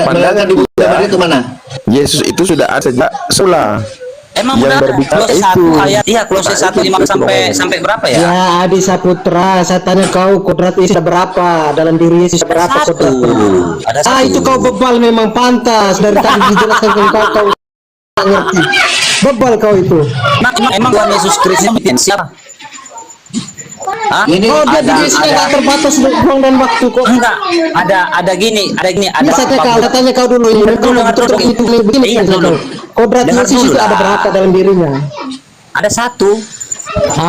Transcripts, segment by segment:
Melarikan ibu Maria itu mana? Yesus itu sudah ada sejak semula. Emang Yang udah berbicara Kolose 1 itu. ayat iya Kolose Nah, 1 5 sampai berapa ya? Ya, Adi Saputra, saya tanya kau kodrat Yesus berapa? Dalam diri Yesus berapa Satu. kodratnya? Ada satu. Itu kau bebal memang pantas. Dari tadi dijelaskan ke kau nggak ngerti. Bebal kau itu. Emang Tuhan Yesus Kristus itu siapa? Hah? Ini Oh, dia ada, diri sendiri nggak terbatas ruang dan waktu kok. enggak, ada gini, ada Tanya kau dulu ini. Kau Dulu, betul dulu. itu begini. Iya, dulu. Kodrat Dengar Yesus dulu itu ada lah. berapa dalam dirinya? Ada satu.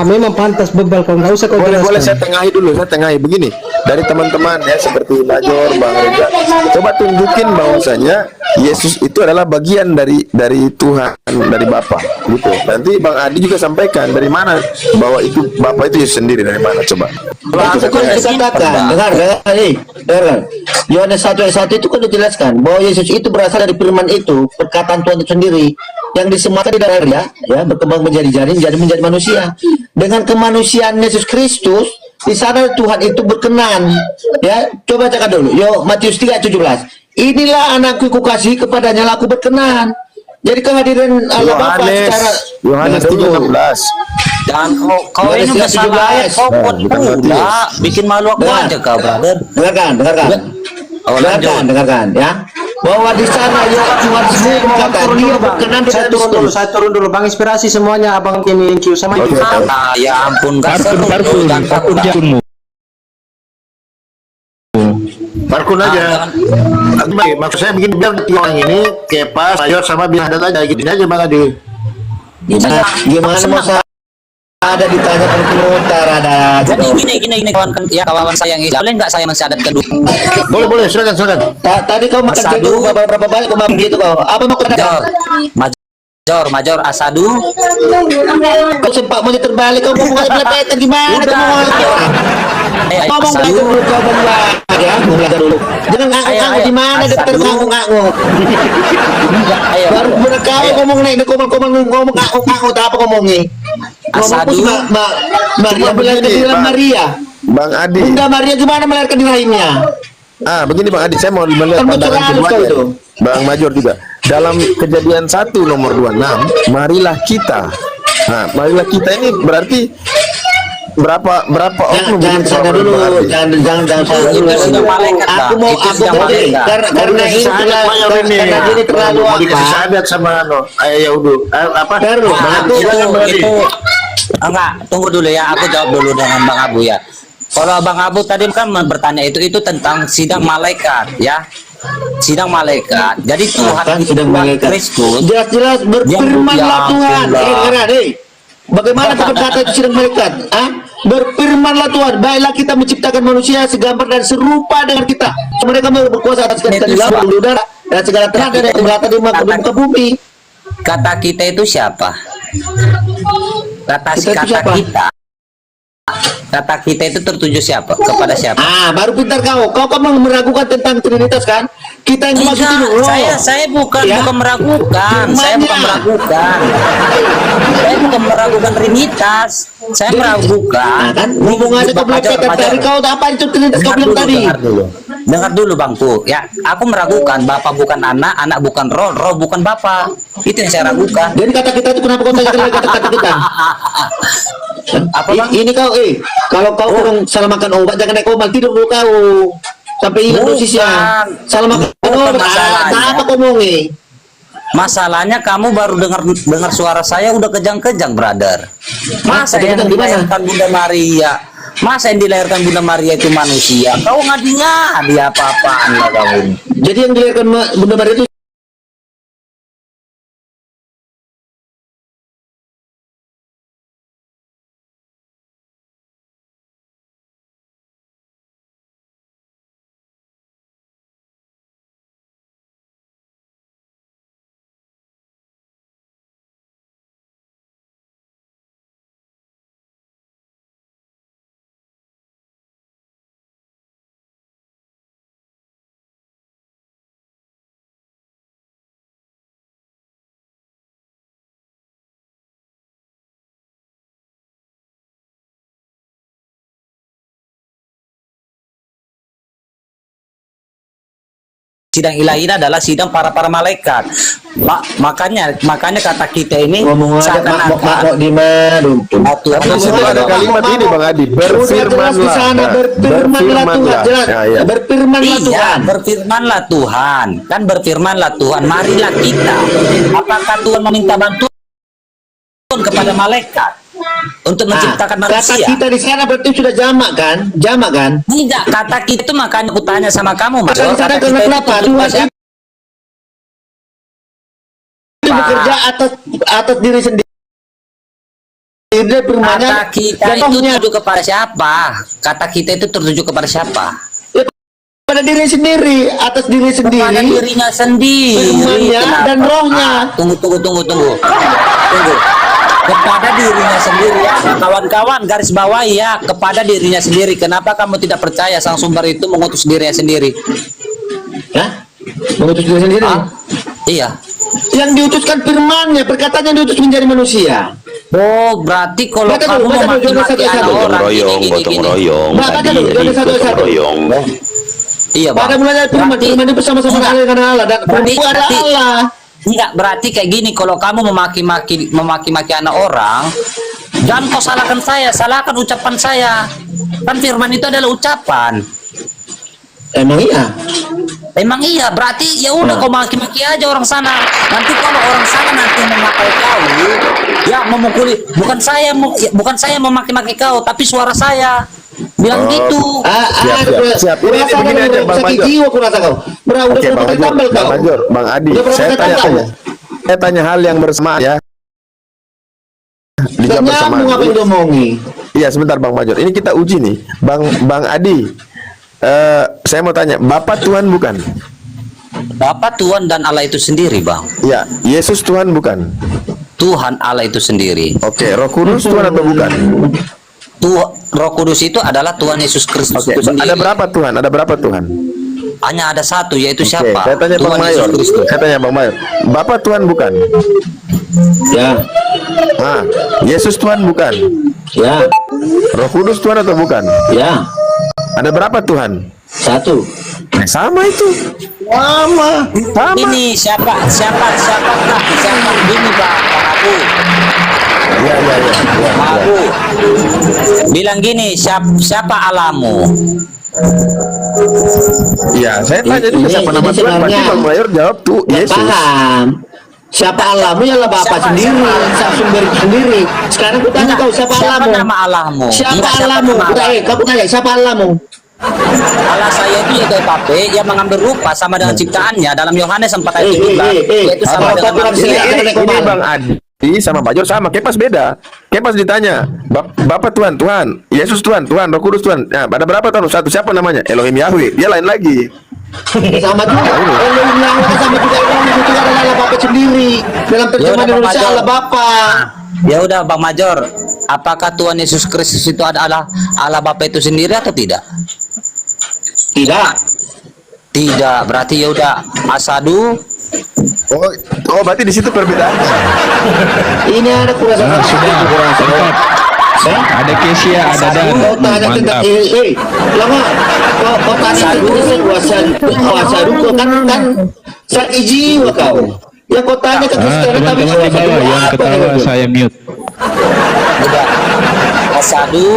Memang pantas bebal kau nggak usah kau Boleh saya jelaskan. tengahi dulu, saya tengahi begini. Dari teman-teman ya seperti Major, Bang Reza, coba tunjukin bahwasanya Yesus itu adalah bagian dari Tuhan, dari Bapa, gitu. Nanti Bang Adi juga sampaikan dari mana bahwa itu Bapa itu Yesus sendiri dari mana, coba. Itu kan dikatakan, dengar, Yohanes 1 ayat 1 itu kan dijelaskan bahwa Yesus itu berasal dari firman itu, perkataan Tuhan itu sendiri yang disematkan di dalam dia, ya berkembang menjadi janin, jadi menjadi manusia. Dengan kemanusiaan Yesus Kristus, di sana Tuhan itu berkenan. Ya, coba cakap dulu. Yo, Matius 3:17. Inilah anakku kukasih, kepadanya aku berkenan. Jadi kehadiran Allah Bapa secara Yohanes 3:16. Dan kau ini udah salah ayat, kau udah bikin malu aku aja kau, brother. dengarkan. Dengarkan ya. Bahwa di sana ya Tuhan sendiri berkata dia berkenan tidak dulu. Saya turun dulu, Bang. Inspirasi semuanya, Abang ini sama itu. Ya ampun, gak seru. Parkun aja. Maksud saya begini, biar orang ini Kepa, Sayur sama biar ada aja gitu aja Bang Adi. Gimana masa ada ditanya komentar ada. Jadi gini kawan saya yang boleh nggak saya mensyahadatkan dulu? Boleh, silakan. Tadi kau makan Asadu. itu berapa banyak kau makan gitu kau? Apa mau kata? Major Asadu. Kau sempat mau terbalik kau mau ngeliat gimana kau mau ngomong Asadu. dulu kau ya, belajar dulu. Jangan ngaku-ngaku di mana dokter ngaku-ngaku. Baru berkau ngomong naik ngomong ngaku-ngaku apa ngomongnya? Asadu. Maria melahirkan di dalam Maria. Bang Adi. Bunda Maria gimana melahirkan di rahimnya? Begini Bang Adi, saya mau melihat pandangan kedua Bang Major juga. Dalam Kejadian 1 nomor 26, marilah kita. Nah, marilah kita ini berarti berapa oknum? Jangan dulu, jangan dulu. Aku mau karena ini terlalu mau dikasih syahadat sama apa? Itu enggak, tunggu dulu ya, aku jawab dulu dengan Bang Abu ya. Kalau Bang Abu tadi kan bertanya itu tentang sidang malaikat ya. Sidang malaikat. Jadi Tuhan sidang malaikat Kristus jelas berfirmanlah Tuhan. Bagaimana kau berkata itu sidang malaikat? Berfirmanlah Tuhan, baiklah kita menciptakan manusia segambar dan serupa dengan kita. Mereka berkuasa atas segala di lautan, di udara, dan segala tenaga dan segala di muka bumi. Kata kita itu siapa? Kata kita itu tertuju siapa? Kepada siapa? Baru pintar kau meragukan tentang Trinitas kan? Kita yang dimaksud dulu. Saya bukan meragukan. Saya bukan meragukan Trinitas. Saya meragukan. Kan hubungannya kau bilang tadi kau apa itu Trinitas kau bilang tadi? Dengar dulu Bangku. Ya, aku meragukan Bapa bukan anak, anak bukan roh, roh bukan Bapa. Itu yang saya ragukan. Jadi kata kita itu kenapa kau tanya kata kita? Apa Bang? Ini kau kalau kau kurang salah makan obat jangan naik obat, tidur dulu kau sampai hilang dosisnya. Salah makan obat apa kau ngomong Masalahnya kamu baru dengar suara saya udah kejang-kejang, brother. Masa yang dilahirkan Bunda Maria? Masa yang dilahirkan Bunda Maria itu manusia? Kau ngadinya dia apa-apaan lah kamu. Jadi yang dilahirkan Bunda Maria itu sidang ilahi ini adalah sidang para malaikat. Makanya kata kita ini Ngomong aja mak di mana Tapi di situ ada kalimat ini Bang Adi, berfirmanlah. di sana berfirmanlah Tuhan. Jelas. Ya, ya. Berfirmanlah Iya, Tuhan. berfirmanlah Tuhan. Kan berfirmanlah Tuhan. Marilah kita. Apakah Tuhan meminta bantuan kepada malaikat untuk menciptakan Kata manusia? kita di sana berarti sudah jamak kan? Jamak kan? Tidak, kata kita itu makanya aku tanya sama kamu, Mas. Kata di sana Kata kita itu kenapa? tujuh Tuhan pasal- itu bekerja atas diri sendiri. Dia firman-Nya Kata kita dan itu rohnya. tertuju kepada siapa? Kata kita itu tertuju kepada siapa? Pada diri sendiri, atas diri Kepada sendiri. dirinya sendiri. Firman-Nya Kenapa? dan rohnya. Tunggu. Kepada dirinya sendiri ya, kawan-kawan, garis bawahi ya, kepada dirinya sendiri. Kenapa kamu tidak percaya sang sumber itu mengutus dirinya sendiri? Hah? Mengutus diri sendiri. Ah, iya. Yang diutuskan firman-Nya, perkataan yang diutus menjadi manusia. Oh, berarti kalau Baca kamu dulu, baca dulu, memaki-maki Jonas anak 1:1. orang Gotong royong Baca tadi dulu, jadi Jonas 1:1. gotong royong. Iya, Bang. Pada mulanya firman, Berarti- firman itu bersama-sama Enggak. Allah karena Allah dan Berarti- itu adalah berarti- Allah. Enggak, berarti kayak gini, kalau kamu memaki-maki anak orang, jangan kau salahkan saya, salahkan ucapan saya. Kan firman itu adalah ucapan. Emang iya. Emang iya, berarti ya udah Nah. kau maki-maki aja orang sana. Nanti kalau orang sana nanti memakai kau, ya memukuli, bukan saya memaki-maki kau, tapi suara saya bilang gitu. Siap. Ini begini aja, Bang sakit Major. jiwa kurasa kau. Udah Oke, berapa Bang kali Major, tambal Bang kau? Major, Bang Adi, Udah berapa saya kali tanya tambal? saya tanya hal yang bersamaan ya. Dijawab Dan bersamaan. nyambung apa yang diomongi. Iya, sebentar Bang Major. Ini kita uji nih, Bang Adi. Saya mau tanya, Bapak Tuhan bukan? Bapak Tuhan dan Allah itu sendiri, Bang. Ya, Yesus Tuhan bukan? Tuhan Allah itu sendiri. Oke, Roh Kudus Tuhan atau bukan? Roh Kudus itu adalah Tuhan Yesus Kristus Oke, itu sendiri. ada berapa Tuhan? Ada berapa Tuhan? Hanya ada satu, yaitu Oke, siapa? saya tanya Bang Tuhan Yesus Mayor. Kristus. Saya tanya Bang Mayor. Bapak Tuhan bukan? Ya, Ah, Yesus Tuhan bukan? ya, Roh Kudus Tuhan atau bukan? ya. Ada berapa Tuhan? Satu. Sama itu. Sama. Ini siapa ini Pak Abu. Ya. Pak Abu. Bilang gini, siapa alamu? Ya, saya tanya juga Ini- siapa nama ini Tuhan. Pasti sebenarnya- Bang Mayor jawab tuh Ya, Yesus. paham. Siapa Allahmu ialah Bapa Siapa- sendiri, siapa- sang sumber itu sendiri. Sekarang aku tanya kau siapa Allahmu? nama Allahmu? Siapa Enggak, Allahmu? nama Allah? Kau tanya siapa Allahmu? Allah saya itu yaitu Bape yang mengambil rupa sama dengan ciptaannya dalam Yohanes 4 ayat 17 yaitu sama Apa dengan bilang manusia. sini? Ini Bang Adi sama Major sama. Kepas beda. Kepas ditanya, Bapak Tuhan, Yesus Tuhan, Roh Kudus Tuhan. Nah, ada berapa Tuhan? Satu, siapa namanya? Elohim Yahweh. Dia lain lagi. Sama juga. Elohim yang sama juga Elohim itu adalah Allah Bapa sendiri. Dalam Ya terjemahan udah, Pak Indonesia Major. Allah Bapa. Ya udah Bang Major, apakah Tuhan Yesus Kristus itu adalah Allah Bapa itu sendiri atau tidak? Tidak. Tidak, berarti ya udah asadu. Oh, berarti di situ perbedaannya. Ini ada kurasa. Sudah. Ada Kesia, ada Dan. Kau tanya tentang Mantap. lama. Kau tanya tentang kuasa duka kan sakit jiwa kau. Yang kau tanya ke Kristen tapi Teman-teman di bawah yang apa ketawa itu? saya mute. Udah. Asadu.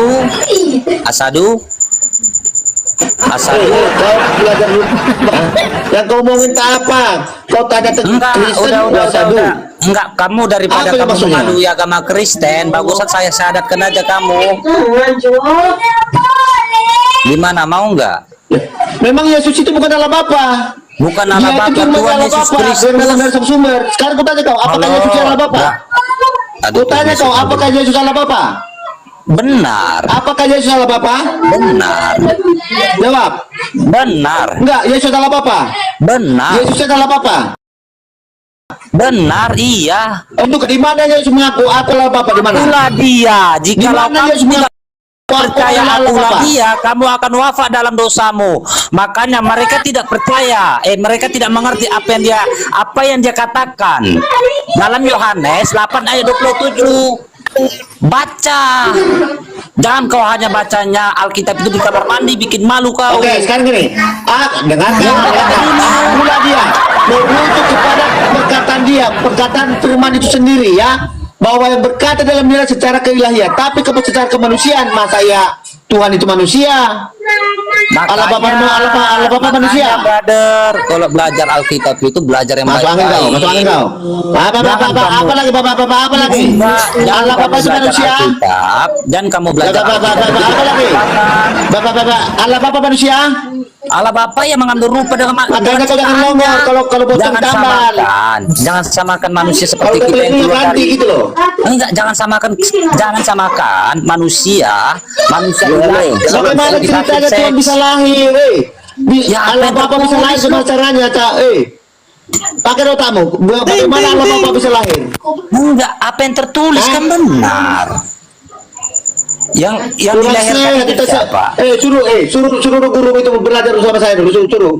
Kau belajar dulu. Yang kau mau minta apa? Kau tanya tentang Enggak, Kristen udah. kuasa duka. Enggak, kamu daripada Apa itu kamu maksudnya? mengadu agama Kristen, bagusan saya syahadatkan aja kamu. Gimana, mau enggak? Memang Yesus itu bukan Allah Bapa. Bukan Dia Allah itu Bapa, firman Tuhan Allah Yesus Bapa, Kristus. yang datang dari satu sumber. Sekarang aku tanya kau, apakah Halo. Yesus Allah Bapa? Nah. Aku tanya kau, apakah Yesus Allah Bapa? Benar. Apakah Yesus Allah Bapa? Benar. Jawab. Benar. Enggak, Yesus Allah Bapa. Benar. Yesus adalah Bapa. Benar, iya. Untuk di mana Yesus mengaku aku adalah Bapa di mana? Itulah dia. Jika Di mana kamu Yesus tidak mengaku aku percaya adalah akulah Bapa? dia, kamu akan wafat dalam dosamu. Makanya mereka tidak percaya, mereka tidak mengerti apa yang dia katakan. Dalam Yohanes 8 ayat 27. Baca. Jangan kau hanya bacanya Alkitab itu di kamar mandi, bikin malu kau. Oke, sekarang gini. Dengarkan. Mula dia merujuk kepada perkataan firman itu sendiri ya, bahwa yang berkata dalam diri secara keilahian, tapi secara kemanusiaan, masa ya Tuhan itu manusia. Allah Bapa manusia. Brother, kalau belajar Alkitab itu belajar yang Masuk angin kau, masuk angin kau. Apa lagi, apa lagi? Allah Bapa itu manusia. Dan kamu belajar Apa lagi? Allah Bapa manusia. Allah Bapa yang mengambil rupa dengan Makanya kau jangan longgar kalau bocor tambal. Jangan samakan manusia seperti Kalau kita yang keluar ganti dari gitu loh. enggak, jangan samakan manusia ilahi. Bagaimana ceritanya Tuhan bisa lahir? Ya, Allah Bapa bisa lahir sama caranya, Cak. Pakai otakmu. Bagaimana Allah Bapa bisa lahir? Enggak, apa yang tertulis kan benar. Yang Kurang dilahirkan saya, itu kita siapa? suruh guru itu belajar sama saya dulu, suruh.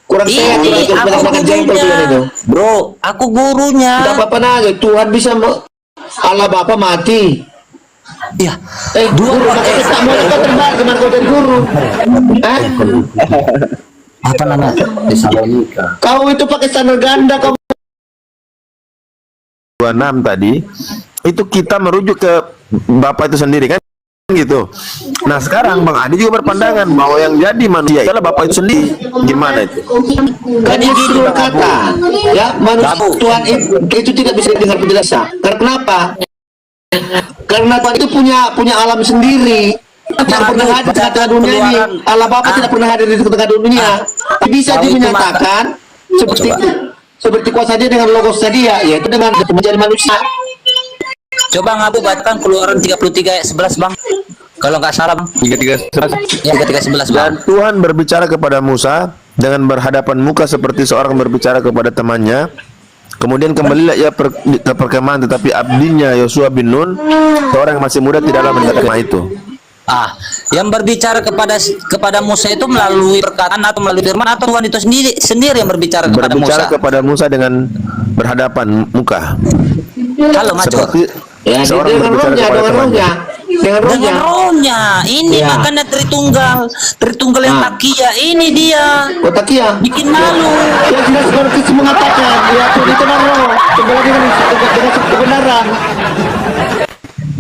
Kurang saya Ini aku makan jengkol gurunya, Tuhan itu. bro. Aku gurunya. Tidak apa-apa nanya, Tuhan bisa Allah Bapa mati. Ya, Guru, maksudnya tak mau kau terbang, gimana kau jadi guru? apa nama? Tesalonika. Kau itu pakai standar ganda, kau 26 tadi itu kita merujuk ke Bapak itu sendiri kan gitu. Nah sekarang Bang Adi juga berpandangan bahwa yang jadi manusia adalah Bapak itu sendiri. Gimana itu? kan dia suruh kata ya manusia Tuhan itu tidak bisa dengar penjelasan. Karena kenapa? Karena Tuhan itu punya alam sendiri. Tidak pernah hadir di tengah dunia ini. Allah Bapa tidak pernah hadir di tengah dunia. Bisa dia menyatakan seperti kuasa dia dengan logosnya dia, yaitu dengan menjadi manusia. Coba ngabu bacakan Keluaran 33 ayat 11, Bang. Kalau nggak salah, Bang. 33:11. Ya, 33:11, Bang. Dan Tuhan berbicara kepada Musa dengan berhadapan muka seperti seorang berbicara kepada temannya. Kemudian kembalilah ia ke perkemahan, tetapi abdinya Yosua bin Nun, seorang yang masih muda, tidaklah mendengar kemah itu. Yang berbicara kepada Musa itu melalui perkataan atau melalui firman, atau Tuhan itu sendiri yang berbicara kepada Berbicara Musa. kepada Musa dengan berhadapan muka. Halo, Macor. Seperti Ya, seorang dengan berbicara rohnya, kepada dengan temannya. rohnya. Dengan rohnya. Dengan rohnya. Ini Ya. makanya Tritunggal yang takia. Ini dia. Otak ya. Bikin malu. Yang jelas Kristus mengatakan, ya Tuhan itu dengan roh. Kembali dengan kebenaran.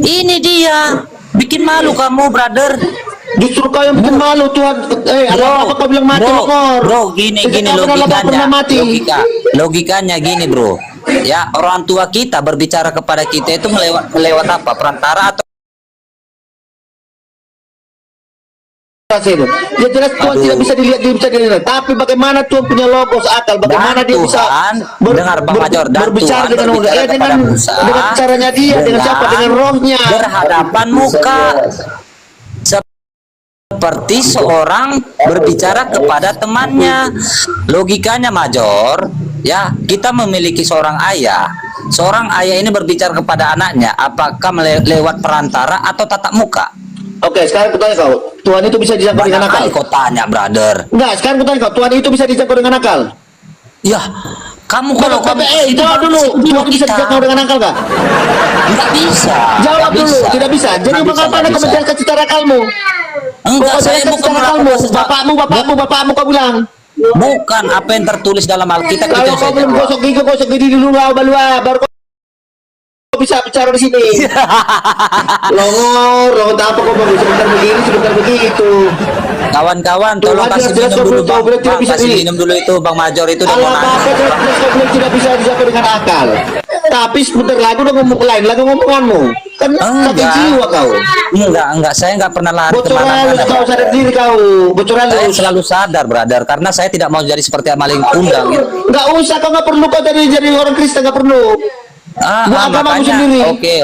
Ini dia. Bikin malu kamu, brother. Justru kau yang bikin malu Tuhan. Apa kau bilang mati lokor? Bro, gini logikanya gini, bro. Ya, orang tua kita berbicara kepada kita itu melewat apa? Perantara atau Ya jelas Tuhan tidak bisa dilihat, dia bisa dilihat. Tapi bagaimana Tuhan punya logos akal? Bagaimana dia bisa dengar Bang Major, dan berbicara Tuhan dengan berbicara kepada Musa dengan caranya dia, dengan siapa? Dengan rohnya. berhadapan muka, seperti seorang berbicara kepada temannya. Logikanya, Major, ya, kita memiliki seorang ayah. Seorang ayah ini berbicara kepada anaknya, apakah lewat perantara atau tatap muka? Oke, sekarang aku tanya kau, Tuhan itu bisa dijangkau dengan Banyak akal? kali kau tanya, brother. Enggak, sekarang aku tanya kau, Tuhan itu bisa dijangkau dengan akal? Ya, kamu kalau kamu jawab dulu, Tuhan bisa dijangkau dengan akal nggak? nggak bisa. Jawab Nggak dulu, bisa. tidak bisa. Jadi Nggak bisa, mengapa nggak anda bisa. menjelaskan secara akalmu? Enggak, Kau saya jelaskan bukan secara akalmu. melakukan Bapakmu kau bilang. bukan apa yang tertulis dalam Alkitab itu Kalau yang kau saya belum jawab. gosok gigi dulu baru kau bisa bicara di sini. Longor, apa kau baru sebentar begini, sebentar begitu. Kawan-kawan, Tuh, tolong jelas, kasih jelas, minum dulu, kau Bang. boleh tidak Bang, bisa kasih di- minum dulu itu, Bang Major itu udah mau Allah nangis. apa jelas kau belum tidak bisa dijangkau dengan akal. Tapi sebentar lagi udah ngomong lain lagi ngomonganmu. Kan sakit jiwa kau. Enggak, saya enggak pernah lari Bocor kemana-mana. halus kau, sadar diri kau. Bocor Saya halus. selalu sadar, brother, karena saya tidak mau jadi seperti maling kundang. Gitu. Nggak usah, kau nggak perlu kau jadi orang Kristen, nggak perlu. Buat agamamu makanya, sendiri. oke,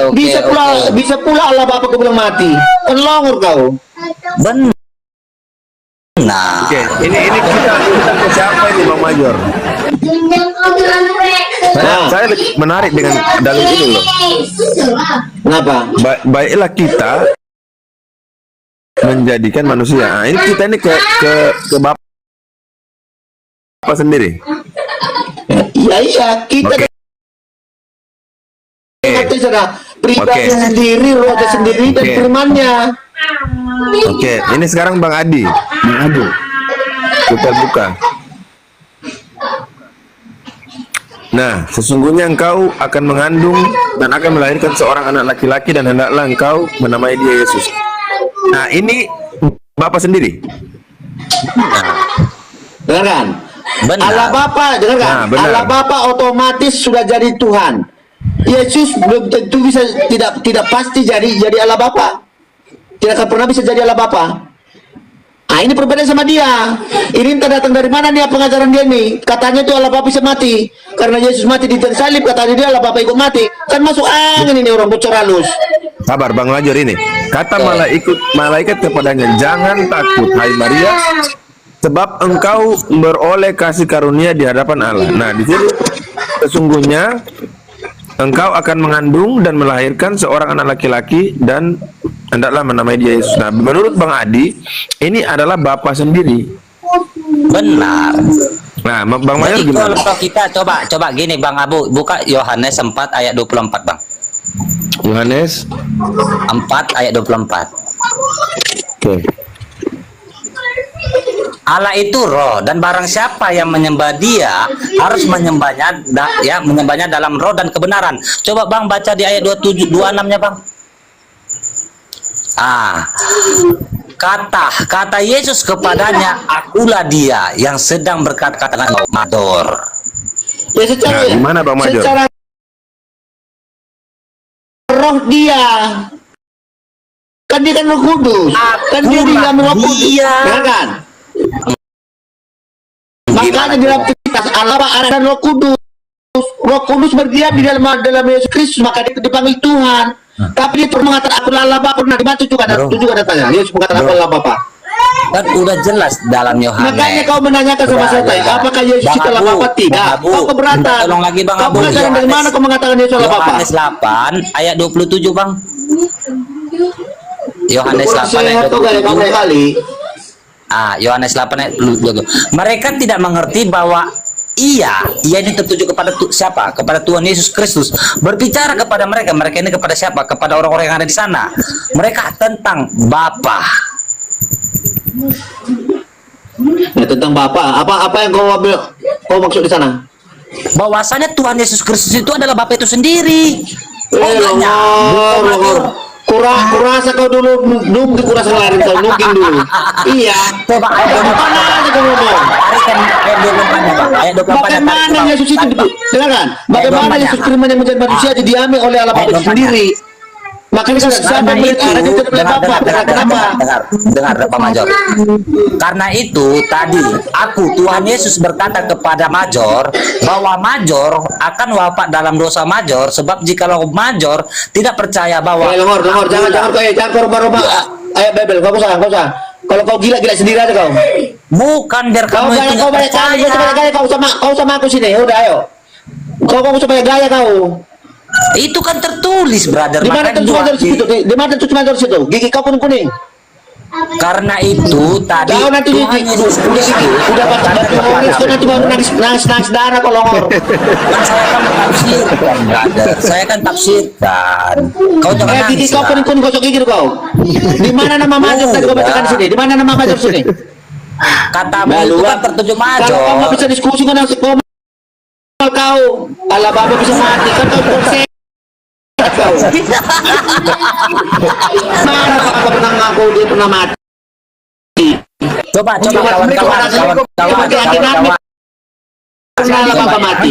Bisa pula Allah Bapa kau bilang mati. Kan longor kau. benar. Nah, Oke, ini kita ke siapa ini Bang Major? Saya lebih menarik dengan dalil ini loh. Kenapa? Baiklah kita menjadikan manusia. Nah, ini kita ini ke Bapak sendiri. Iya, kita. Kita pribadi Oke. sendiri, rohnya sendiri dan Oke. firmannya. Oke, ini sekarang Bang Adi. Bang Adi. Kita buka. Nah, sesungguhnya engkau akan mengandung dan akan melahirkan seorang anak laki-laki dan hendaklah engkau menamai dia Yesus. Nah, ini Bapak sendiri. Dengarkan. Benar. Allah Bapa, dengarkan. Nah, benar. Allah Bapa otomatis sudah jadi Tuhan. Yesus belum tentu bisa, tidak pasti jadi Allah Bapa. Tidak akan pernah bisa jadi Allah Bapa. Ah, ini perbedaan sama dia. Ini entah datang dari mana dia pengajaran dia nih. Katanya tuh Allah Bapa bisa mati. Karena Yesus mati di tiang salib, katanya dia Allah Bapa ikut mati. Kan masuk angin ini orang bocor halus. Sabar Bang Major ini. Kata malaikat kepadanya, jangan takut hai Maria, sebab engkau beroleh kasih karunia di hadapan Allah. Nah, di sini sesungguhnya engkau akan mengandung dan melahirkan seorang anak laki-laki dan hendaklah menamai dia Yesus. Nah, menurut Bang Adi, ini adalah Bapa sendiri. Benar. Nah, Bang Major Jadi gimana? kalau kita coba gini Bang Abu, buka Yohanes 4 ayat 24 Bang. Yohanes 4 ayat 24. Oke. Allah itu roh dan barang siapa yang menyembah dia harus menyembahnya dalam roh dan kebenaran. Coba Bang baca di ayat 27 26-nya Bang. Kata Yesus kepadanya, akulah dia yang sedang berkata-kata dengan Mador. Ya secara Nah, gimana Bang Major? secara roh dia. Kan dia kan Roh Kudus. Kan dia di dalam Roh Kudus. Dia. Kan? Makanya di dalam kita Allah dan Roh Kudus. Roh Kudus berdiam di dalam Yesus Kristus, maka dia dipanggil Tuhan. Tapi dia terus mengatakan aku Allah Bapa. Pernah dibaca juga itu juga datanya. Yesus mengatakan aku Allah Bapa. Kan udah jelas dalam Yohanes. Makanya kau menanyakan sama saya, apakah Yesus itu Allah Bapa? Tidak. Kau keberatan. Tolong lagi Bang Kau Abu. pengajaran dari mana kau mengatakan Yesus Allah Bapa? Yohanes 8 ayat 27 Bang. Yohanes 8 ayat 27. kali. Yohanes 8 ayat 27. Mereka tidak mengerti bahwa ia ini tertuju kepada siapa? Kepada Tuhan Yesus Kristus. Berbicara kepada mereka ini kepada siapa? Kepada orang-orang yang ada di sana. Mereka tentang Bapa. Ya, tentang Bapa. Apa yang kau maksud di sana? Bahwasanya Tuhan Yesus Kristus itu adalah Bapa itu sendiri. Kurasa kau dulu kurasa ngelarin kau nungking dulu. Iya. Coba ayat Mana aja kau ngomong? ayat 24 Bagaimana Yesus itu dengarkan? Bagaimana Yesus firman yang menjadi manusia didiami oleh Allah Bapa sendiri? Makanya siapa yang berbicara itu adalah Bapa. Kenapa? Dengar Pak Major. Karena itu tadi Tuhan Yesus berkata kepada Major bahwa Major akan wafat dalam dosa Major, sebab jikalau Major tidak percaya bahwa Longor, jangan kau rubah-rubah ayat Bible. Kau usah. Kalau kau gila sendiri aja kau. bukan biar Kau kamu itu banyak percaya. gaya kau sama aku sini. Udah ayo. Kau usah banyak gaya kau. Itu kan tertulis, brother. Di mana Makanya tuh cuma gua- dari situ? Di mana tuh cuma dari situ? Gigi kau kuning. Karena itu tadi Kau nanti Tuhan Yesus Kristus udah baca tulis kau nanti baru nangis darah kau longor. kan saya kan tafsirkan, brother. Saya kan tafsirkan. Kau jangan Gigi nangis kau lah. kuning gosok gigi kau. Di mana nama Major tadi kau bacakan di sini? Di mana nama Major sini? Katamu itu kan tertuju Kalau kau nggak Major. bisa diskusi dengan kau, Allah Bapa bisa mati kan kau bersih. Kau. Mana kau pernah ngaku dia pernah mati? Coba kawan-kawan. Pernah Allah Bapa mati.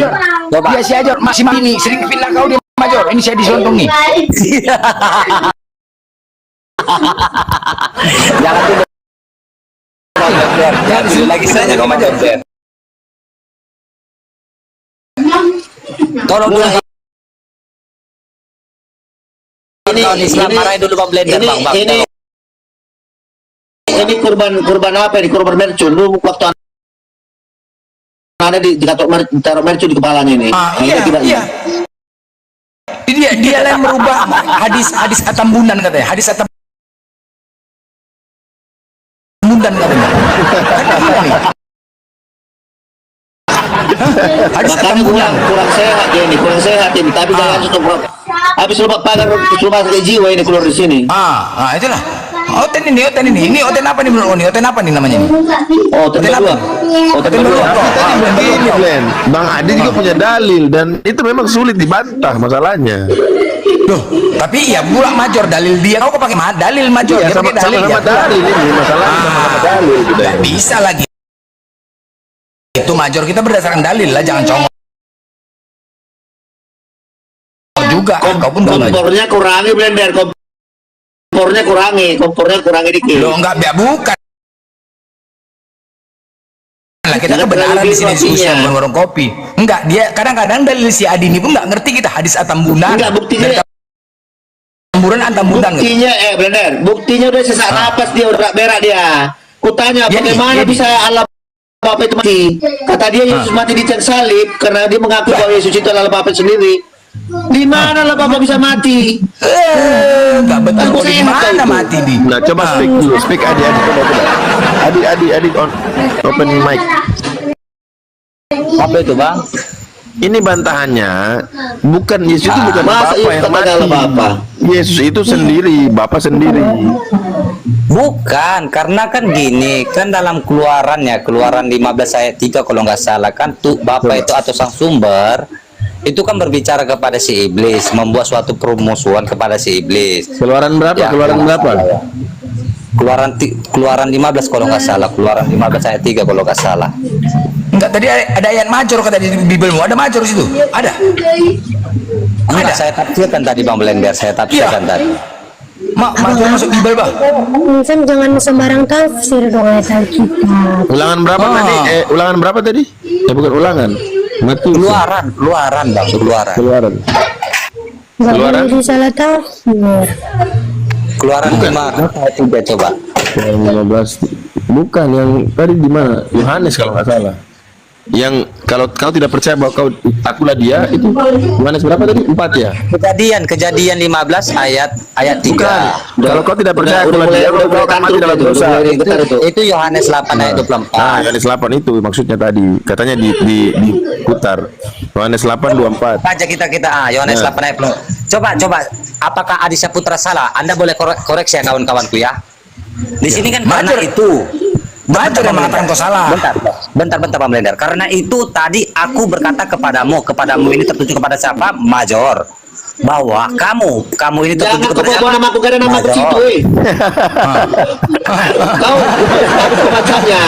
Coba. Dia si Ajor masih ini sering pindah kau di Major. Ini saya disontongi. Jangan dulu. Lagi saja kau Major. Tolong dulu. Tahun Islam marahin dulu Bang Blender Bang. Ini kurban apa ini? Kurban mercun. Lu waktu ada di taruh mercun di kepalanya ini. Iya. Dia yang merubah hadis Atambunan katanya. Hadis Atambunan katanya. Hadis Makanya atambunan. kurang sehat ya ini, kurang sehat ini. Tapi jangan tutup habis lupa pagar rumah sakit jiwa ini keluar di sini. Itulah. Oten ini. Ini oten apa nih menurut Oni? Oten apa nih namanya nih? Oh, kedua. Oh, Oten kedua. Begini, Glenn. Bang Adi juga punya dalil dan itu memang sulit dibantah masalahnya. Loh, tapi ya pula Major dalil dia. Kau pakai dalil Major. Ya, Dia pakai dalil sama ya. dalil ini masalahnya sama dalil gitu. Nggak bisa lagi. Itu Major, kita berdasarkan dalil lah, jangan congok juga. Kau pun nggak belajar. Kompornya kurangi blender, kompornya kurangi dikit. Loh, enggak, bukan. Lah kita kebenaran di sini susah bukan warung kopi. Enggak, dia kadang-kadang dalil si Adi ini pun nggak ngerti kita hadis atambunan. Enggak, buktinya antambunan gitu. buktinya blender, buktinya udah sesak napas dia, udah berak dia. Kutanya Ya, bagaimana iya. bisa Allah Bapa itu mati? Kata dia Yesus mati di tiang salib karena dia mengaku bahwa Yesus itu adalah Bapa sendiri. Di mana Allah Bapa bisa mati? Enggak betul. Aku Di sehat mana itu. mati di? Nah, coba speak dulu, speak Adi coba. Adi on open mic. Apa itu, Bang? Ini bantahannya bukan Yesus itu bukan Masa Bapa Yesus yang kata Allah mati. Bapa? Yesus itu sendiri, Bapa sendiri. Bukan, karena kan gini, kan dalam keluaran 15 ayat 3 kalau nggak salah kan tuh Bapak itu atau sang sumber itu kan berbicara kepada si iblis, membuat suatu permusuhan kepada si iblis. Keluaran berapa? Ya, Keluaran berapa? Keluaran 15 kalau nggak salah, Keluaran 15 ayat 3 kalau nggak salah. Enggak, tadi ada ayat Major kata di Bibelmu. Ada Major situ? Ada. Enggak, saya tafsirkan tadi Bang Blender, saya tafsirkan Iya. tadi. Major masuk Bibel, Bang. Sam, jangan sembarang tafsir dong ayat Alkitab. Ulangan berapa tadi? Ulangan berapa tadi? Ya bukan ulangan. Mati. Keluaran Bang, keluaran. Nggak Keluaran? boleh salah tafsir. Keluaran 5 ayat 3 coba. Yang 15 bukan yang tadi di mana? Yohanes kalau nggak salah. Yang kalau kau tidak percaya bahwa akulah dia itu Yohanes berapa tadi? 4 ya? Kejadian 15 ayat 3. Bukan. Kalau kau tidak percaya akulah dia, kau akan mati dalam dosa. Itu Yohanes 8 ayat 24. Nah, Yohanes 8 itu maksudnya tadi. Katanya diputar. Yohanes 8:24. Baca kita Yohanes 8 ayat 24. Coba apakah Adi Saputra salah? Anda boleh koreksi ya kawan-kawanku ya. Di sini kan karena itu Major yang mengatakan kau salah. Bentar Bang Blender. Karena itu tadi aku berkata kepadamu ini tertuju kepada siapa? Major. Bahwa kamu ini tertuju Jangan kepada kau bawa siapa? namaku, gak ada nama ke Major. situ, Kau bacanya.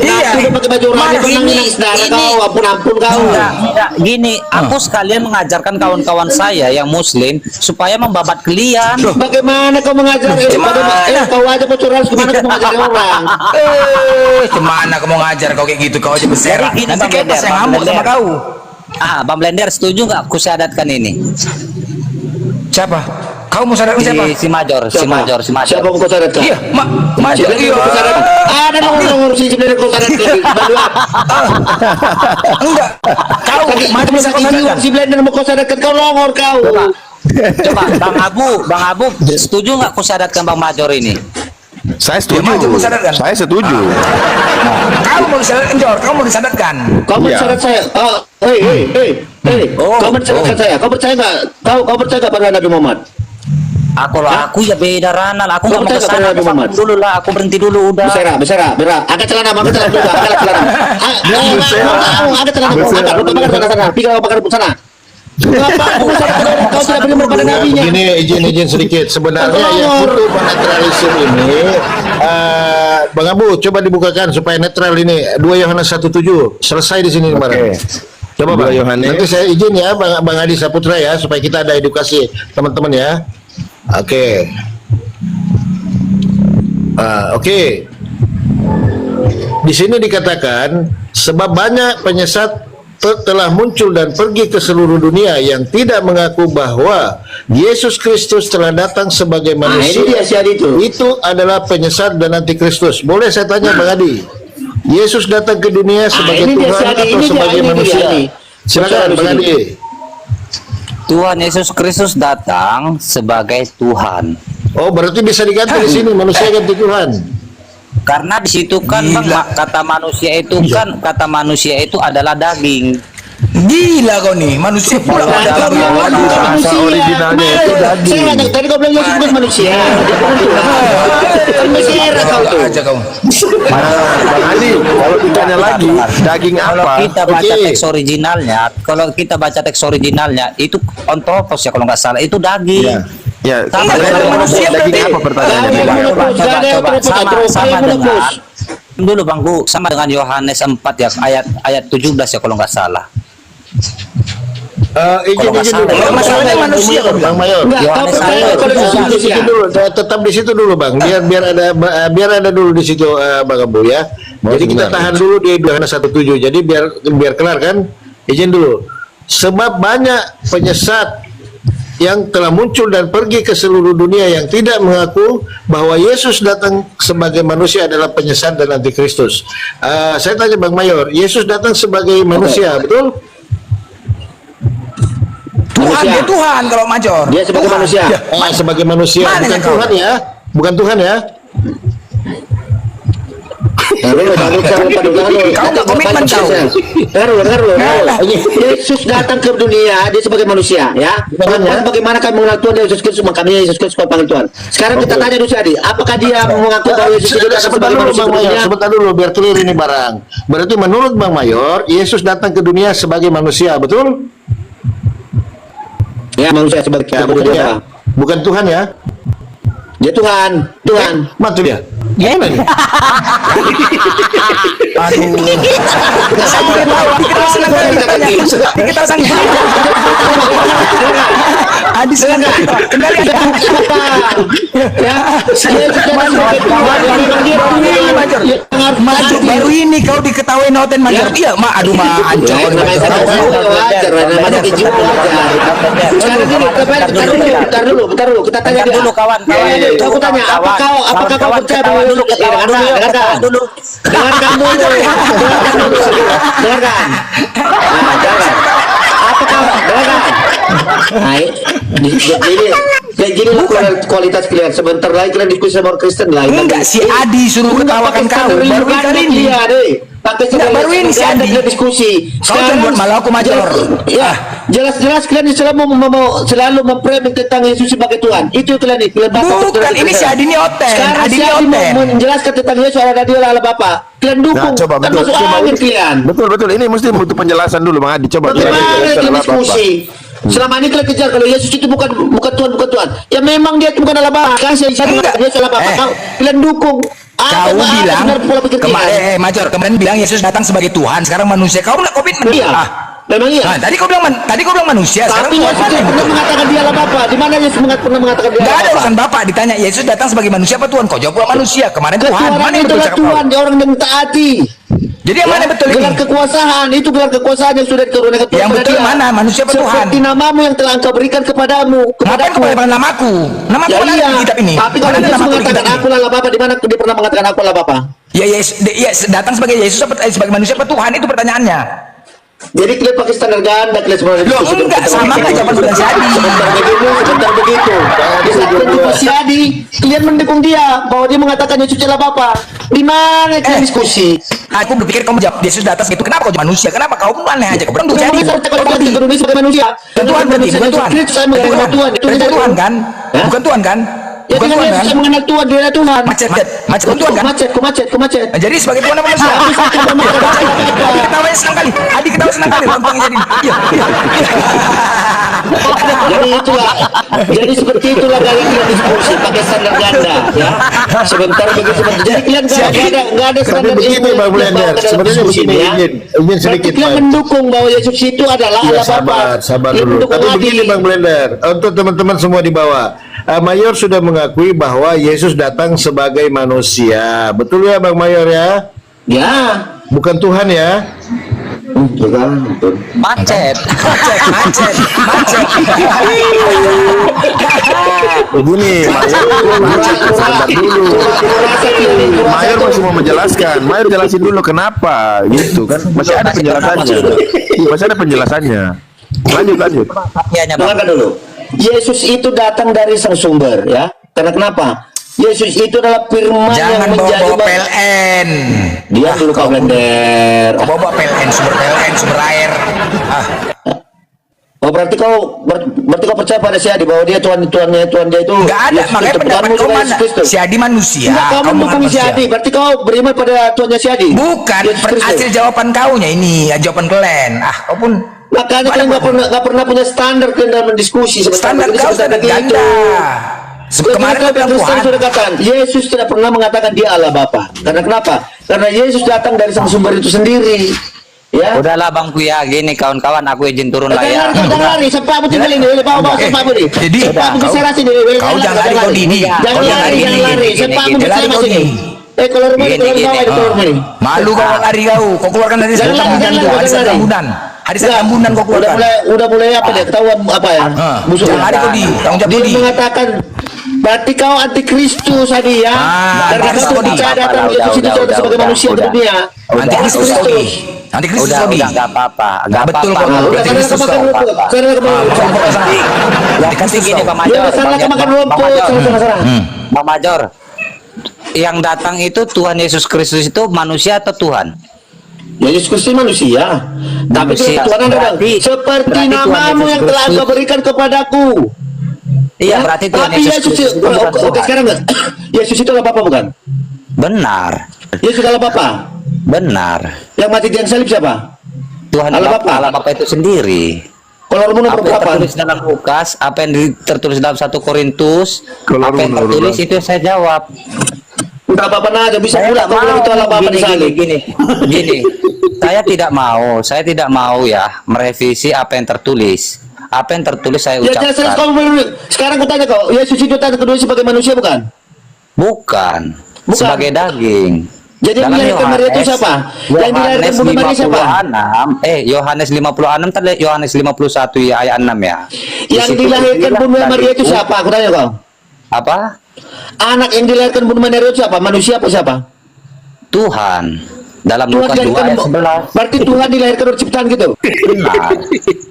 Iya. Aku udah pakai baju oranye, kau nangis saudara kau, ampun kau. Enggak, gini, aku sekalian mengajarkan kawan-kawan saya yang muslim supaya membabat kalian. Bagaimana kau mengajar? Kau aja bocoran, gimana kau mengajari orang? Gimana kau mau ngajar kau kayak gitu? Kau aja berserak. Jadi gini, Nanti Bang kayak pas Blender, yang ngamuk Bang sama Blender. kau. Bang Blender setuju nggak aku syahadatkan ini? Siapa? Kau mau sadarkan siapa? Si Major. Siapa mau kau sadarkan? Iya, Major. Iya. Ada nomor si sebenarnya kau sadarkan. Enggak. Kau Major bisa kau sadarkan. Si blender mau kau sadarkan, kau longor kau. Coba Bang Abu setuju nggak aku syahadatkan Bang Major ini? Saya setuju. Major mau sadarkan. Saya setuju. Kau mau disadarkan, Jor. Kau mau disadarkan. Kau mensyarat saya. Kau mensyaratkan saya. Kau percaya nggak? Kau percaya nggak pada Nabi Muhammad? Aku ya beda Ranal. Aku nggak mau percaya kesana. kepada Nabi Muhammad? Dulu lah. Aku berhenti dulu udah. Bersera. Angkat celana juga. Angkat celana. Angkat celana. Lu pakai sana. Tiga kau pakai sana. Kau tidak beriman pada nabinya. Begini izin sedikit. Sebenarnya yang kutub netralisme ini, Bang Abu coba dibukakan supaya netral ini 2 Yohanes 1:7 selesai di sini kemarin. Coba Bang 2 Yohanes. Nanti saya izin ya Bang Adi Saputra ya supaya kita ada edukasi teman-teman ya. Oke. Oke. Di sini dikatakan sebab banyak penyesat telah muncul dan pergi ke seluruh dunia yang tidak mengaku bahwa Yesus Kristus telah datang sebagai manusia. Ini dia si Adi itu. Itu adalah penyesat dan antikristus. Boleh saya tanya Bang Adi? Yesus datang ke dunia sebagai ini dia Tuhan si Adi, atau ini sebagai dia, manusia? ini. Silakan Bang Adi. Tuhan Yesus Kristus datang sebagai Tuhan. Oh, berarti bisa diganti di sini manusia ganti Tuhan. Karena di situ kan Bang, kata manusia itu adalah daging. Gila kau nih, manusia pula Kalau ada ada daging. Bahasa originalnya itu daging. Saya nggak, tadi kau bilang Yesus bukan manusia. Mesir kau tuh. Aja kau. Bang Ali, kalau ditanya lagi daging Kalau apa? kita baca Oke. teks originalnya, itu ontopos ya kalau nggak salah, itu daging. Ya, Sama sebenarnya dengan manusia daging berarti. apa pertanyaannya? Kalau Bang? menurut- Coba, Nggak ada yang terus, sama yang dengan menebus. dulu Bangku, sama dengan Yohanes 4 ya, ayat 17 ya kalau nggak salah. Izin Kalau nggak dulu. salah, masalahnya manusia, Bang Mayor. Enggak, kau Yohanes percaya satu, kalau Yesus tujuh, manusia. Situ dulu, tetap di situ dulu Bang. Biar ada dulu di situ Bang Abu ya. Jadi kita sebentar. tahan dulu di Yohanes 1:7. Jadi biar kelar kan. Izin dulu. Sebab banyak penyesat yang telah muncul dan pergi ke seluruh dunia yang tidak mengaku bahwa Yesus datang sebagai manusia adalah penyesat dan antikristus. Saya tanya Bang Mayor, Yesus datang sebagai manusia, betul? Tuhan, dia Tuhan kalau Major. Dia sebagai Tuhan. manusia. Ya. Sebagai manusia, Mana bukan kau? Tuhan ya, bukan Tuhan ya. Kau nggak komitmen, kau. Yesus datang ke dunia, dia sebagai manusia, ya. Lantas bagaimana kami mengenal Tuhan Yesus Kristus, makanya Yesus Kristus panggil Tuhan. Sekarang kita tanya dulu Adi, apakah dia mengaku bahwa Yesus itu datang Sebentar sebagai dulu manusia Bang ke Mayor, dunia? sebentar dulu biar clear ini barang. Berarti menurut Bang Mayor, Yesus datang ke dunia sebagai manusia, betul? Ya, manusia sebagai Ya, bukan manusia. ya. Bukan Tuhan ya. Dia Tuhan. Mantu dia. Gimana nih? Aduh. Kita senang kali katanya. Kita senang. Adi senang kembali ada. Ya, Yesus datang sebagai Tuhan. Maju baru ini kau diketahui noten Major. Iya, aduh ancur. Namanya kejiwaan wajar. Sekarang gini, bentar dulu. Kita tanya Bentar dia. dulu, kawan. Aku tanya, apakah kau percaya bahwa Yesus Ketawa dulu. dengarkan dulu. Dengarkan. Nah, jangan. Apakah dengarkan? Jadi kualitas kalian. Sebentar lagi kalian diskusi sama orang Kristen lah. Enggak, si Adi suruh ketawakan kau. Baru kali ini. Enggak, baru ini si Adi. Diskusi. Kau jangan buat malu aku Major. Ya, jelas kalian selalu memframing tentang Yesus sebagai Tuhan. Itu kalian Bukan, ini si Adi ini oten. Sekarang Adi si ini Adi mau oten. menjelaskan tentang Yesus adalah dia adalah Bapa. Kalian Nah, dukung. coba Kan betul. masuk Coba angin kalian. betul. Ini mesti butuh penjelasan dulu Bang Adi. Coba Bagaimana jelaskan kalian apa-apa. diskusi? Selama ini kalian kejar kalau Yesus itu bukan Tuhan. Ya memang dia bukan adalah Bapa. Kan saya Enggak. dia adalah Bapa. Kalian dukung. Kau bilang benar pola pikir kalian. Major, kemarin bilang Yesus datang sebagai Tuhan, sekarang manusia. Kau nggak komitmen? Iya. Memang iya. Nah, tadi kau bilang manusia, sekarang Tapi Tuhan Yesus mana tidak yang pernah betul? mengatakan dia adalah Bapa. Di mana Yesus pernah mengatakan dia Nggak adalah ada Bapa? urusan Bapak. Ditanya Yesus datang sebagai manusia apa Tuhan? Kau jawab pula manusia. Kemarin Tuhan. Tuhan Mana yang itu betul adalah cakap kau? Tuhan, dia orang yang taati. Jadi yang mana betul ini? Gelar kekuasaan, itu gelar kekuasaan yang sudah diturunkan Tuhan Yang kepada betul dia. mana? Manusia apa Tuhan? Seperti namamu yang telah engkau berikan kepadamu. Ngapain kau pakai namaku? Namaku Ya mana iya, di kitab ini? tapi kalau Mana ada Yesus namaku di mengatakan kitab ini? aku adalah Bapa, di mana dia pernah mengatakan aku adalah Bapa? Ya Yesus datang sebagai Yesus sebagai manusia apa Tuhan? Itu pertanyaannya. Jadi kalian pakai standar ganda, kalian sebenarnya Loh, diskusi enggak, tentang sama itu. kan jawaban bulan si Adi. Sebentar begitu. Di saat mendukung si Adi, kalian mendukung dia bahwa dia mengatakan Yesus adalah Bapa. Di mana kalian diskusi? Aku berpikir kau menjawab Yesus datang sebagai itu. Kenapa kau jadi manusia? Kenapa kau pun aneh aja? Kau bilang Kenapa jadi. saya kalau kalian sebagai sebagai manusia? Tuhan berarti, bukan Tuhan. Saya mengenal Tuhan. Itu Bukan Tuhan kan? Hah? Bukan Tuhan kan? Ya Bukan dengan Tuhan Yesus kan? saya mengenal Tuhan, dia adalah Tuhan. Macet kan Tuhan kan? Kumacet. Nah, jadi sebagai Tuhan apa manusia? Tapi saya tidak mengatakan Adi ketawanya senang kali. Adi ketawa senang kali. Lontongnya jadi. Iya. Jadi seperti itulah kalian diskusi pakai standar ganda, ya. Sebentar. Jadi kalian nggak ada Tapi standar begini ilmu Bang yang Blender, dibawa ke dalam sebenarnya diskusi begini, ini, ya. izin Berarti sedikit kalian Pak. mendukung bahwa Yesus itu adalah Ya, Allah Bapa. sabar Kalian dulu. mendukung Tapi Adi. begini Bang Blender, untuk teman-teman semua di bawah, Mayor sudah mengakui bahwa Yesus datang sebagai manusia. Betul ya Bang Mayor ya? Ya. Bukan Tuhan ya? Macet. Begini, sabar dulu. Mayor masih mau menjelaskan. Mayor jelasin dulu kenapa gitu kan? Masih ada penjelasannya. Iya, masih ada penjelasannya. Lanjut. Iya, Bang. Dengarkan dulu. Yesus itu datang dari sang sumber, ya. Karena kenapa? Yesus itu adalah firman Jangan yang menjadi bawa PLN. Dia dulu kau blender. Kau bawa PLN, sumber air. Ah, Oh berarti kau percaya pada si Adi bahwa dia Tuhan dia itu nggak ada. Yesus Makanya Kristus, pendapat Tuhanmu kau juga mana? Yesus Kristus. Si Adi manusia. Enggak, kau Kau mendukung si manusia. Adi. Berarti kau beriman pada Tuhannya si Adi. Bukan Yesus Kristus. hasil jawaban kaunya ini, jawaban kalian. Ah, kau pun Makanya kalian nggak pernah punya standar kalian dalam mendiskusi. standar kau standar ganda. Kemarin kau bilang Kristen Tuhan. sudah katakan Yesus tidak pernah mengatakan dia Allah Bapa. Karena kenapa? Karena Yesus datang dari sang sumber itu sendiri. Ya. Udahlah bangku ya, gini kawan-kawan, aku izin turun lah ya. Jangan lari, sepapu tinggal ini, bawa sepapu nih. Jadi, Sepapu kau- geser sini. kau jangan lari, kau dini. Jangan Kau jangan lari, lari, jangan gini, lari. gini, Sepapu gini, lari bersama kau sini. gini. Keluar rumah, Gini, keluar gini. bawah, keluar rumah. Malu kau lari kau. Kau keluarkan dari Jangan satu lari, tambunan jangan kau. lari, Hari jangan lari. tambunan. Hari tambunan kau keluarkan. Udah mulai apa deh? Ketahuan apa ya? Musuh. Jangan lari kau di. Tanggung jawab Dia kau di. mengatakan berarti kau antikristus tadi ya. Karena antikristus kau kau di. percaya datang Udah, Yesus itu udah, sebagai udah, manusia ke udah. dunia. Antikristus kau di. Antikristus Udah, kau di. nggak apa-apa, nggak Betul apa-apa. kok. Udah Berarti karena Kristus kemakan kau. rumput. Karena kemakan Yang penting gini Bang Ya Major, sana kemakan Bang rumput. Major, Sana. Bang Major, yang datang itu Tuhan Yesus Kristus itu manusia atau Tuhan? Ya Yesus Kristus manusia. Tapi Manusia. Tuhan Anda bilang, Berarti- seperti berarti Tuhan namamu Yesus yang telah Kristus- Engkau berikan kepadaku. Iya, berarti Tuhan Tapi Yesus Yesus Kristus itu bukan oke Tuhan. sekarang enggak. Yesus itu adalah Bapa bukan? Benar, Yesus adalah Bapa. benar. Yang mati tiang salib siapa? Tuhan Allah Bapa, Bapa. Allah Bapa itu sendiri. Kalau nomor Apa yang berapa? tertulis dalam Lukas, apa yang tertulis dalam 1 Korintus, apa yang tertulis itu saya jawab. Udah apa aja bisa pula kau bilang itu adalah Bapa di salib. Gini. Saya tidak mau ya merevisi apa yang tertulis. Apa yang tertulis saya Ya jelas ucapkan. sekarang aku tanya kau, Yesus itu datang kedua sebagai manusia bukan? Bukan. Bukan. Sebagai daging. Jadi yang Dalam dilahirkan Maria itu siapa? Yang dilahirkan Bunda Maria siapa? Yohanes 56 tadi Yohanes 51 ya ayat 6 ya. Di Yang situ dilahirkan dibilang Bunda tadi Maria itu siapa? Aku tanya kau. Apa? Anak yang dilahirkan Bunda Maria itu siapa? Manusia apa siapa? Tuhan. Dalam Tuhan Lukas 2 dilahirkan ayat 11. berarti Tuhan dilahirkan dari ciptaan gitu. Benar.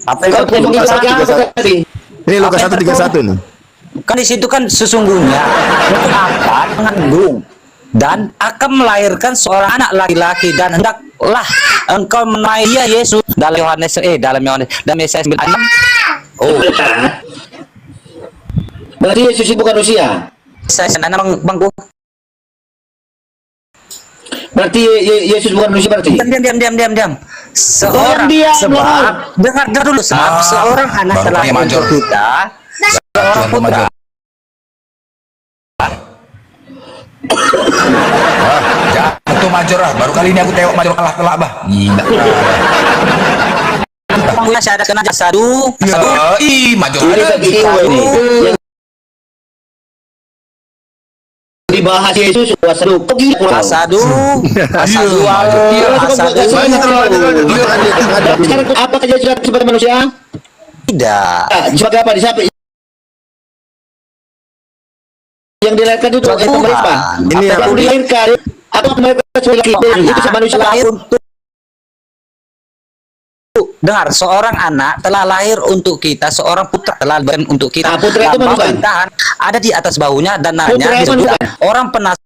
Apa yang Kau tertulis ngomong di sebagai sana? apa tadi? Ini Lukas Apa yang 1:31 nih. Kan di situ kan sesungguhnya akan mengandung dan akan melahirkan seorang anak laki-laki dan hendaklah engkau menamai dia Yesus dalam Yohanes dalam Yesaya 9 ayat 6. Oh, Berarti Yesus itu bukan manusia. saya bangku. Berarti Yesus bukan manusia berarti. Diam. Seorang diam, sebab dengar dulu sebab seorang anak baru telah pakai major. untuk kita seorang Tuhan putra. Major. Jangan tuh major lah. Baru kali ini aku tengok major kalah telak bah. Gila. Bangku saya ada kena sadu. Ya, major Ini ada. tapi ini yang dibahas Yesus satu. Kok gila kurang? Asadu Iya, asadu. Sekarang apakah Yesus datang sebagai manusia? Tidak. Sebagai apa? Di siapa? Yang dilahirkan itu Sebagai pemerintah. Tuhan. Ini Yang yang dilahirkan atau mereka sebagai laki itu sama manusia. Lahir untuk dengar seorang anak telah lahir untuk kita, seorang putra telah lahir untuk kita. Nah, putra itu Dan manusia. pemerintahan ada di atas bahunya dan Putra namanya itu disebut manusia. orang penasehat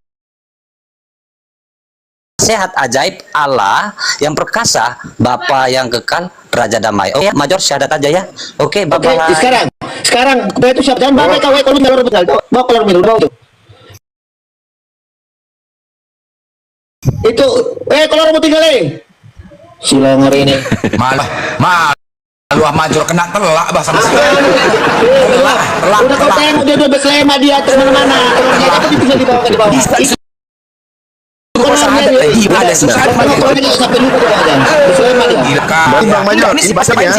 ajaib Allah yang perkasa, Bapa yang kekal, Raja damai. Oke, Major syahadat aja ya. Oke, Oke, bye-bye. sekarang itu siapa? Jangan bawa kau kalau minum betul. Bawa kalau minum bawa itu. Itu kalau mau tinggal Silangor ini. Malu major kena telak bah sama sekali. Udah kau tengok dia udah berselema dia kemana-mana. Kalau dia itu tinggal di bawah. Ada susah Sampai lupa dia aja. Berselema dia. Gila Berarti Bang Major, Ini ini bahasa pastinya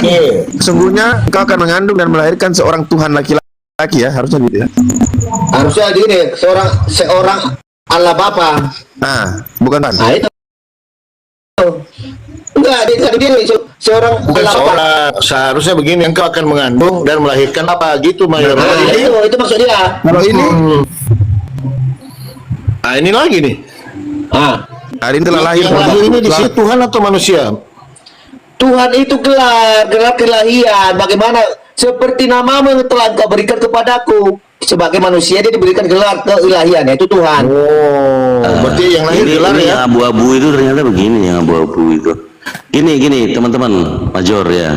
sesungguhnya engkau akan mengandung dan melahirkan seorang Tuhan laki-laki ya, harusnya gitu ya. Harusnya gini, seorang Allah Bapa. Nah, bukan Tuhan. Nah itu. Enggak, dia seorang Bukan Allah Bapa. seorang, seharusnya begini, engkau akan mengandung dan melahirkan apa gitu, Mayor. Nah, itu maksud dia. Kalau ini Nah, ini lagi nih. hari ini telah lahir. Yang lahir ini di sini Tuhan atau manusia? Tuhan itu gelar kelahiran. Bagaimana? Seperti namamu yang telah Engkau berikan kepadaku. sebagai manusia dia diberikan gelar keilahian, yaitu Tuhan. Oh, berarti yang lahir gelar Ini ya. yang abu-abu itu ternyata begini, yang abu-abu itu. Gini teman-teman Major ya.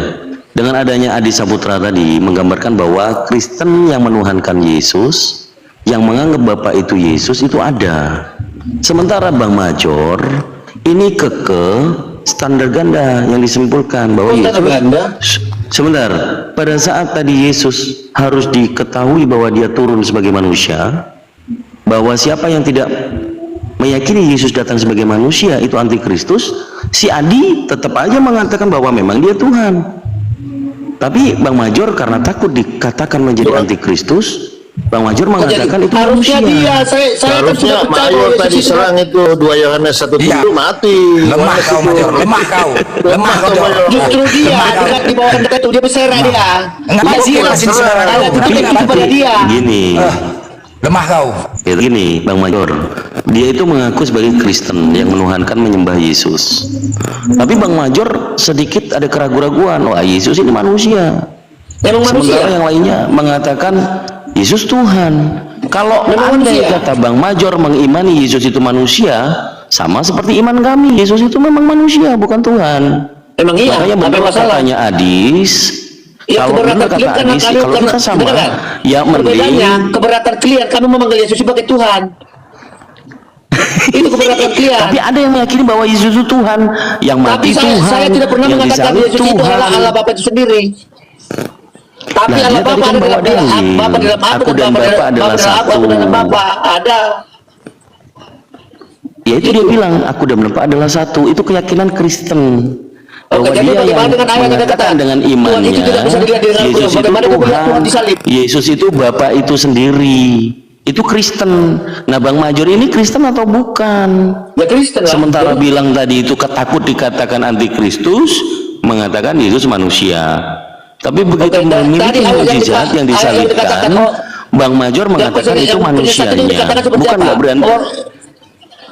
Dengan adanya Adi Saputra tadi menggambarkan bahwa Kristen yang menuhankan Yesus, yang menganggap Bapa itu Yesus itu ada. Sementara Bang Major ini standar ganda yang disimpulkan bahwa Standar ganda? Sebentar, pada saat tadi Yesus harus diketahui bahwa dia turun sebagai manusia, bahwa siapa yang tidak meyakini Yesus datang sebagai manusia itu antikristus, si Adi tetap aja mengatakan bahwa memang dia Tuhan. Tapi Bang Major karena takut dikatakan menjadi antikristus, Bang Major mengatakan itu harusnya manusia. dia, saya Harusnya tidak percaya Mayor kalau tadi Yesus itu serang itu 2 Yohanes 1:7 Iya. mati. Lemah kau, Major. Lemah kau. Lemah kau, Major. justru dia Lemah kau. dengan dibawakan dekat itu dia berserah dia. Enggak Dia sih, bukan masih serah. saudara kau. Itu Tapi kenapa pada dia? gini, Lemah kau. gini Bang Major, dia itu mengaku sebagai Kristen yang menuhankan menyembah Yesus. Tapi Bang Major sedikit ada keraguan-raguan, wah Yesus ini manusia. Memang manusia. Sementara yang lainnya mengatakan Yesus Tuhan. Kalau Memang andai manusia. kata Bang Major mengimani Yesus itu manusia, sama seperti iman kami, Yesus itu memang manusia, bukan Tuhan. Emang iya, Makanya apa benar masalah? katanya Adis. Ya, Kalau keberatan benar kata klien karena Adis, kalian kalau kita sama, beneran. ya Perbedaannya, mending. keberatan klien kami memanggil Yesus sebagai Tuhan. Itu keberatan klien. Tapi ada yang meyakini bahwa Yesus itu Tuhan, yang Tapi mati Tuhan, saya tidak pernah yang mengatakan disalib Yesus itu adalah Allah Bapa itu sendiri. Tapi Nah, Allah dia tadi Bapa kan ada bawa dalam dia, dalil. Bapa dalam aku, Aku dan Bapa adalah satu. Aku dalam Bapa ada. Ya itu dia bilang, aku dan Bapa adalah satu. Itu keyakinan Kristen. Bahwa Oke, jadi dia bagaimana yang dengan ayat yang mengatakan kata, dengan Tuhan imannya, itu tidak bisa dilihat dengan Yesus Al-Quran. itu Bagaimana dia melihat Tuhan, Tuhan disalib? Yesus itu Bapa itu sendiri. Itu Kristen. Nah Bang Major ini Kristen atau bukan? Ya Kristen lah. Sementara bilang tadi itu ketakut dikatakan antikristus, mengatakan Yesus manusia. Tapi begitu Oke, memiliki tadi ayat yang mukjizat yang ayat yang dikatakan, disalibkan, oh, Bang Major mengatakan itu manusianya. Bukan nggak berani.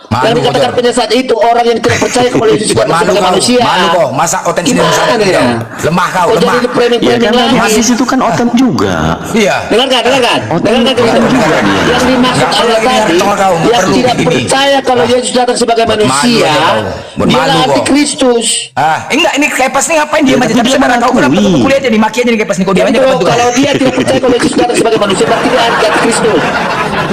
Yang Malu dikatakan kau. penyesat itu orang yang tidak percaya kepada Yesus Buat malu sebagai kau. manusia. Malu kau. Masa oten sendiri Gimana misalnya dia? Lemah kau, Kok lemah. jadi Ya framing-framing kan tadi lagi? hadis itu kan oten juga. Iya. Dengarkan. Dengarkan Kristen. Yang dimaksud Nggak perlu Allah lagi tadi, ngerti kau, nggak yang perlu tidak begini. percaya kalau Yesus datang sebagai Buat malu manusia, aja kau. Buat dia malu kau. antikristus. Enggak, ini kepas nih ngapain dia Ya, aja? tapi Tapi dia saudara kau kenapa mengakui. kuliah aja dimaki aja nih kepas nih kau dia Jadi aja kalau, kebetulan. kalau dia tidak percaya kalau Yesus datang sebagai manusia, berarti dia antikristus.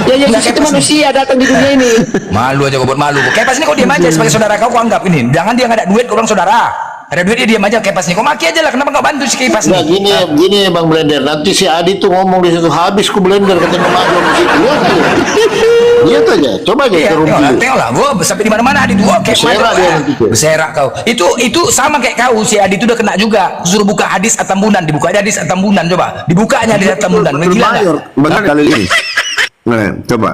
Ya Yesus Nggak, itu kayak manusia datang di dunia ini. Malu aja kau buat malu. Kepas nih kau diam aja sebagai saudara kau anggap ini. Jangan dia nggak ada duit kau orang saudara. Ada duit dia diam aja kepas nih. Kau maki aja lah. Kenapa kau bantu si kepas Nah, nih? gini Bang Blender. Nanti si Adi tuh ngomong di situ habis ku Blender katanya Major di situ. Lihat aja. Lihat aja. Coba aja Iya, ke rumah. tengok lah, gua sampai di mana-mana Adi tuh, oke, Berserak dia nanti tuh. berserak kau. Itu sama kayak kau, si Adi itu udah kena juga. Suruh buka hadis At-Tambunan, dibuka aja hadis At-Tambunan coba. Dibukanya hadis At-Tambunan, gila Mayor, nggak? benar dalil ini. Nah, coba.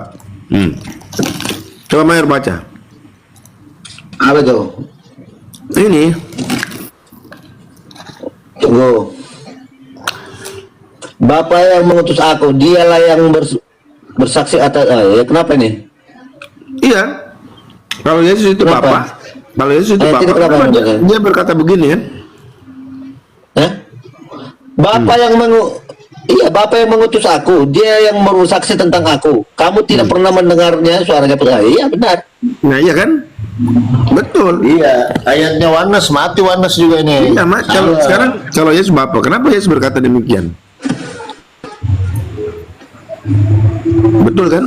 Coba Mayor baca. Apa tuh? Ini Tunggu. Bapa yang mengutus aku, dialah yang bersaksi atas. Ya kenapa ini? iya. Kalau Yesus itu Kenapa? Bapa, kalau Yesus itu Ayat Bapa, itu kenapa? kenapa dia berkata begini kan? Hah? Bapa yang Iya, Bapa yang mengutus aku, dia yang bersaksi tentang aku. Kamu tidak pernah mendengarnya suaranya. Iya benar. Nah, iya kan? Betul. Iya, ayatnya Wanes, mati Wanes juga ini. Iya, Mak. Kalau sekarang kalau Yesus Bapa, kenapa Yesus berkata demikian? Betul kan?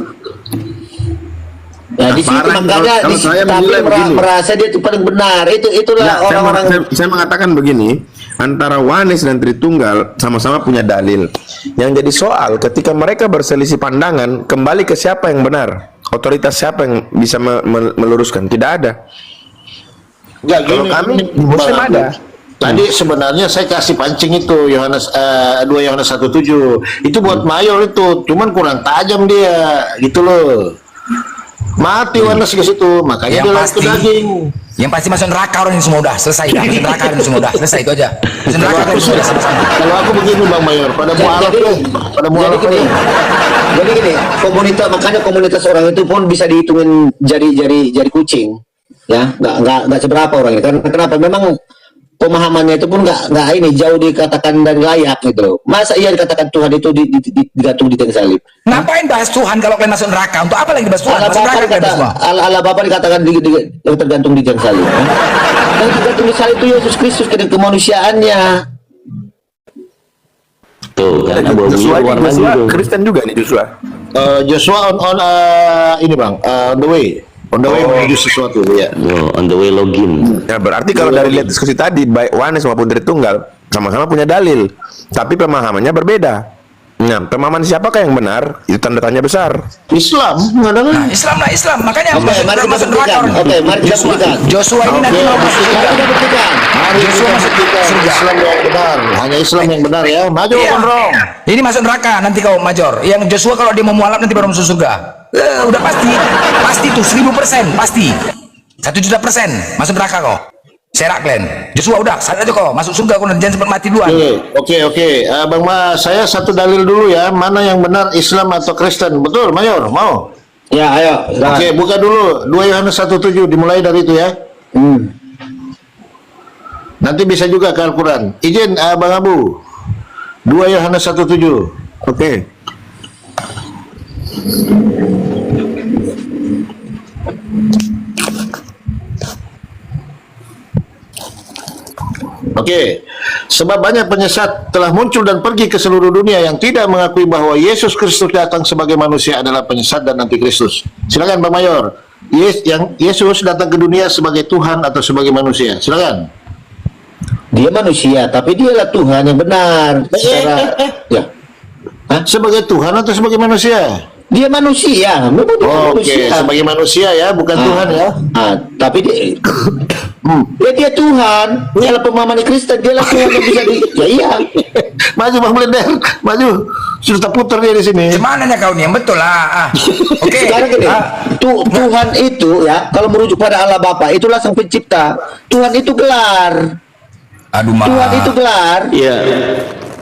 Nah, di situ Parah, makanya kalau di saya tapi menilai begini. merasa dia itu paling benar. Itulah Ya, orang-orang. saya mengatakan begini, antara Wanes dan Tritunggal sama-sama punya dalil. Yang jadi soal ketika mereka berselisih pandangan, kembali ke siapa yang benar? Otoritas siapa yang bisa meluruskan? Tidak ada. Enggak, Kalau kami di Muslim Bang, ada. Tadi sebenarnya saya kasih pancing itu Yohanes 2 Yohanes 1:7. Itu buat Mayor itu, cuman kurang tajam dia, gitu loh. Mati Wanes ke situ, makanya Yang dia lari pasti- ke daging. Yang pasti masuk neraka orang ini semua udah selesai. Masuk neraka orang ini semua udah selesai itu aja. Masuk neraka orang ini semua udah selesai. Kalau aku begini Bang Mayor, pada mualaf deh, pada Jadi mualaf gini, deh. jadi gini, makanya komunitas orang itu pun bisa dihitungin jari kucing, ya, nggak seberapa orangnya. Karena kenapa? Memang pemahamannya itu pun nggak ini, jauh dikatakan dari layak gitu loh. Masa iya dikatakan Tuhan itu digantung di tiang salib? Ngapain bahas Tuhan kalau kalian masuk neraka? Untuk apa lagi bahas Tuhan? Allah Masuk Bapa neraka kalian semua. Allah Bapa dikatakan tergantung di tiang salib. Yang tergantung di salib itu Yesus Kristus, kemanusiaannya. Tuh, kan abu-abunya Joshua keluar lagi tuh. Kristen juga nih Joshua. Joshua on ini bang, on the way menuju sesuatu ya. Oh, on the way login. Ya berarti kalau dari lihat diskusi tadi, baik Yohanes maupun Tritunggal sama-sama punya dalil, tapi pemahamannya berbeda. Nah, pemahaman siapakah yang benar? Itu tanda tanya besar. Islam nggak ada kan? Nah, Islam. Makanya Oke, mari kita masuk neraka buktikan. orang. Oke, mari kita buktikan. Joshua ini nanti mau masuk Mari surga. kita buktikan. Mari kita buktikan Islam yang benar, hanya Islam yang benar ya. Maju Iya. Konrong. Ini masuk neraka nanti kau Major. Yang Joshua kalau dia mau mualaf nanti baru masuk surga. Udah pasti tuh 1000% pasti. 1.000.000% masuk neraka kau. Serak kalian. Joshua udah, sadar aja kau masuk surga kau, jangan sempat mati duluan. Oke. Bang Mas, saya satu dalil dulu ya. Mana yang benar, Islam atau Kristen? Betul, Mayor? Mau? Ya, ayo. Oke, buka dulu 2 Yohanes 1:7, dimulai dari itu ya. Nanti bisa juga ke Al-Quran. Izin Bang Abu. 2 Yohanes 1:7. Oke. Oke, sebab banyak penyesat telah muncul dan pergi ke seluruh dunia yang tidak mengakui bahwa Yesus Kristus datang sebagai manusia adalah penyesat dan antikristus. Silakan Bang Mayor. Yesus datang ke dunia sebagai Tuhan atau sebagai manusia? Silakan. Dia manusia, tapi dialah Tuhan yang benar. Secara ya. Hah? Sebagai Tuhan atau sebagai manusia? Dia manusia, memang dia Oke, manusia. sebagai manusia ya, bukan Tuhan ya. Tapi dia, dia Tuhan. Dialah pemahaman Kristen, dialah Tuhan yang bisa ya iya. Maju Bang Blender, maju. Sudah terputar dia di sini. Gimana nih kau nih? Yang betul lah. Oke. Sekarang gini, Tuhan itu ya, kalau merujuk pada Allah Bapa, itulah sang pencipta. Tuhan itu gelar. Aduh mah. Tuhan itu gelar. Ya,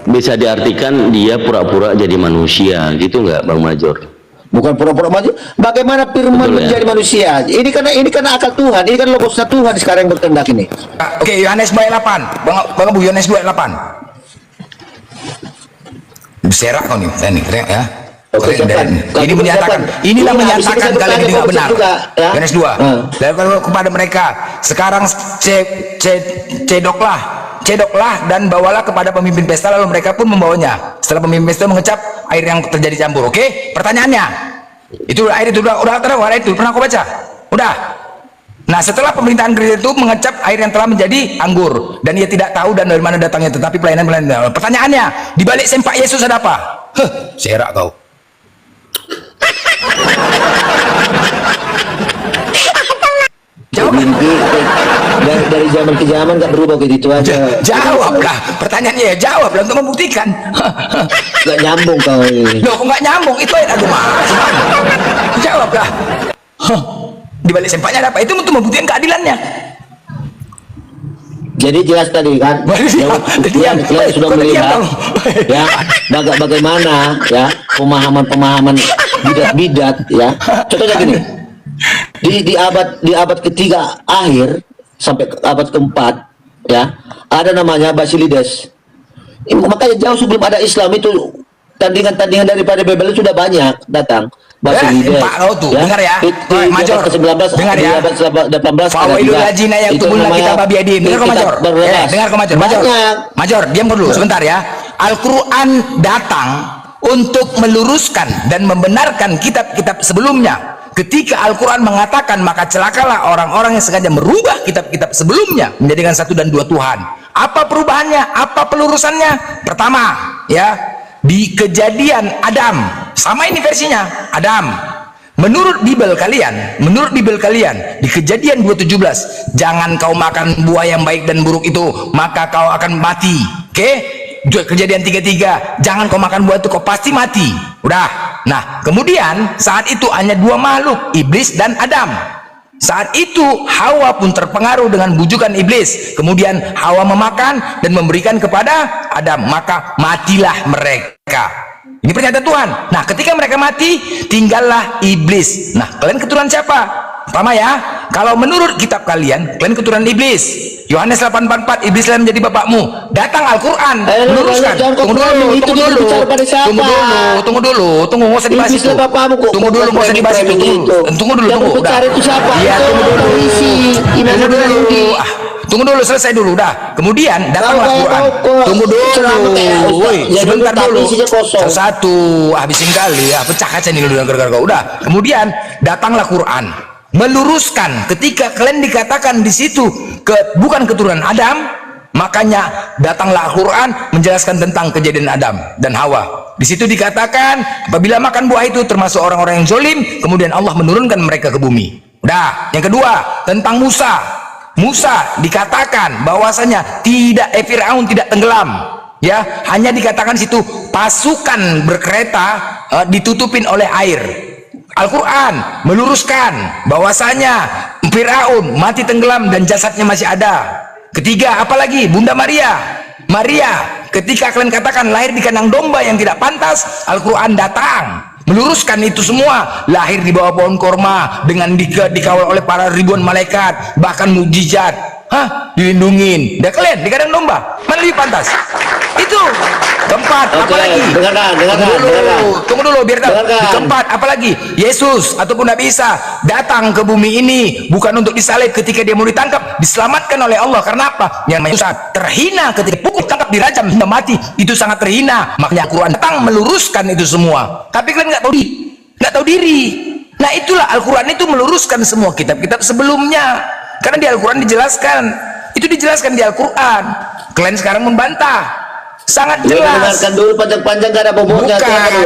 bisa diartikan dia pura-pura jadi manusia, gitu nggak, Bang Major? Bukan pura-pura maju. Bagaimana firman Betul, ya? menjadi manusia? Ini karena akal Tuhan. Ini kan logosnya Tuhan sekarang yang berkehendak ini. Oke, Yohanes 2 ayat 8. Bang Abu, Yohanes 2 ayat 8. Serak kau nih, saya nih, keren ya. Oke, Keren. silakan. Ini menyatakan, inilah Iya, menyatakan bisa kalian bertanya itu nggak benar. juga, ya. Yohanes 2. Dan kalau kepada mereka, sekarang cedoklah dan bawalah kepada pemimpin pesta, lalu mereka pun membawanya. Setelah pemimpin pesta mengecap, air yang terjadi campur. Oke, pertanyaannya, itu air itu udah terang, air itu pernah kau baca? Udah. Nah, setelah pemerintahan Kristus itu mengecap air yang telah menjadi anggur, dan ia tidak tahu dan dari mana datangnya, tetapi pelayanan. Pertanyaannya, di balik sempak Yesus ada apa? Serak kau. Jawab. Mimpi dari zaman ke zaman nggak berubah begitu aja. Jawablah pertanyaannya, ya jawablah untuk membuktikan. Nggak nyambung kau ini. Loh, kok nggak nyambung? Itu ayat agama. Jawablah. Di balik sempaknya ada apa? Itu untuk membuktikan keadilannya. Jadi jelas tadi kan, yang sudah melihat ya bagaimana ya pemahaman bidat ya. Contohnya gini, di abad ketiga akhir sampai abad keempat ya ada namanya Basilides. Makanya jauh sebelum ada Islam itu tandingan-tandingan daripada Babel sudah banyak datang. Basilides. Pak kau tuh, dengar ya. Major, dengar ya. Fawailul ladzina yaktubuna kitab biadihim. Dengar kau Major. Dengar kau Major. Major, diam dulu sebentar ya. Al-Qur'an datang untuk meluruskan dan membenarkan kitab-kitab sebelumnya. Ketika Al-Quran mengatakan, maka celakalah orang-orang yang sengaja merubah kitab-kitab sebelumnya menjadikan satu dan dua Tuhan. Apa perubahannya? Apa pelurusannya? Pertama, ya, di Kejadian Adam, sama ini versinya Adam. Menurut Bible kalian di Kejadian 2:17, jangan kau makan buah yang baik dan buruk itu, maka kau akan mati. Oke? Kejadian 3:3, jangan kau makan buah itu, kau pasti mati. Udah. Nah, kemudian saat itu hanya dua makhluk, iblis dan Adam. Saat itu Hawa pun terpengaruh dengan bujukan iblis. Kemudian Hawa memakan dan memberikan kepada Adam, maka matilah mereka. Ini pernyataan Tuhan. Nah, ketika mereka mati, tinggallah iblis. Nah, kalian keturunan siapa? Pertama ya, kalau menurut kitab kalian keturunan iblis. Yohanes 8:44, iblislah menjadi bapakmu. Datang Al-Quran meluruskan. Tunggu dulu, nggak usah dibahas itu. Tunggu dulu, nggak usah dibahas itu. Tunggu dulu. Iya, tunggu dulu, selesai dulu, dah. Kemudian datanglah Quran. Tunggu dulu, woi, sebentar dulu. Satu, habisin kali ya, pecah kaca nih lu gara-gara kau. Udah. Kemudian datanglah Quran, meluruskan ketika kalian dikatakan di situ bukan keturunan Adam, makanya datanglah Al-Quran menjelaskan tentang kejadian Adam dan Hawa. Di situ dikatakan apabila makan buah itu termasuk orang-orang yang zolim, kemudian Allah menurunkan mereka ke bumi. Udah. Yang kedua tentang Musa dikatakan bahwasanya Firaun tidak tenggelam, ya, hanya dikatakan situ pasukan berkereta ditutupin oleh air. Al-Quran meluruskan bahwasanya Firaun mati tenggelam dan jasadnya masih ada. Ketiga, apalagi Bunda Maria, ketika kalian katakan lahir di kandang domba yang tidak pantas, Al-Quran datang meluruskan itu semua. Lahir di bawah pohon korma dengan dikawal oleh para ribuan malaikat, bahkan mukjizat. Dilindungin. Dah kalian di kandang domba, mana lebih pantas? Itu. Keempat, apalagi? Tunggu dulu biar tahu. Keempat, apalagi? Yesus ataupun Nabi Isa datang ke bumi ini bukan untuk disalib ketika dia mau ditangkap, diselamatkan oleh Allah. Karena apa? Yang Musa terhina ketika pukul tangkap dirajam hingga mati, itu sangat terhina. Makanya Al-Quran datang meluruskan itu semua. Tapi kalian nggak tahu diri. Nah, itulah Al-Quran itu meluruskan semua kitab-kitab sebelumnya. Karena di Al-Quran dijelaskan, itu dijelaskan di Al-Quran. Kalian sekarang membantah. Sangat jelas. Dengarkan dulu panjang-panjang, gak ada bobotnya.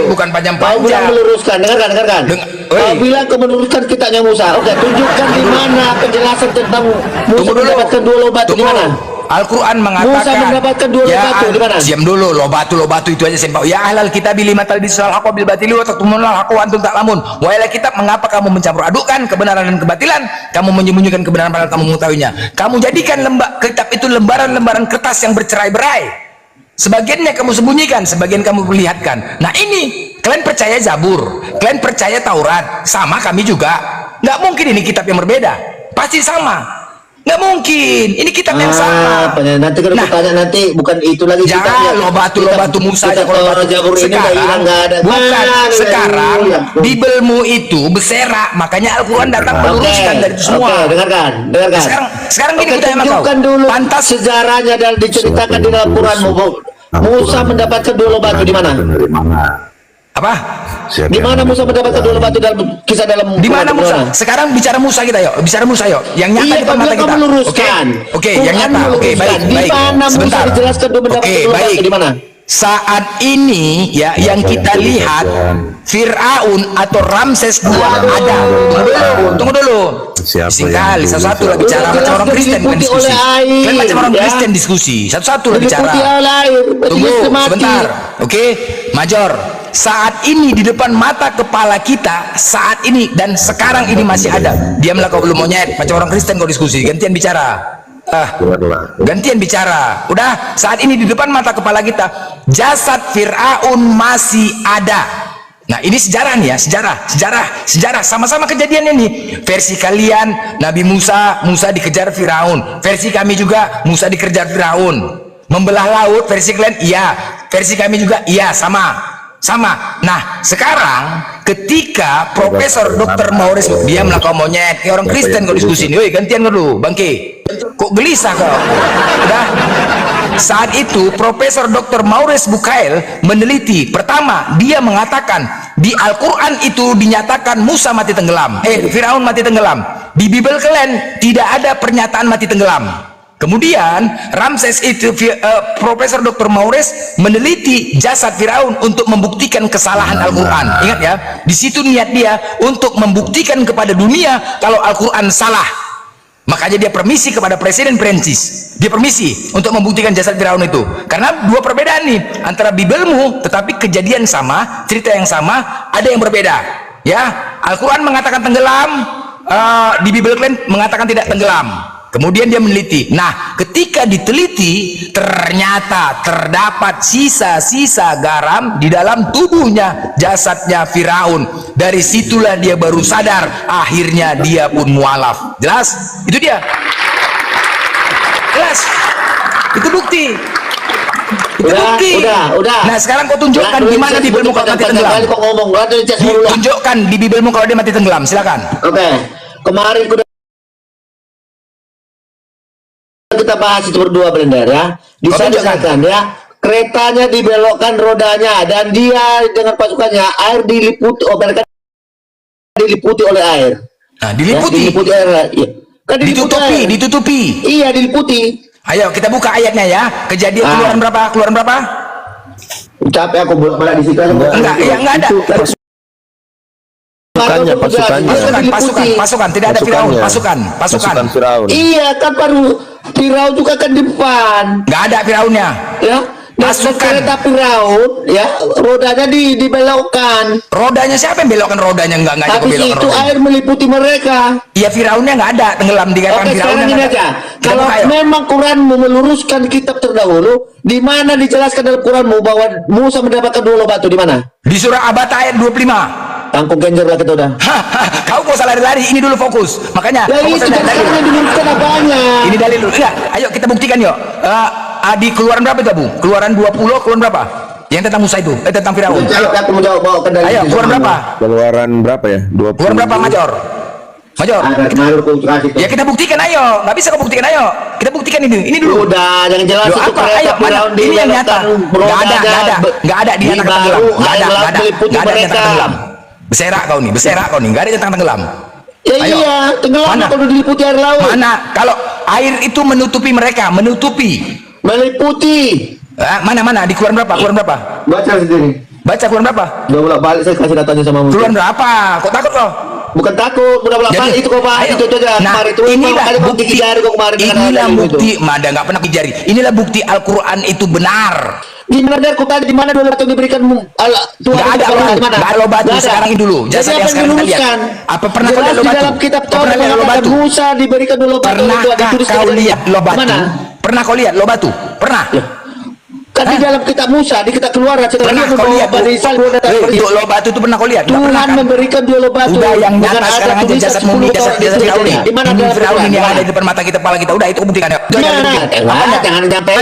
Bukan panjang-panjang. Kau bilang meluruskan, dengarkan. Kau bilang kau meluruskan kitabnya Musa. Oke, tunjukkan di mana penjelasan tentang Musa mendapatkan 2 loh batu di mana? Al-Quran mengatakan Musa mendapatkan 2 loh batu di mana? Diam dulu, loh batu itu aja simpel. Ya ahlal kitab lima talbisul haqqa bil batili wa taktumunal haqqa wa antum ta'lamun. Wahai kitab, mengapa kamu mencampur adukan kebenaran dan kebatilan? Kamu menyembunyikan kebenaran padahal kamu mengetahuinya. Kamu jadikan kitab itu lembaran-lembaran kertas yang bercerai-berai. Sebagiannya kamu sembunyikan, sebagian kamu perlihatkan. Nah, ini kalian percaya Zabur, kalian percaya Taurat, sama kami juga. Nggak mungkin ini kitab yang berbeda, pasti sama. Nggak mungkin, ini kitab yang sama. Nanti kalau tanya nanti bukan itu lagi jangan lo batu Musa aja kalau batu sekarang bukan sekarang Bibelmu itu berserak, makanya Al-Quran datang meluruskan dari itu semua. Dengarkan. Sekarang gini kita tunjukkan dulu pantas sejarahnya dan diceritakan di dalam Quranmu. Musa mendapatkan 2 loh batu di mana? Apa? Di mana Musa mendapatkan 2 loh batu dalam kisah dalam di mana Musa? Sekarang bicara Musa kita yuk. Bicara Musa yuk. Yang nyata di depan mata kita. Oke, yang nyata. Oke, baik. Sebentar. Oke, baik. Di mana? Saat ini ya yang kita lihat Firaun atau Ramses II ada. Tunggu dulu. Sekali satu-satu lah bicara macam orang Kristen bukan diskusi. Kalian macam orang Kristen diskusi. Satu-satu lah bicara. Tunggu sebentar. Oke, Major. Saat ini di depan mata kepala kita, saat ini dan sekarang ini masih ada. Diamlah kau belum monyet. Macam orang Kristen kau diskusi. Gantian bicara. Gantian bicara. Udah, saat ini di depan mata kepala kita jasad Firaun masih ada. Nah, ini sejarah nih ya, sejarah sama-sama kejadian ini. Versi kalian Nabi Musa dikejar Firaun. Versi kami juga Musa dikejar Firaun. Membelah laut versi kalian iya, versi kami juga iya, sama. Nah, sekarang ketika Profesor Dr. Maurice, diamlah kau monyet, kayak orang Kristen kau diskusi nih. Woi, gantian dulu, Bangke. Kok gelisah kau? Udah. Saat itu Profesor Dr. Maurice Bucaille meneliti. Pertama, dia mengatakan di Al-Quran itu dinyatakan Musa mati tenggelam. Firaun mati tenggelam. Di Bible kalian tidak ada pernyataan mati tenggelam. Kemudian Ramses itu Profesor Dr. Maurice meneliti jasad Firaun untuk membuktikan kesalahan Al-Quran. Ingat ya, di situ niat dia untuk membuktikan kepada dunia kalau Al-Quran salah. Makanya dia permisi kepada Presiden Prancis. Dia permisi untuk membuktikan jasad Firaun itu. Karena 2 perbedaan nih antara Bibelmu, tetapi kejadian sama, cerita yang sama, ada yang berbeda. Ya, Al-Quran mengatakan tenggelam, di Bibel kalian mengatakan tidak tenggelam. Kemudian dia meneliti. Nah, ketika diteliti, ternyata terdapat sisa-sisa garam di dalam tubuhnya, jasadnya Firaun. Dari situlah dia baru sadar. Akhirnya dia pun mualaf. Jelas? Itu dia. Jelas? Itu bukti. Itu bukti. Udah. Nah, sekarang kau tunjukkan di mana di Bibelmu kalau mati tenggelam. Kok ngomong, Tunjukkan di Bibelmu kalau dia mati tenggelam. Silakan. Oke. Kemarin kita bahas itu berdua, Blender, ya. Di sana disatakan, ya, keretanya dibelokkan rodanya dan dia dengan pasukannya, air diliputi, mereka diliputi oleh air. Nah, diliputi. Ya, diliputi air. Ya. Kan Ditutupi. Iya, diliputi. Ayo kita buka ayatnya ya. Kejadian keluaran berapa? Keluaran berapa? Capek aku bolak-balik di situ. Enggak ada. Pasukan, tidak ada Firaun. Pasukan Firaun. Iya, kan baru Firaun juga kan di depan. Nggak ada Firaunnya. Ya. Dan kereta Firaun, ya, rodanya dibelokkan. Rodanya siapa yang belokkan rodanya? Enggak Habis belokkan itu rodanya. air meliputi mereka. Iya, Firaunnya nggak ada, tenggelam di kapal Oke, Firaunnya. sekarang ini aja. Kalau memang Quranmu meluruskan kitab terdahulu, di mana dijelaskan dalam Quranmu bahwa Musa mendapatkan 2 batu, di mana? Di surah Abata ayat 25. Tangkung genjer lah kita udah. Kau gak usah lari-lari, ini dulu fokus. Makanya Ya kau itu usah kan lari-lari. sekarang yang diluruskan apanya? Ini dalil dulu. Enggak, ayo kita buktikan yuk. Di keluaran berapa itu, Bu? Keluaran 20, keluaran berapa? Yang tentang Musa itu, tentang Firaun. Ayo, aku mau jawab bawa ke dalil. Ayo, keluaran berapa? Keluaran berapa ya? 20. Keluaran berapa, Major? Major. Ya kita buktikan, ayo. Nggak bisa kau buktikan, ayo. Kita buktikan ini. Ini dulu. Udah, yang jelas Loh, itu apa? kereta Ayo, mana? Firaun Ini yang nyata. Nggak ada dia di tentang baru tenggelam. air laut meliputi Nggak ada mereka. tentang tenggelam. Beserak kau nih, nggak ada tentang tenggelam. Ya Ayo. iya, tenggelam Mana? kalau diliputi air laut. Mana? Kalau air itu menutupi mereka, Meliputi. Mana? Di keluaran berapa? Keluaran berapa? Baca sendiri. Baca keluaran berapa? Udah bolak balik saya kasih datanya sama Musa. Keluaran berapa? Kok takut kau? Bukan takut, udah bolak balik itu kok Pak. Ayo. Itu aja. Nah, Kemarin itu inilah kali bukti. jari kok kemarin dengan Inilah ada bukti. itu. Mada nggak pernah dijari. Inilah bukti Al-Quran itu benar. Di mana dia kok tadi di mana 2 batu diberikan Tuhan? Nggak ada di mana? nggak ada lo batu. Nggak ada. Sekarang ini dulu. Jadi Jasad apa yang sekarang kita lihat. diluruskan? Apa pernah kau Jelas lihat lo di batu? dalam kitab Kau Taurat pernah lihat lo mengatakan batu? Musa diberikan 2 batu. Pernahkah kau lihat lo batu? Mana? Pernah kau lihat lo batu? Pernah? Kan di dalam kitab Musa, di kitab Keluaran setelah Pernah dia kau membawa lihat Bani Israel keluar dari Mesir. untuk lo batu itu pernah kau lihat? Nggak pernah, Tuhan kan? memberikan 2 batu. Udah yang Bukan nyata ada sekarang aja tulisan jasad 10 mumi, orang jasad di Firaun Mesir. Di mana ini ada Firaun ini yang Quran? ada di depan mata kita, kepala kita. Udah itu kau buktikan. Jangan sampai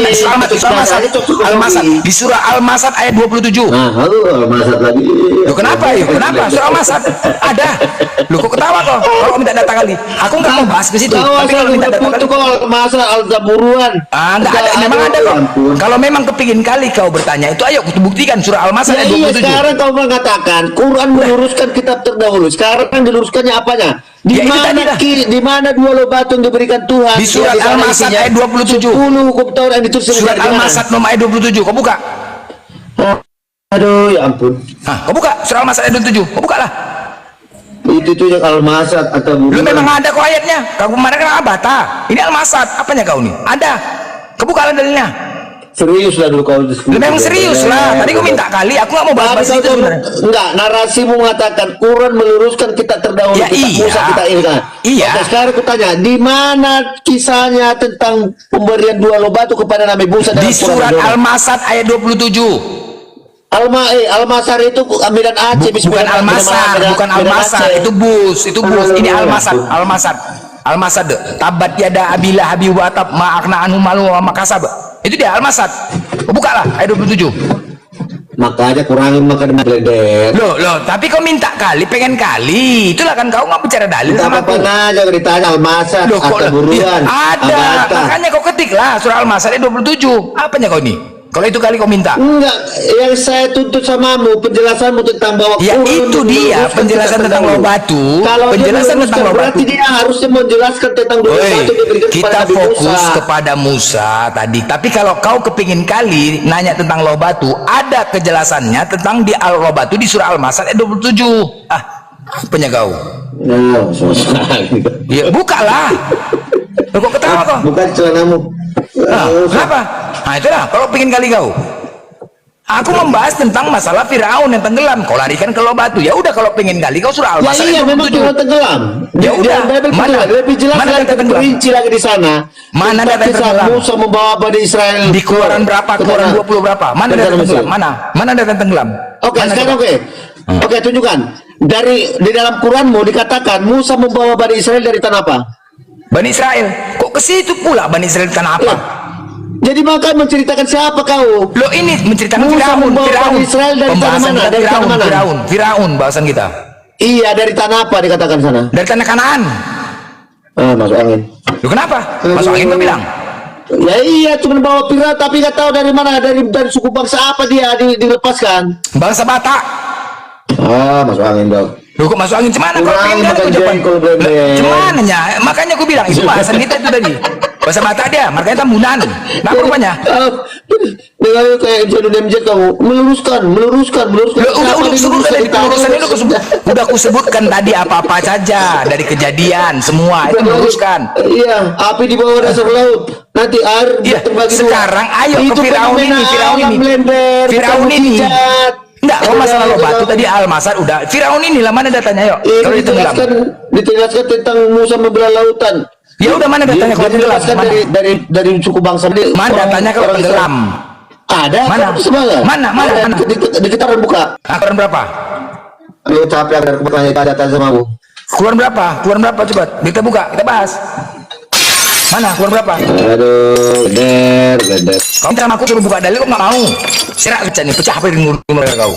Al-Masad di surah Al-Masad ayat 27. Nah, lalu Masad lagi. Loh kenapa ya? Kenapa? Surah Al-Masad ada. Loh kok ketawa kok? Kalau minta data kali. Aku nggak mau bahas ke situ. Tapi kalau minta data kali. Itu kok masa Al-Zaburuan. Nggak ada. Memang ada kok. Kalau memang kepingin kali kau bertanya itu, ayo aku buktikan surah Al-Masad ayat Iya, 27. sekarang kau mengatakan Quran meluruskan kitab terdahulu. Sekarang diluruskannya apanya? Di Ya, itu mana tadi dah. di mana 2 lo batu yang diberikan Tuhan? Di surat Ya, sana Al-Masad isinya ayat 27. 10 hukum Taurat yang ditulis Surat di mana? Al-Masad nomor ayat 27. Kau buka. Aduh, ya ampun. Kau buka surah Al-Masad ayat 27. Kau buka lah. Itu yang Al-Masad atau Lu memang ada kok ayatnya. Kau kemarin kan Abata. Ini Al-Masad. Apanya kau nih? Ada. Kebuka lah dalilnya. Serius lah dulu kau Lu memang serius lah. Tadi kau minta kali. Aku nggak mau bahas itu sebenarnya. Enggak, narasimu mengatakan Quran meluruskan kitab terdahulu, Ya, kitab iya. Musa, kitab ini kan. Iya. Oke, sekarang aku tanya, di mana kisahnya tentang pemberian 2 lo batu kepada Nabi Musa dalam Di surat Quran? Al-Masad ayat 27. Al-Masar itu ambilan Aceh. Bukan Al-Masar, bukan Al-Masar. Itu bus. Ini Al-Masad. Al-Masad. Tabat yada abilah habi wa tab ma'akna anhu malu wa makasab. Itu dia Al-Masad. Buka lah ayat 27. Makanya kurangin makan Blender. Loh, tapi kau minta kali, pengen kali. Itulah kan kau nggak bicara dalil sama aku. Apa aja ditanya Al-Masar Loh, kok atau buruan? ada. Makanya kau ketik lah surah Al-Masad ayat 27. Apanya kau ini? Kalau itu kali kau minta. Enggak, yang saya tuntut samamu penjelasanmu tentang bahwa Ya Quran itu dia meluruskan penjelasan kitab tentang lo terdahulu. batu. Kalau Penjelasan tentang lo batu. berarti dia harusnya menjelaskan tentang dua batu yang diberikan kepada Kita Nabi fokus Musa. kepada Musa tadi. Tapi kalau kau kepingin kali nanya tentang lo batu, ada kejelasannya tentang di lo batu di surah Al-Masad ayat 27. Apanya kau? Nah, susah. Ya bukalah. Loh, kok ketawa kok? Bukan celanamu. Kenapa? Nah itulah kalau pingin kali kau. Aku membahas tentang masalah Firaun yang tenggelam. Kau larikan ke lubang batu. Ya udah, kalau pengen gali kau surah Ya Al-Masad iya, memang 27. Tuhan tenggelam. Ya udah, mana lebih jelas mana lagi, data tenggelam? rinci lagi di sana. Mana Tempat data kisah tenggelam? Musa membawa Bani Israel Di keluaran berapa? ke Keluaran tanah- 20 berapa? Mana ke data tanah tenggelam? Mesir. Mana data tenggelam? Oke, Mana sekarang coba? oke, tunjukkan. Di dalam Quranmu dikatakan Musa membawa Bani Israel dari tanah apa? Bani Israel. Kok ke situ pula Bani Israel di tanah apa? Jadi maka menceritakan siapa kau? Lo ini menceritakan Musa Firaun. membawa Firaun. Bani Israel dari tanah Pembahasan mana? kita Dari tanah mana? Firaun bahasan kita. Iya, dari tanah apa dikatakan sana? Dari tanah Kanaan. Masuk angin. Lo kenapa? Masuk angin kau bilang. Ya iya, cuma bawa pirat, tapi nggak tahu dari mana, dari suku bangsa apa dia dilepaskan. Bangsa Batak. Masuk angin dong. Lu kok masuk angin cemana? Kalau Kurang pengen gali makan kau jawab. jengkol, Bebe. Cemana nya? Makanya aku bilang itu bahasan kita itu tadi. Bahasa Batak dia, makanya tambunan. Nah, rupanya. Dengan kayak MJ kamu meluruskan. Lu udah Kenapa sebut diluruskan? tadi pelurusan itu udah aku sebutkan tadi apa-apa saja dari kejadian semua itu meluruskan. Iya, api di bawah dasar laut. Nanti air Iya, terbagi dua. sekarang ayo ke Itu Firaun fenomena ini, Firaun alam ini. blender, Firaun bukan ini. mujizat. Enggak, kalau masalah lo batu tadi Al-Masad udah. Firaun ini lah, mana datanya yuk? Kalau ditenggelam. Dijelaskan tentang Musa membelah lautan. Ya udah, mana datanya kalau tenggelam? Dijelaskan Mana? dari suku bangsa. Mana datanya kalau tenggelam? Ada. Mana? Semangat. Mana? Di getaran buka. Keluaran berapa? Aduh, capek agar kebetulan data sama aku. Keluaran berapa? Keluaran berapa coba? Kita buka, kita bahas. Mana? Keluaran berapa? Aduh, geder. Kau minta sama aku suruh buka dalil, kau nggak mau. Serak pecah nih, pecah apa di mereka kau?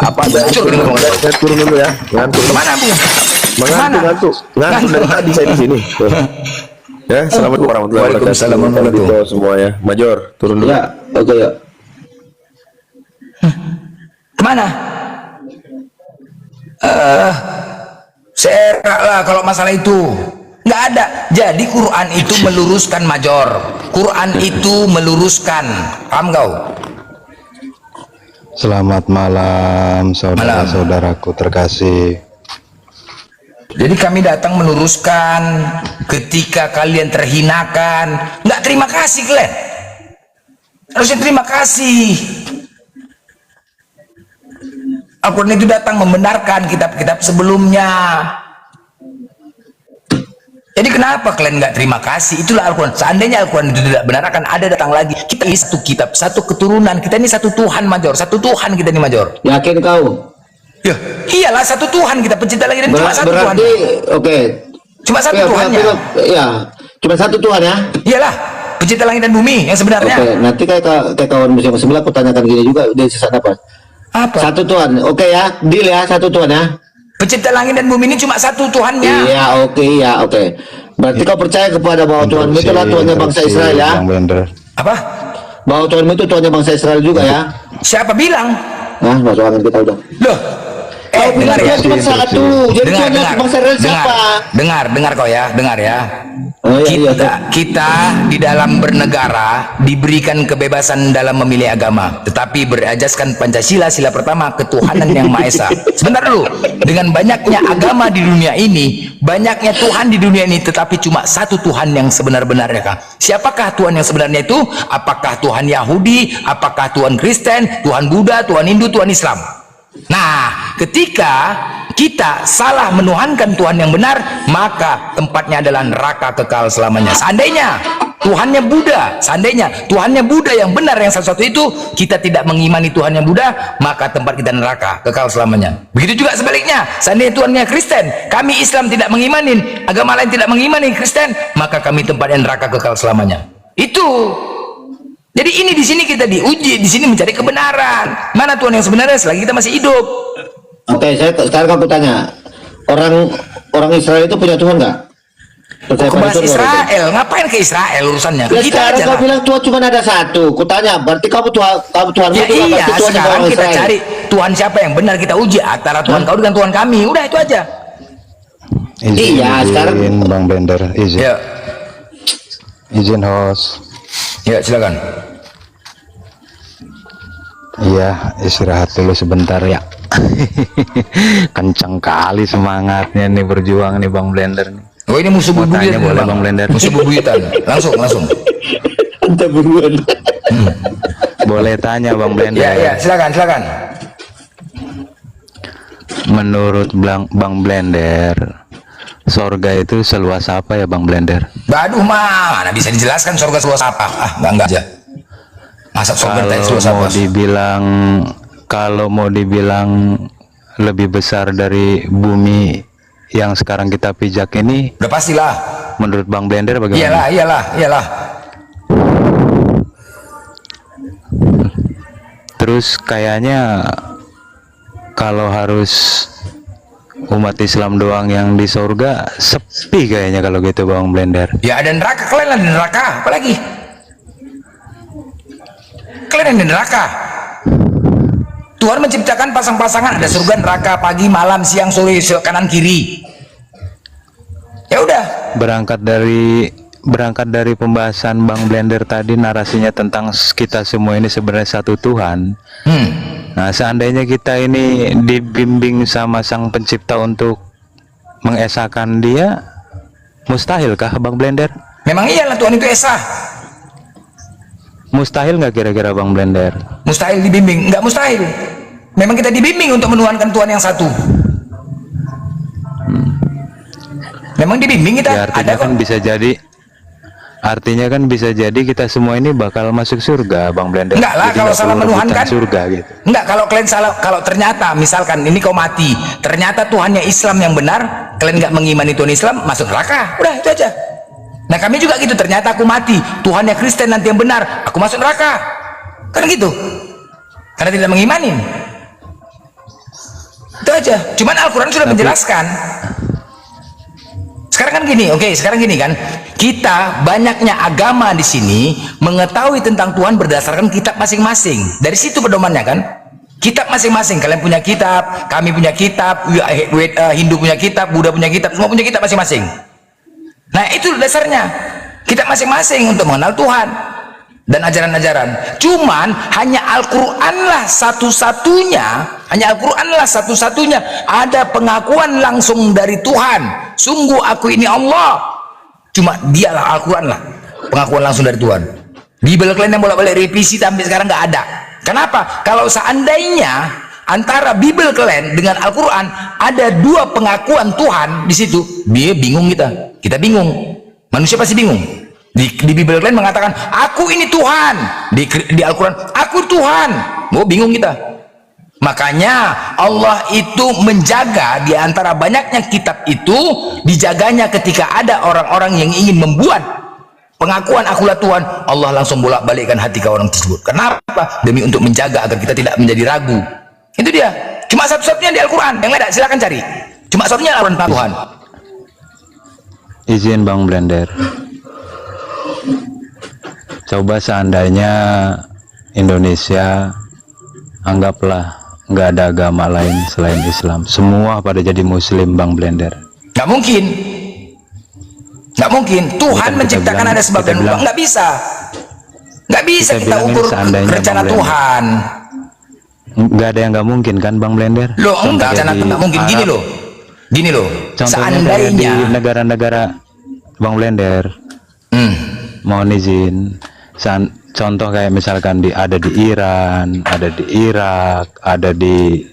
Apa ada? Hancur di rumah mereka. Saya turun dulu ya. Ngantuk. Kemana bu? Ngantuk dari tadi saya di sini. Tuh. Ya, assalamualaikum warahmatullahi wabarakatuh. Waalaikumsalam warahmatullahi wabarakatuh. Semuanya. Major, turun dulu. Ya, oke ya. Kemana? Serak lah kalau masalah itu. Nggak ada. Jadi Quran itu meluruskan Major. Quran itu meluruskan. Paham kau? Selamat malam saudara-saudaraku terkasih. Jadi kami datang meluruskan ketika kalian terhinakan. Nggak terima kasih kalian. Harusnya terima kasih. Al-Quran itu datang membenarkan kitab-kitab sebelumnya. Jadi kenapa kalian nggak terima kasih? Itulah Al-Quran. Seandainya Al-Quran itu tidak benar, akan ada datang lagi. Kita ini satu kitab, satu keturunan. Kita ini satu Tuhan, Major. Satu Tuhan kita ini, Major. Yakin kau? Ya, iyalah satu Tuhan kita, pencipta langit dan cuma satu Tuhan. Berarti, oke. Cuma satu Tuhannya. Ya, cuma satu Tuhan ya. Iyalah, pencipta langit dan bumi yang sebenarnya. Oke, nanti kayak kawan musim sebelah aku tanyakan gini juga dari sesat apa? Apa? Satu Tuhan. Oke ya, deal ya, satu Tuhan ya. Pencipta langit dan bumi ini cuma satu Tuhannya. Iya, oke. Berarti kau percaya kepada bahwa Tuhan itu adalah Tuhannya bangsa Israel ya? Bang Blender. Apa? Bahwa Tuhan itu Tuhannya bangsa Israel juga ya? Siapa bilang? Nah, masuk angin kita udah. Loh, Kau bilang dengar ya. Tuhan cuma satu. Jadi Tuhannya bangsa Israel siapa? dengar kau ya, dengar ya. Oh, iya, Kita di dalam bernegara diberikan kebebasan dalam memilih agama, tetapi berajaskan Pancasila, sila pertama, ketuhanan yang Maha Esa. Sebentar dulu, dengan banyaknya agama di dunia ini, banyaknya Tuhan di dunia ini, tetapi cuma satu Tuhan yang sebenar-benarnya, Kang. Siapakah Tuhan yang sebenarnya itu? Apakah Tuhan Yahudi? Apakah Tuhan Kristen? Tuhan Buddha? Tuhan Hindu? Tuhan Islam? Nah, ketika kita salah menuhankan Tuhan yang benar, maka tempatnya adalah neraka kekal selamanya. Seandainya Tuhannya Buddha, seandainya Tuhannya Buddha yang benar, yang satu-satu itu, kita tidak mengimani Tuhan yang Buddha, maka tempat kita neraka kekal selamanya. Begitu juga sebaliknya, seandainya Tuhannya Kristen, kami Islam tidak mengimani, agama lain tidak mengimani Kristen, maka kami tempatnya neraka kekal selamanya. Itu. Jadi ini di sini kita diuji, di sini mencari kebenaran. Mana Tuhan yang sebenarnya selagi kita masih hidup? Oke, sekarang aku tanya. Orang Israel itu punya Tuhan nggak? Kau bahas Israel, ngapain ke Israel urusannya? Ya, Kita sekarang aja kau lah. bilang Tuhan cuma ada satu. Kutanya, berarti kamu Tuhan Ya itu iya, berarti Tuhan sekarang orang kita Israel. cari Tuhan siapa yang benar, kita uji antara Tuhan kau dengan Tuhan kami. Udah itu aja. Iya, sekarang Bang Blender, izin. Ya, Izin host. ya silakan. Iya, istirahat dulu sebentar ya. Kenceng kali semangatnya nih berjuang nih Bang Blender nih. Oh ini musuh Mau tanya bubuyutan, boleh Bang Blender? Musuh bubuyutan. Langsung. anda buruan. Boleh tanya Bang Blender? Ya, silakan. Menurut Bang Blender, sorga itu seluas apa ya Bang Blender? Baduh, mana bisa dijelaskan surga seluas apa? Enggak aja. Masa surga seluas apa? Kalau mau dibilang lebih besar dari bumi yang sekarang kita pijak ini, Udah pastilah. menurut Bang Blender bagaimana? Iyalah. Terus kayaknya kalau harus umat Islam doang yang di surga, sepi kayaknya kalau gitu Bang Blender. Ya ada neraka, kalian ada neraka, apalagi? Kalian ada neraka. Tuhan menciptakan pasang-pasangan, ada surga, neraka, pagi, malam, siang, sore, kanan, kiri. Ya udah. Berangkat dari pembahasan Bang Blender tadi, narasinya tentang kita semua ini sebenarnya satu Tuhan. Nah, seandainya kita ini dibimbing sama Sang Pencipta untuk mengesahkan Dia, mustahilkah Bang Blender? Memang iyalah Tuhan itu esa. Mustahil nggak kira-kira Bang Blender? Mustahil dibimbing? Nggak mustahil. Memang kita dibimbing untuk menuhankan Tuhan yang satu. Memang dibimbing kita. Ya, artinya kan bisa jadi kita semua ini bakal masuk surga Bang Blender. Enggak lah, jadi kalau salah menuhankan surga gitu. Enggak, kalau kalian salah, kalau ternyata misalkan ini kau mati, ternyata Tuhannya Islam yang benar, kalian nggak mengimani Tuhan Islam, masuk neraka. Udah, itu aja. Nah, kami juga gitu, ternyata aku mati, Tuhannya Kristen nanti yang benar, aku masuk neraka. Kan gitu. Karena tidak mengimani. Itu aja. Cuman Al-Qur'an sudah menjelaskan. Sekarang kan gini, sekarang gini kan, kita banyaknya agama di sini mengetahui tentang Tuhan berdasarkan kitab masing-masing. Dari situ pedomannya kan, kitab masing-masing. Kalian punya kitab, kami punya kitab, Hindu punya kitab, Buddha punya kitab, semua punya kitab masing-masing. Nah, itu dasarnya kitab masing-masing untuk mengenal Tuhan dan ajaran-ajaran. Cuman hanya Al-Qur'anlah satu-satunya, ada pengakuan langsung dari Tuhan. Sungguh aku ini Allah. Cuma dialah Al-Quran lah pengakuan langsung dari Tuhan. Bible kalian yang bolak-balik revisi sampai sekarang nggak ada. Kenapa? Kalau seandainya antara Bible kalian dengan Al-Quran ada dua pengakuan Tuhan di situ, dia bingung, kita bingung, manusia pasti bingung. Di Bible kalian mengatakan aku ini Tuhan, di Al-Quran aku Tuhan, bingung kita. Makanya Allah itu menjaga di antara banyaknya kitab itu, dijaganya ketika ada orang-orang yang ingin membuat pengakuan akulah Tuhan, Allah langsung bolak-balikkan hati ke orang tersebut. Kenapa? Demi untuk menjaga agar kita tidak menjadi ragu. Itu dia. Cuma satu-satunya di Al-Quran, yang ada silakan cari. Cuma satunya Al-Quran Tuhan. Izin Bang Blender, coba seandainya Indonesia, anggaplah nggak ada agama lain selain Islam, semua pada jadi Muslim Bang Blender. Nggak mungkin. Tuhan menciptakan ada sebab dan sebab. Nggak bisa kita ukur rencana Tuhan. Nggak ada yang nggak mungkin kan Bang Blender? Loh, enggak, rencana nggak mungkin. Gini loh. Contohnya kayak di negara-negara Bang Blender, mohon izin, contoh kayak misalkan ada di Iran, ada di Irak, ada di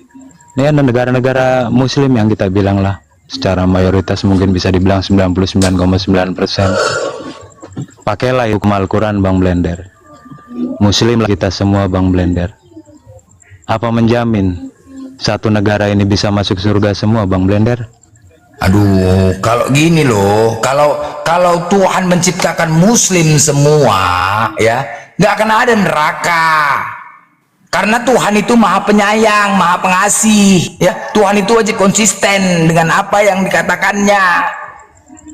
negara-negara Muslim yang kita bilang lah secara mayoritas mungkin bisa dibilang 99,9%. Pakailah hukum Al-Quran Bang Blender, Muslim lah kita semua Bang Blender. Apa menjamin satu negara ini bisa masuk surga semua Bang Blender? Aduh, kalau gini loh, kalau Tuhan menciptakan Muslim semua, ya nggak akan ada neraka. Karena Tuhan itu maha penyayang, maha pengasih, ya. Tuhan itu wajib konsisten dengan apa yang dikatakannya.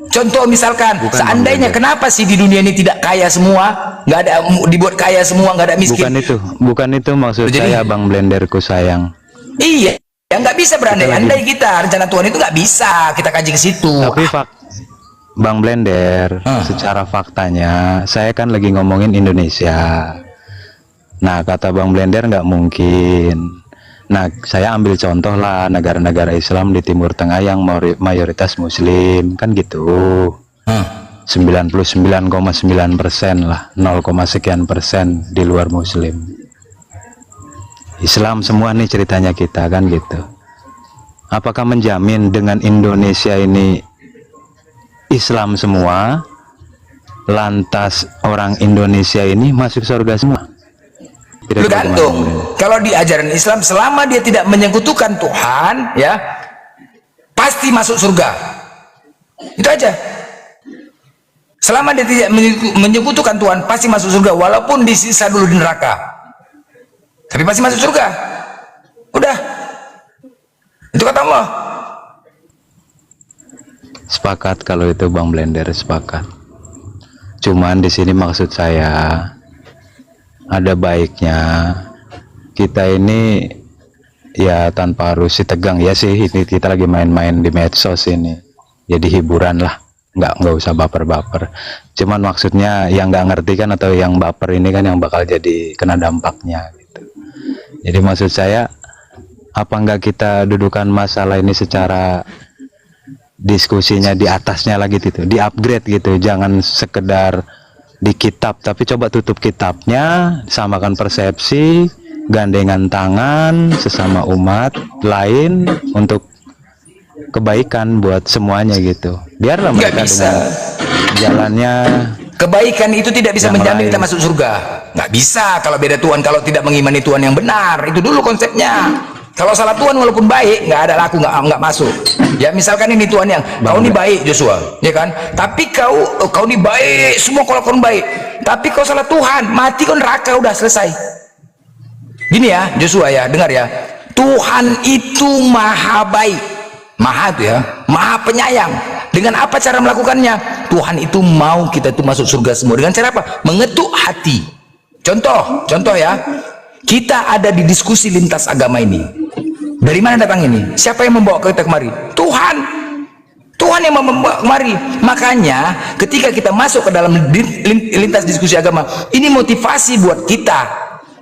Contoh misalkan, seandainya kenapa sih di dunia ini tidak kaya semua, nggak ada dibuat kaya semua, nggak ada miskin? Bukan itu maksud saya Bang Blenderku sayang. Iya, ya nggak bisa berandai-andai kita. Rencana Tuhan itu nggak bisa kita kaji ke situ. Tapi Bang Blender, secara faktanya, saya kan lagi ngomongin Indonesia. Nah, kata Bang Blender nggak mungkin. Nah, saya ambil contoh lah negara-negara Islam di Timur Tengah yang mayoritas Muslim, kan gitu. 99,9% lah, 0, sekian persen di luar Muslim. Islam semua nih ceritanya kita kan gitu. Apakah menjamin dengan Indonesia ini Islam semua, lantas orang Indonesia ini masuk surga semua? Tergantung. Kalau di ajaran Islam, selama dia tidak menyekutukan Tuhan, ya pasti masuk surga. Itu aja. Selama dia tidak menyekutukan Tuhan, pasti masuk surga, walaupun disisa dulu di neraka, tapi pasti masuk surga. Udah, itu kata Allah. Sepakat kalau itu Bang Blender, sepakat. Cuman di sini maksud saya ada baiknya kita ini ya tanpa harus ditegang ya sih. Ini kita lagi main-main di medsos ini, jadi hiburan lah, nggak usah baper-baper. Cuman maksudnya yang nggak ngerti kan atau yang baper ini kan yang bakal jadi kena dampaknya gitu. Jadi maksud saya, apa nggak kita dudukan masalah ini secara diskusinya di atasnya lagi gitu, di upgrade gitu, jangan sekedar di kitab, tapi coba tutup kitabnya, samakan persepsi, gandengan tangan sesama umat lain untuk kebaikan buat semuanya gitu. Biarlah mereka dengan jalannya. Kebaikan itu tidak bisa menjamin kita masuk surga. Nggak bisa kalau beda Tuhan, kalau tidak mengimani Tuhan yang benar. Itu dulu konsepnya. Kalau salah Tuhan walaupun baik, nggak ada laku, nggak masuk. Ya misalkan ini Tuhan yang kau ini baik Joshua, ya kan? Tapi kau ini baik, semua kalau kau baik. Tapi kau salah Tuhan, mati kau neraka, udah selesai. Gini ya Joshua ya, dengar ya. Tuhan itu maha baik, maha itu ya, maha penyayang. Dengan apa cara melakukannya? Tuhan itu mau kita itu masuk surga semua. Dengan cara apa? Mengetuk hati. Contoh ya. Kita ada di diskusi lintas agama ini. Dari mana datang ini? Siapa yang membawa kita kemari? Tuhan. Tuhan yang membawa kemari. Makanya ketika kita masuk ke dalam lintas diskusi agama, ini motivasi buat kita.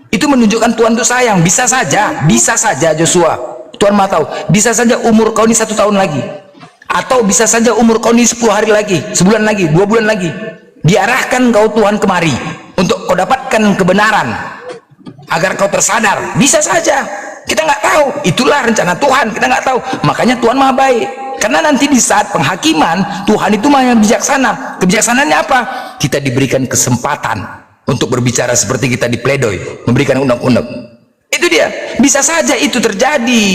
Itu menunjukkan Tuhan itu sayang. Bisa saja Joshua, Tuhan mau tahu, bisa saja umur kau ini 1 tahun lagi, atau bisa saja umur kau ini 10 hari lagi, sebulan lagi, 2 bulan lagi, diarahkan kau Tuhan kemari untuk kau dapatkan kebenaran, agar kau tersadar. Bisa saja, kita nggak tahu. Itulah rencana Tuhan, kita nggak tahu. Makanya Tuhan maha baik, karena nanti di saat penghakiman Tuhan itu maha bijaksana. Kebijaksanaannya apa? Kita diberikan kesempatan untuk berbicara seperti kita di pledoi, memberikan undang-undang. Itu dia. Bisa saja itu terjadi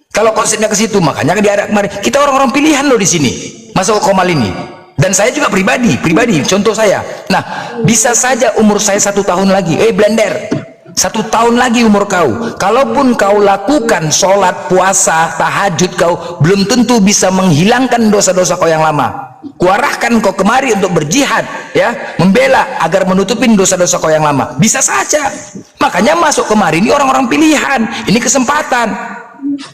kalau konsepnya ke situ. Makanya diarah kemari. Kita orang-orang pilihan loh di sini masuk ke Komal ini. Dan saya juga pribadi, contoh saya. Nah, bisa saja umur saya 1 tahun lagi. Blender, 1 tahun lagi umur kau. Kalaupun kau lakukan sholat, puasa, tahajud, kau belum tentu bisa menghilangkan dosa-dosa kau yang lama. Kuarahkan kau kemari untuk berjihad, ya, membela agar menutupin dosa-dosa kau yang lama. Bisa saja. Makanya masuk kemari ini orang-orang pilihan. Ini kesempatan.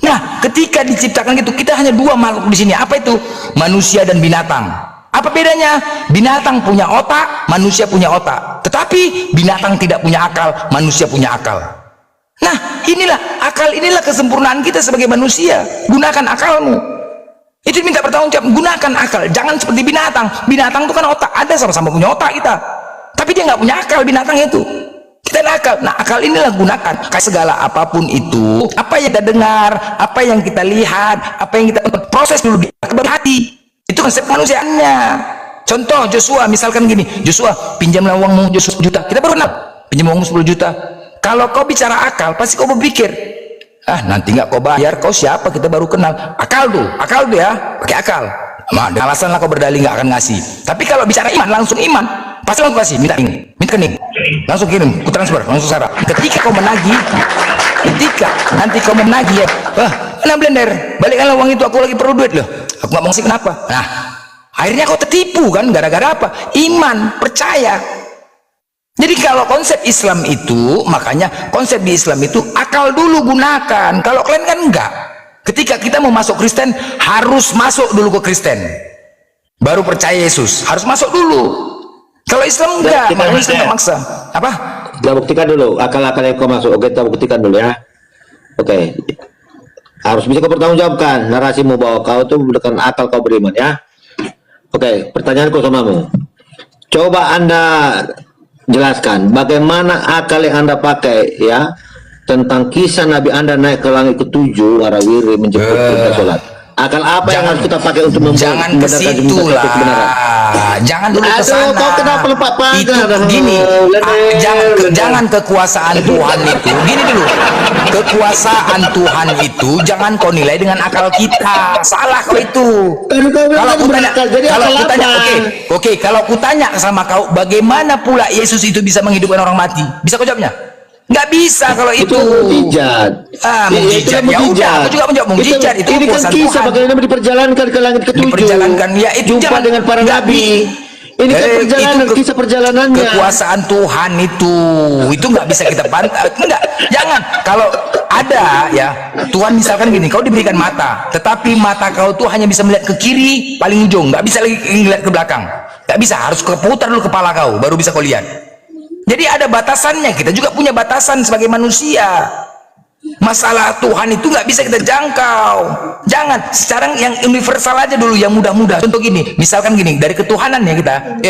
Nah, ketika diciptakan gitu, kita hanya 2 makhluk di sini. Apa itu? Manusia dan binatang. Apa bedanya? Binatang punya otak, manusia punya otak. Tetapi binatang tidak punya akal, manusia punya akal. Nah, inilah akal, inilah kesempurnaan kita sebagai manusia. Gunakan akalmu. Itu minta bertanggung jawab. Gunakan akal, jangan seperti binatang. Binatang itu kan otak, ada sama-sama punya otak kita. Tapi dia nggak punya akal, binatang itu. Kita ada akal. Nah, akal inilah gunakan. Segala apapun itu, apa yang kita dengar, apa yang kita lihat, apa yang kita proses dulu di hati. Itu konsep manusiaannya. Contoh Joshua, misalkan gini, Joshua pinjamlah uangmu 10 juta. Kita baru kenal, pinjam uangmu 10 juta. Kalau kau bicara akal, pasti kau berpikir, nanti nggak kau bayar, kau siapa? Kita baru kenal. Akal tuh ya, pakai akal. Ada alasan lah kau berdalih nggak akan ngasih. Tapi kalau bicara iman, langsung iman, pasti langsung kasih. Minta kening, langsung kirim, ku transfer, langsung syarat. Ketika kau menagih, ketika nanti kau mau menagih ya, mana Blender, balikkanlah uang itu, aku lagi perlu duit loh. Aku nggak mau ngasih, kenapa? Nah, akhirnya kau tertipu kan, gara-gara apa? Iman, percaya. Jadi kalau konsep Islam itu, makanya konsep di Islam itu akal dulu gunakan. Kalau kalian kan enggak. Ketika kita mau masuk Kristen, harus masuk dulu ke Kristen, baru percaya Yesus. Harus masuk dulu. Kalau Islam enggak, Islam enggak maksa. Apa? Kita buktikan dulu akal-akal yang kau masuk. Oke, kita buktikan dulu ya. Oke. Harus bisa kau pertanggungjawabkan narasimu bahwa kau itu dengan akal kau beriman ya. Oke, pertanyaanku samamu. Coba Anda jelaskan bagaimana akal yang Anda pakai ya tentang kisah Nabi Anda naik ke langit ketujuh, warawiri menjemput kita sholat. Akal apa yang harus kita pakai untuk jangan ke situ lah, jangan dulu ke sana. Kau kenapa lupa pagar? Itu gini, jangan kekuasaan Tuhan itu. Gini dulu, kekuasaan Tuhan itu jangan kau nilai dengan akal kita. Salah kau itu. Kalau aku tanya sama kau, bagaimana pula Yesus itu bisa menghidupkan orang mati? Bisa kau jawabnya? Nggak bisa kalau itu. Mujizat. Mujizat. Ya udah, aku juga menjawab mujizat. Itu ini kan kisah bagaimana diperjalankan ke langit ketujuh. Diperjalankan, ya itu jumpa dengan para nabi. Ini kan perjalanan, kisah perjalanannya. Kekuasaan Tuhan itu nggak bisa kita bantah. Enggak, jangan. Kalau ada ya, Tuhan misalkan gini, kau diberikan mata, tetapi mata kau tuh hanya bisa melihat ke kiri paling ujung, nggak bisa lagi melihat ke belakang. Nggak bisa, harus keputar dulu kepala kau, baru bisa kau lihat. Jadi ada batasannya, kita juga punya batasan sebagai manusia. Masalah Tuhan itu nggak bisa kita jangkau. Jangan, sekarang yang universal aja dulu, yang mudah-mudah. Contoh gini, misalkan gini, dari ketuhanan ya kita,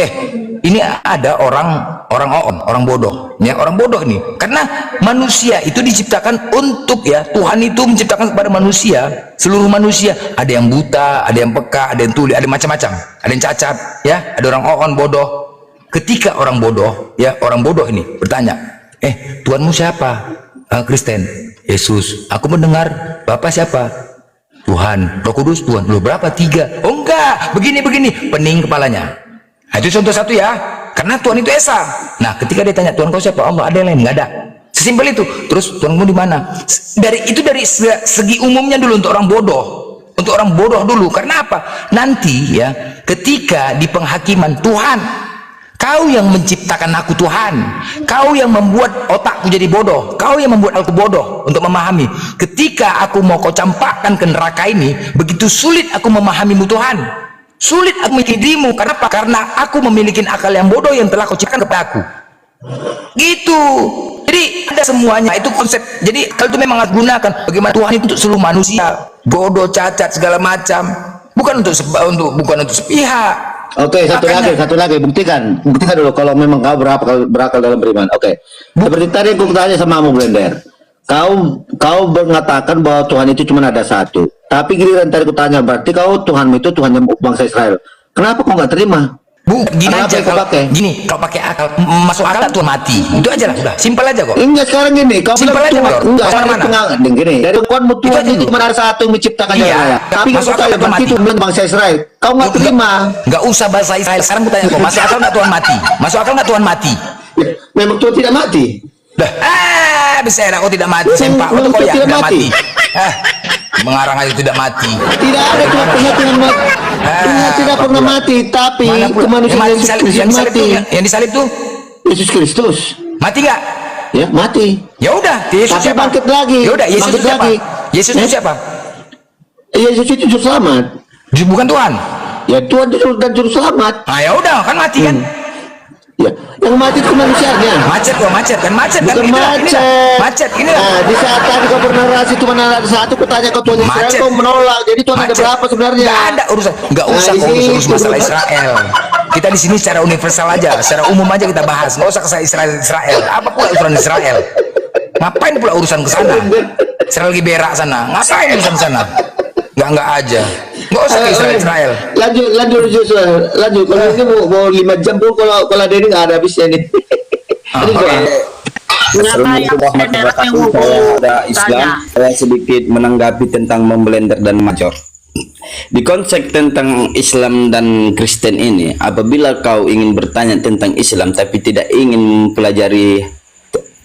ini ada orang bodoh, ya orang bodoh nih. Karena manusia itu diciptakan untuk ya, Tuhan itu menciptakan kepada manusia, seluruh manusia. Ada yang buta, ada yang peka, ada yang tuli, ada macam-macam, ada yang cacat, ya, ada orang bodoh. Ketika orang bodoh, ya orang bodoh ini bertanya, Tuhanmu siapa? Kristen. Yesus. Aku mendengar Bapak siapa? Tuhan. Roh Kudus Tuhan. Loh berapa? 3. Oh enggak, begini pening kepalanya. Nah, itu contoh satu ya, karena Tuhan itu esa. Nah ketika dia tanya Tuhan kau siapa? Allah, ada yang lain? Nggak ada. Sesimpel itu. Terus Tuhanmu di mana? Dari segi umumnya dulu untuk orang bodoh. Untuk orang bodoh dulu. Karena apa? Nanti ya, ketika di penghakiman Tuhan, kau yang menciptakan aku Tuhan, kau yang membuat otakku jadi bodoh, kau yang membuat aku bodoh untuk memahami. Ketika aku mau kau campakkan ke neraka ini, begitu sulit aku memahamimu Tuhan, sulit aku memiliki dirimu. Kenapa? Karena aku memiliki akal yang bodoh yang telah kau ciptakan kepada aku. Gitu. Jadi ada semuanya, itu konsep. Jadi kalau itu memang gunakan bagaimana Tuhan itu untuk seluruh manusia, bodoh, cacat, segala macam, bukan untuk sepihak. Oke, satu lagi, buktikan dulu kalau memang kau berakal dalam beriman. Oke. Seperti tadi aku tanya sama kamu Blender, kau mengatakan bahwa Tuhan itu cuma ada satu. Tapi giliran tadi aku tanya, berarti Tuhanmu itu Tuhan bangsa Israel. Kenapa kau nggak terima? Gini aja kalau pakai akal, masuk akal Tuhan mati. Itu aja lah, udah, simpel aja kok. Enggak, sekarang gini, kau simpel aja kok. Enggak, gini. Dari Tuhanmu Tuhan itu cuma ada satu menciptakan raya. Tapi kau tanya berarti itu bangsa Israel. Kau nggak terima. Nggak usah bahasa Israel. Sekarang aku tanya kok, masuk akal nggak Tuhan mati? Masuk akal nggak Tuhan mati? Memang Tuhan tidak mati. Dah, bisa ya, kau tidak mati. Sempak, kau ya tidak mati. Mengarang aja tidak mati. Tidak ada Tuhan mati. Tuhan tidak pernah mati, tapi kemanusiaan Yesus Kristus mati. Yang disalib tuh Yesus Kristus. Mati nggak? Ya, mati. Ya udah, Yesus tapi siapa? bangkit lagi. Ya udah, Yesus siapa? Lagi. Yesus itu siapa? Yesus itu juru selamat. Bukan Tuhan. Ya Tuhan dan juru selamat. Ah ya udah, kan mati kan? Ya, yang mati itu manusianya. Macet kan? Bukan Macet. Ini nah, di saat tadi kau bernarasi cuma ada satu, kutanya kau Tuhan Israel, kau menolak. Jadi Tuhan ada berapa sebenarnya? Nggak ada urusan. Nggak usah urus masalah Israel. Kita di sini secara universal aja, secara umum aja kita bahas. Nggak usah ke Israel. Apa pula urusan Israel? Ngapain pula urusan ke sana? Israel lagi berak sana. Ngapain urusan ke sana? Nggak aja. Nggak usah ke Israel. Lanjut Joshua. Lanjut. Kalau ini mau 5 jam pun kalau ada ini nggak ada habisnya nih. Assalamualaikum saya ada Islam. Saya sedikit menanggapi tentang memblender dan major. Di konsep tentang Islam dan Kristen ini, apabila kau ingin bertanya tentang Islam tapi tidak ingin mempelajari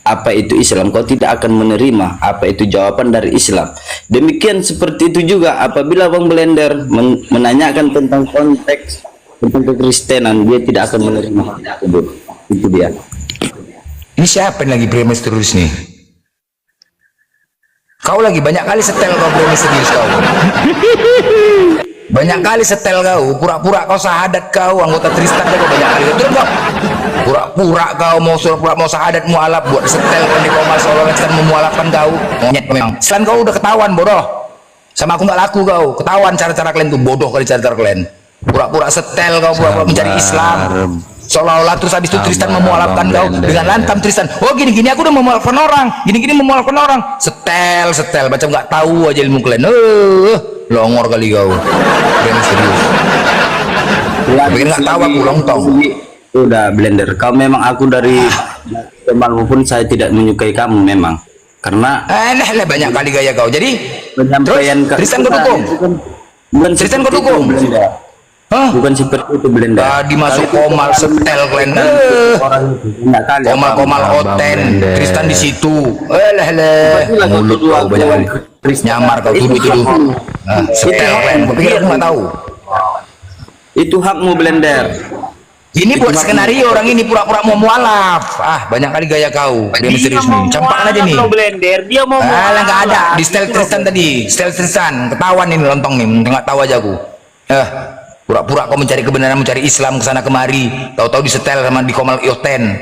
apa itu Islam, kau tidak akan menerima apa itu jawaban dari Islam. Demikian seperti itu juga apabila Bang Blender menanyakan tentang konteks tentang kekristenan, dia tidak akan menerima hal tersebut. Itu dia. Ini siapa lagi premis terus nih? Kau lagi banyak kali setel kau premis serius kau. Banyak kali setel kau, pura-pura kau sahadat kau, anggota Tristan kau banyak kali. Betul kau? Pura-pura kau mau sahadat mualaf buat setel kau di Komal Solo dan memualafkan kau. Monyet memang. Selain kau udah ketahuan bodoh. Sama aku nggak laku kau. Ketahuan cara-cara kalian tuh bodoh kali cara-cara kalian. Pura-pura setel kau, pura-pura mencari Islam. seolah-olah terus habis itu Tristan memualafkan kau dengan lantam Tristan. Oh gini-gini aku udah memualafkan orang, gini-gini memualafkan orang. Setel macam nggak tahu aja ilmu kalian. Longor kali kau. Kalian serius. Bikin nggak tahu aku lontong. Udah blender. Kau memang aku dari temanmu pun saya tidak menyukai kamu memang. Karena banyak kali gaya kau. Jadi penyampaian terus Tristan kau dukung. Bukan Tristan kau dukung. Bukan seperti itu blender. Tadi masuk komal setel kalian. Komal oten. Tristan di situ. Mulut kau banyak kali. Nyamar kau tuduh. Setel kalian. Kau pikir aku nggak tahu. Itu hakmu blender. Ini buat skenario orang ini pura-pura mau mualaf. Banyak kali gaya kau. Dia misterius nih. Campakan aja nih. Blender, dia mau nggak ada. Di style Tristan tadi. Style Tristan. Ketahuan ini lontong nih. Nggak tahu aja aku. Pura-pura kau mencari kebenaran, mencari Islam kesana kemari. Tahu-tahu disetel sama di Komal Ioten.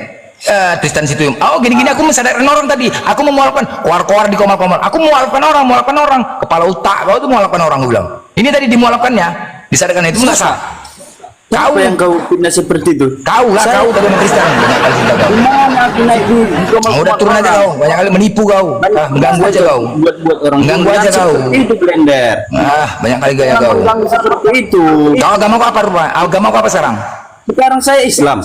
Tristan situ. Oh gini-gini aku mensadarkan orang tadi. Aku mau mualafkan. Koar-koar di Komal-Komal. Aku mualafkan orang. Kepala otak kau itu mualafkan orang. Gue bilang. Ini tadi dimualafkannya. Disadarkan itu nggak sah. Kau yang kau pindah seperti itu. Kau lah kau tadi sama Tristan. Banyak kali cinta kau. Gimana aku naik di udah turun aja kau. Banyak kali menipu kau. Mengganggu aja kau. Buat orang. Mengganggu aja kau. Itu blender. Banyak kali gaya kau. Seperti itu. Kau agama kau apa rupanya? Agama kau apa sekarang? Sekarang saya Islam.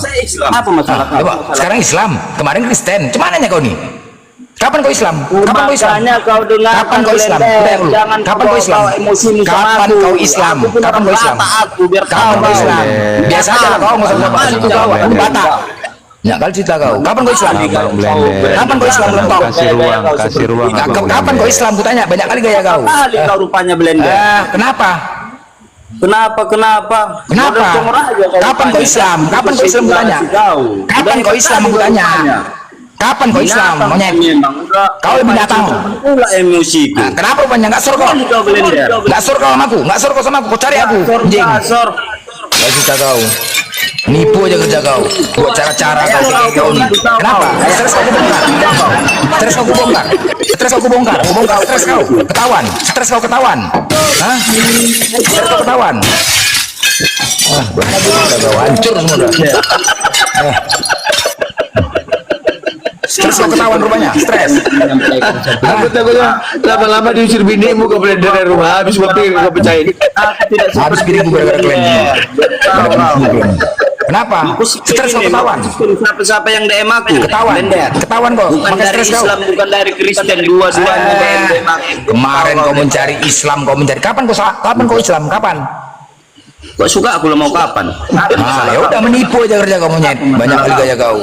Apa masalah kau? Sekarang Islam. Kemarin Kristen. Cuman nanya kau nih? Kapan kau Islam? Kapan kau Islam? Kau dengar kapan kau Islam? Kapan kau Islam? Kapan kau Islam? Kapan kau Islam? Kapan kau Islam? Biasa aja lah kau nggak usah kau. Aku Batak. Ya kali cerita kau. Kapan kau Islam? Kapan kau Islam lontong? Kasih ruang. Kapan kau Islam? Kutanya banyak kali gaya kau. Kali kau rupanya blender. Kenapa? Kenapa? Kapan kau Islam? Kapan kau Islam? Kutanya. Kapan kau Islam? Kutanya. Kapan kau Islam? Monyet. Kau binatang. Pula emosiku. Kenapa rupanya nggak sur kau? Nggak sur kau sama aku? Nggak sur kau sama aku? Kau cari aku. Anjing. Nggak cerita kau. Nipu aja kerja kau. Buat cara-cara kau nih. Kenapa? Stres kau bongkar. Stres kau bongkar. Stres kau bongkar. Stres kau ketahuan. Stres kau ketahuan. Hah? Stres kau ketahuan. Hancur semua dah. Stres kau ketahuan rupanya. Stres. Aku takutnya lama-lama diusir binimu ke blender dari rumah. Habis piring kau pecahin. Habis piring gue gara-gara kalian. Kenapa? Stres kau ketahuan. Siapa yang DM aku? Ketahuan kok. Bukan dari Islam, bukan dari Kristen, dua-duanya DM aku. Kemarin kau mencari Islam, kau mencari. Kapan kau Islam? Kapan? Kok suka aku mau kapan? Ya udah menipu aja kerja kau monyet. Banyak kali gaya kau.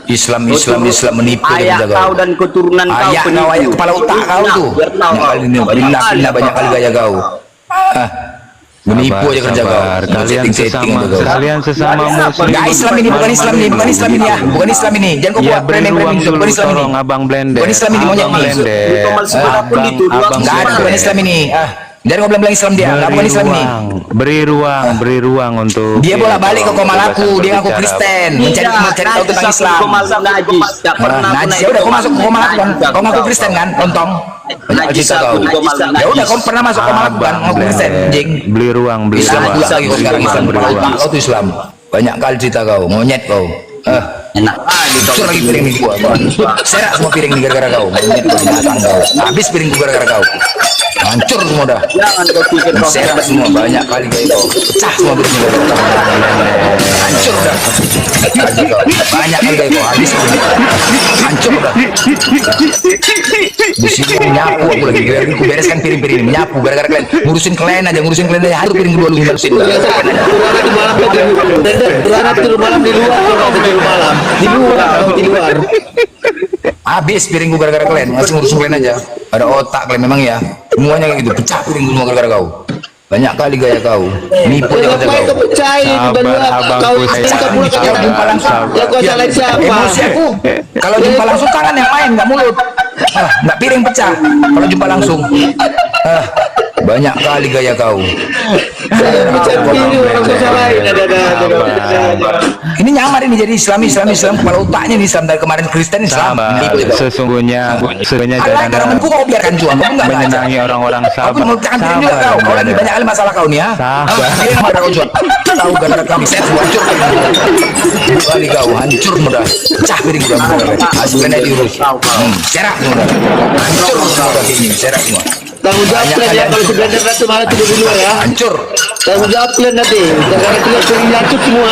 Islam menipu aja kerja kau. Kau dan keturunan kau penipu. Ayah kepala otak kau tuh. Pindah banyak kali gaya kau. Menipu aja kerja kau. Kalian sesama muslim. Enggak Islam ini, bukan Islam ini ya. Bukan Islam ini. Jangan kau buat branding itu, bukan Islam ini. Abang blender. Bukan Islam ini monyet nih. Enggak ada bukan Islam ini. Jangan kau bilang Islam dia. Enggak bukan Islam ini. Beri ruang untuk dia bolak-balik ke Komalaku, dia ngaku Kristen, mencari tahu tentang Islam. Najis, ya udah kau masuk ke Komalaku kan, kau ngaku Kristen kan, lontong. Najis kau. Ya udah kau pernah masuk ke Komalaku kan, ngaku Kristen, anjing. Beli ruang. Islam lagi kau sekarang Islam berubah. Kau tuh Islam. Banyak kali cerita kau, monyet kau. Enak hancur lagi piring ini gua. Serak semua piring ini gara-gara kau. Monyet kau binatang kau. Habis piring gua gara-gara kau. Hancur semua dah. Jangan kau pikir kau serak semua, banyak kali kau. Pecah semua piring ini. Hancur dah. Banyak kali kau habis. Hancur dah. Di sini menyapu aku lagi. Aku bereskan piring-piring ini, menyapu gara-gara kalian ngurusin kalian aja, harus piring kedua lu ngurusin. Malam di luar. Habis piring gua gara-gara kalian, masih ngurusin kalian aja. Ada otak kalian memang ya. Semuanya kayak gitu, pecah piring semua gara-gara kau. Banyak kali gaya kau. Nipu aja kata kau. Kalau jumpa langsung, emosi aku. Kalau jumpa langsung tangan yang main, nggak mulut. Nggak piring pecah. Kalau jumpa langsung. Banyak kali gaya kau. Ini nyamar ini jadi Islam kepala otaknya nih Islam dari kemarin Kristen Islam. Sesungguhnya Alah, karena menku kau biarkan juga, kau enggak baca. menyenangi orang-orang Kau sabar. pun jangan pikirin juga kau. Kau lagi banyak kali masalah kau nih ya. Ini yang marah kau juga. Tahu gara-gara kami saya hancur. Kali kau hancur mudah. Pecah piring udah mudah. Hasilnya diurus. Serak semua. Hancur semua ini, serak semua. Tanggung jawab kalian ya kalau si Blender nanti malah tidur di luar ya. Hancur. Tanggung jawab kalian nanti. Gara-gara kalian sering nyacut semua.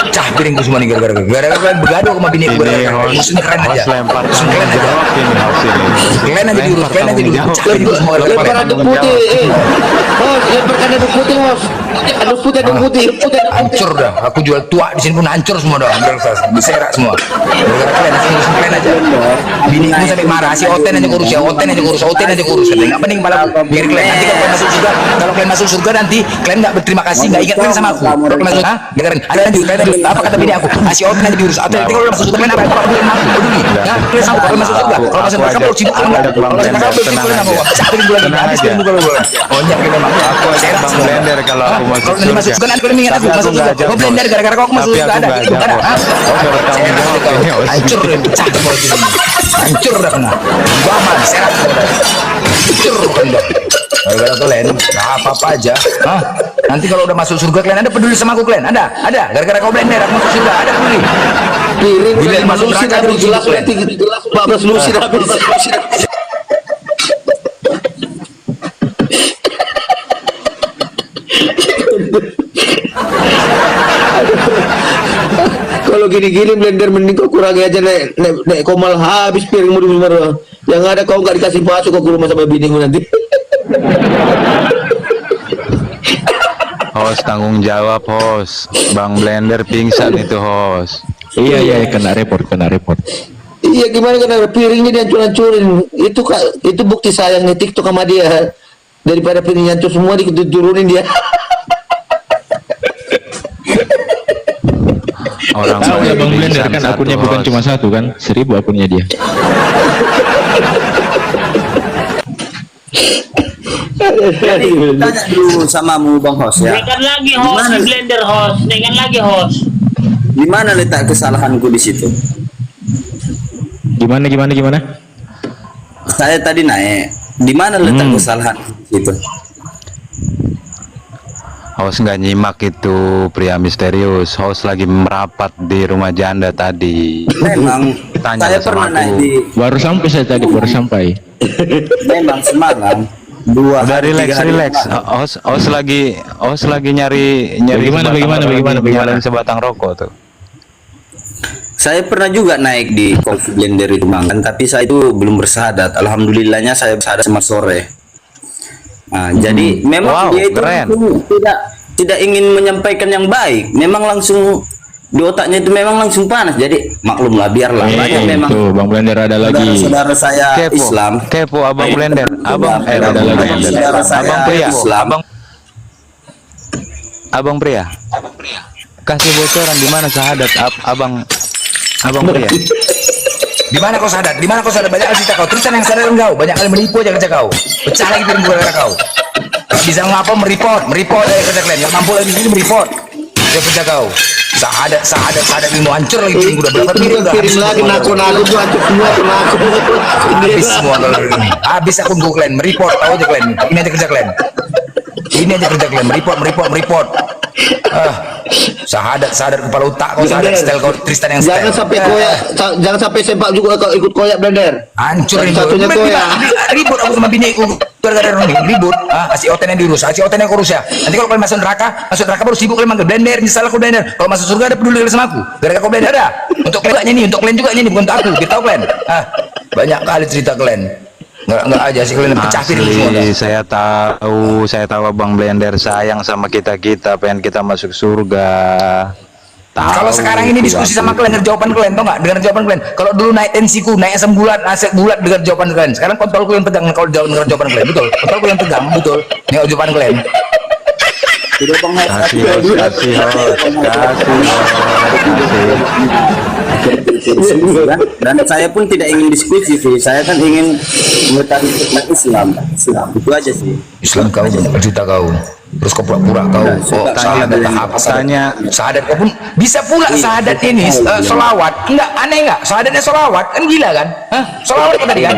Pecah piringku semua nih gara-gara kalian begaduh sama bini gue. Musuhnya keren aja. Lempar Musuh keren aja. Kalian aja diurus, kalian aja diurus. Pecah piringku semua. Lempar aduk putih. Hos, lemparkan aduk putih, Hos. Aduk putih. Hancur dah. Aku jual tua di sini pun hancur semua dah. Berserak semua. Gara-gara kalian asing musuh kalian aja. Biniku sampai marah. Si Oten aja kurus ya. Oten aja kurus. Nggak penting malah biar kalian nanti kalau kalian masuk surga. Kalau kalian masuk surga nanti kalian nggak berterima kasih, nggak ingat kalian sama aku. Kalau kalian masuk, dengerin. Ada lanjut. Apa kata bini aku? Si Oten aja diurus. Atau nanti kalau masuk surga kalian apa? Kalau kalian mampu peduli. Ya, kalian sama kalau masuk surga. Kalau masuk neraka baru sibuk kalian. Kalau masuk neraka baru sibuk kalian apa? Pecah piring gue lagi. Habis piring gue lagi. Oh nyap kalian memang. Aku serak semua. Blender kalau aku masuk Kalau nanti masuk surga nanti kalian ingat aku masuk surga. Kau Blender gara-gara kau masuk surga ada. Itu ada. Hancur dan pecah semua di sini. Hancur dah kena. Baman serak semua. Hancur kan dah. Gara-gara kalian nggak apa-apa aja. Nanti kalau udah masuk surga kalian ada peduli sama aku kalian? Ada. Gara-gara kau Blender aku masuk surga ada peduli. Piring Bila masuk neraka terus jelas kalian. 14 lusin habis. Kalau gini-gini Blender mending kau kurangi aja naik komal habis piringmu di rumah. Yang ada kau nggak dikasih masuk kau ke rumah sama binimu nanti. Host tanggung jawab host. Bang Blender pingsan itu host. Iya kena report. Iya gimana kan piringnya dihancur-hancurin. Itu bukti sayangnya TikTok sama dia. Daripada piringnya hancur semua diturunin dia. Orang Tahu ya Bang Blender pingsan kan satu akunnya bukan host. cuma satu kan, 1000 akunnya dia. Jadi tanya dulu sama mu Bang Hos ya. Naikkan lagi host di Blender host. Naikkan lagi host. Di mana letak kesalahanku di situ? Gimana? Saya tadi naik. Di mana letak kesalahan di situ? Host nggak nyimak itu pria misterius. Host lagi merapat di rumah janda tadi. Memang Tanya saya sama pernah aku. naik di. Baru sampai saya tadi, Memang semalam. Udah hari, relax. 3 hari malam. Host lagi nyari Bagaimana? nyalain sebatang rokok tuh. Saya pernah juga naik di Coffee Blender itu Bang, tapi saya itu belum bersahadat. Alhamdulillahnya saya bersahadat sama sore. Nah, jadi memang Wow, dia itu keren. tidak ingin menyampaikan yang baik. Memang langsung di otaknya itu memang langsung panas. Jadi maklumlah, biarlah. Banyak memang. Tuh Bang Blender ada lagi. Saudara saya Islam. Kepo abang Blender. Ada lagi. Saudara saya Abang pria. Islam. Abang pria. Kasih bocoran di mana syahadat abang pria. Di mana kau sadar? Banyak kali cerita kau. Tristan yang sadar engkau. Banyak kali menipu aja kerja kau. Pecah lagi piring gara-gara kau. Bisa ngapa mereport dari kerja kalian. Nggak mampu lagi sini mereport. Dia kerja kau. Sahadat ilmu hancur lagi piring udah berapa piring udah habis lagi naku-naku tuh hancur semua naku. Habis semua kalau ini. Habis aku tunggu kalian mereport tahu aja kalian. Ini aja kerja kalian. Mereport. Sahadat kepala otak kau, sahadat style kau Tristan yang style. Jangan sampai sempak juga kau ikut koyak Blender. Hancur ini. Satunya koyak. Ribut aku sama biniku gara-gara ini ribut. Kasih Oten yang diurus, kasih Oten yang kurus ya. Nanti kalau kalian masuk neraka baru sibuk kalian manggil Blender, nyesal aku Blender. Kalau masuk surga ada peduli sama aku. Gara-gara kau Blender ada. Untuk kalian juga ini bukan untuk aku. Kita tahu kalian. Banyak kali cerita kalian. Nggak aja sih kalian pecah piring semua. Saya tahu abang Blender sayang sama kita pengen kita masuk surga. Kalau sekarang ini diskusi sama kalian, dengar jawaban kalian, tau nggak? Dengar jawaban kalian. Kalau dulu naik tensiku, naik asam bulat, dengar jawaban kalian. Sekarang kontrol kalian pegang kalau dengar jawaban kalian, betul. Kontrol kalian pegang, betul. Dengar jawaban kalian. Kasih. Dan saya pun tidak ingin diskusi sih. Saya kan ingin mengetahui tentang Islam. Itu aja sih. Islam kau, cerita kau. Terus kau pura-pura kau sahadat apa sahadat kau pun bisa pula sahadat ini selawat. Enggak aneh enggak? Sahadatnya selawat kan gila kan? Hah? Selawat kau tadi kan?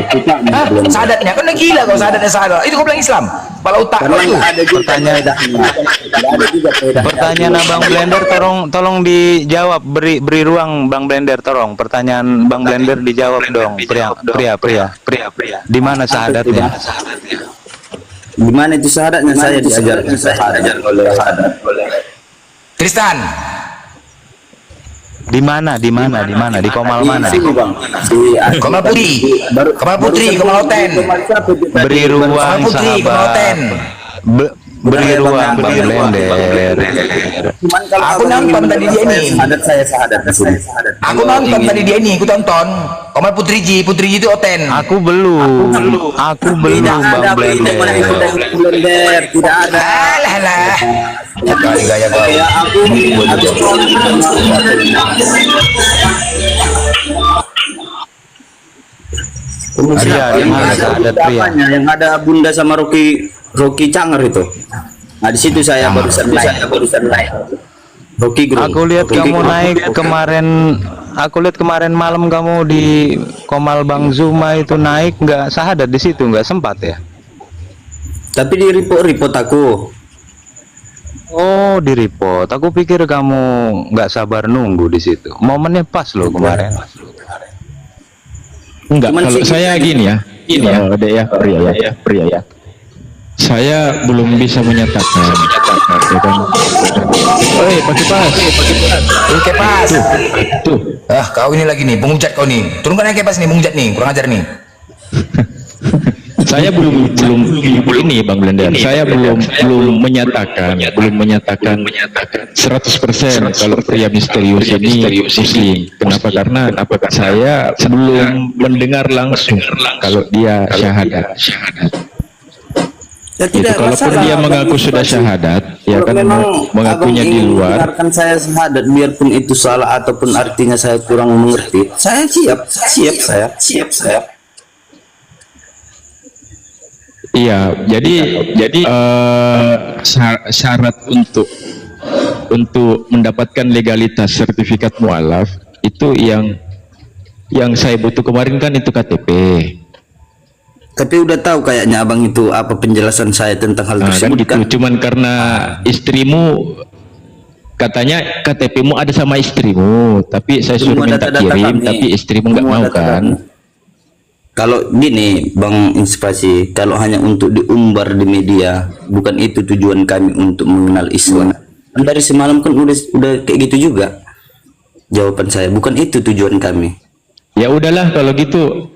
Hah? Sahadatnya kan gila kau sahadatnya sahadat. Itu kau bilang Islam. Kepala otak kau itu. Pertanyaan Abang Blender tolong dijawab, beri ruang Bang Blender, tolong. Pertanyaan Bang Blender dijawab dong. Pria. Di mana sahadatnya? Di mana itu sahadatnya? Saya diajarkan sahadat oleh sahadat. Tristan. Di mana? Di Komal mana? Sini Bang. Komal Putri, Komal Oten. Beri ruang sahabat. Beri ruang Bang Blender. Aku nonton tadi dia ini. Sahadat di sini. Aku nonton tadi dia ini, aku tonton. Komal Putriji itu Oten. Aku belum Bang Blender. Tidak ada. Alah. Gaya kau. Yang ada Bunda sama Rocky Canger itu. Nah di situ saya barusan naik. Rocky Group. Aku lihat kamu naik kemarin malam kamu di Komal Bang Zuma itu naik, nggak sahadat di situ, nggak sempat ya? Tapi di report aku. Oh, di report. Aku pikir kamu nggak sabar nunggu di situ. Momennya pas loh kemarin. Enggak, kalau saya gini ya. Pria ya. Saya belum bisa menyatakan ya kan. Pakai pas. Tuh. Kau ini lagi nih, penghujat kau nih. Turunkan yang kepas nih, penghujat nih, kurang ajar nih. Saya belum ini Bang Blender. Saya belum menyatakan 100% kalau pria misterius ini muslim. Kenapa? Karena saya belum mendengar langsung kalau dia syahadat. Ya, itu kalaupun dia mengaku sudah syahadat, ya kan mengakunya di luar. Dengarkan saya syahadat, biarpun itu salah ataupun artinya saya kurang mengerti. Saya siap. Iya, jadi syarat untuk mendapatkan legalitas sertifikat mualaf itu yang saya butuh kemarin kan itu KTP. Tapi udah tahu kayaknya abang itu apa penjelasan saya tentang hal tersebut kan gitu. Cuman karena istrimu katanya KTP-mu ada sama istrimu, tapi saya suruh minta kirim, tapi istrimu nggak mau kan. Kalau gini Bang Inspirasi, kalau hanya untuk diumbar di media, bukan itu tujuan kami untuk mengenal Islam. Dari semalam kan udah kayak gitu juga jawaban saya, bukan itu tujuan kami. Ya udahlah kalau gitu,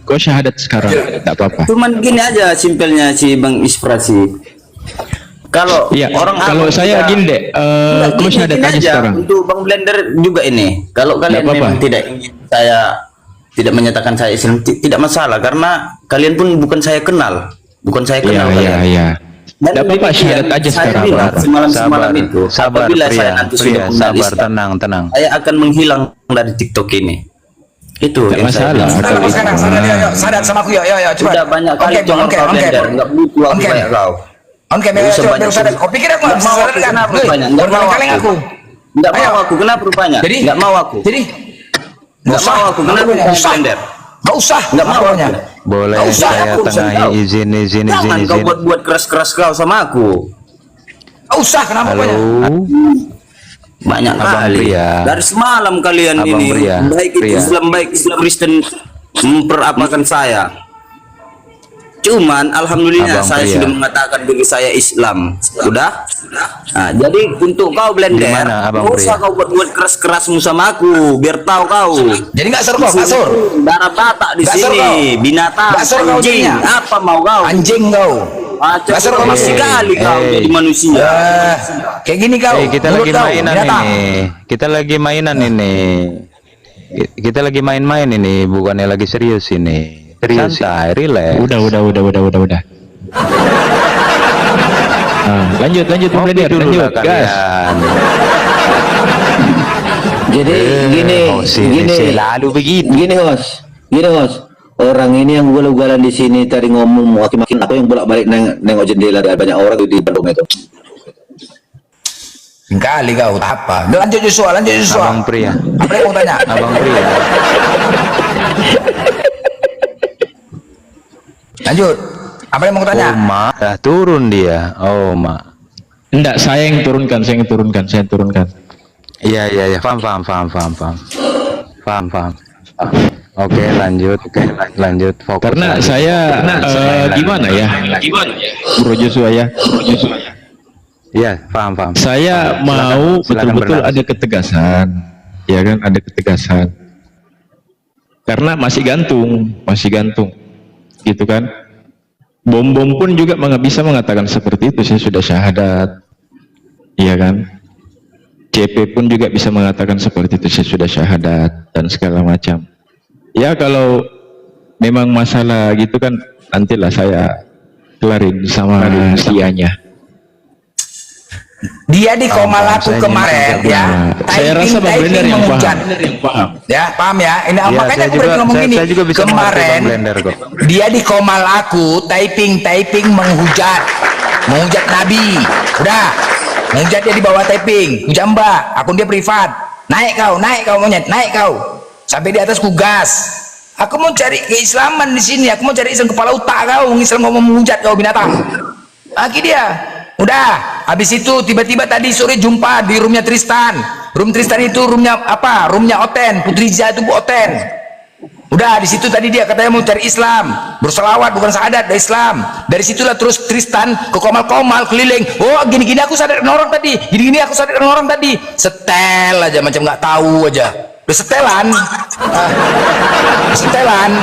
kau syahadat sekarang, tidak apa-apa. Cuman gini aja simpelnya si Bang Inspirasi. Kalau orang kalau saya gini deh, kau syahadat aja sekarang. Untuk Bang Blender juga ini. Kalau kalian memang tidak ingin saya tidak menyatakan saya Islam, tidak masalah karena kalian pun bukan saya kenal kalian. Iya. Tidak apa-apa, syahadat aja sekarang. Semalam itu, apabila saya nanti sudah kenal Islam, tenang. saya akan menghilang dari TikTok ini. Itu yang masalah. Sahadat sama aku, yuk, coba. Sudah banyak kali jangan kau Blender, enggak butuh aku kayak kau. Kau pikir aku nggak mau aku kan? Berkali-kali aku. Enggak mau aku, kenapa rupanya? Jadi enggak mau aku. Nggak mau aku, kenapa Blender? Nggak usah, nggak mau aku. Boleh saya tengahi izin. Jangan kau buat keras-keras kau sama aku. Nggak usah, kenapa? Banyak kali. Dari semalam kalian ini baik itu Islam baik Islam Kristen memperapakan saya. Cuman alhamdulillah saya sudah mengatakan diri saya Islam. Sudah. Nah, jadi untuk kau Blender, nggak usah kau buat keras-kerasmu sama aku, biar tahu kau. Jadi nggak sur kau, nggak sur. Darah Batak di sini, binatang, anjing. Apa mau kau? Anjing kau. Dasar kau masih kali kau jadi manusia. Kayak gini kau. Kita lagi mainan ini. Kita lagi main-main ini, bukannya lagi serius ini. Santai, relax. Udah. Lanjut Blender, lanjut gas. Jadi gini selalu begitu. Gini host. Orang ini yang ugal-ugalan di sini tadi ngomong makin aku yang bolak-balik nengok jendela ada banyak orang di Bandung itu. Kali kau apa? Lanjut Joshua. Abang pria. Apa yang mau tanya? Abang pria. Lanjut. Apa yang mau tanya? Oh, mak. Dah turun dia. Oh, mak. Enggak, saya yang turunkan. Iya. Paham. Oke, lanjut. Fokus. Karena saya gimana ya? Bro Joshua ya. Iya, paham. Saya mau betul-betul ada ketegasan. Ya kan, ada ketegasan. Karena masih gantung. Gitu kan? Bom pun juga bisa mengatakan seperti itu, saya sudah syahadat. Iya kan? CP pun juga bisa mengatakan seperti itu, saya sudah syahadat dan segala macam. Ya kalau memang masalah gitu kan, nantilah saya kelarin sama sianya. Dia di Komalaku kemarin ya. Saya rasa Bang Blender yang paham. Ya, paham ya. Ini Ya, makanya saya aku berani ngomong gini. saya juga bisa mengerti Bang Blender kok. Dia di Komalaku typing menghujat Nabi. Udah. Menghujat dia di bawah typing. Hujat Mbak, akun dia privat. Naik kau monyet, naik kau. Sampai di atas ku gas. Aku mau cari keislaman di sini. Aku mau cari Islam kepala otak kau. Islam ngomong menghujat kau binatang. Akhirnya dia. Udah, habis itu tiba-tiba tadi sore jumpa di roomnya Tristan. Room Tristan itu roomnya apa? Roomnya Oten, Putri Zia itu Bu Oten. Udah, di situ tadi dia katanya mau cari Islam, berselawat bukan syahadat, dari Islam. Dari situlah terus Tristan ke Komal keliling. Oh, gini-gini aku sadar orang tadi. Gini-gini aku sadar orang tadi. Setel aja macam nggak tahu aja. Udah setelan.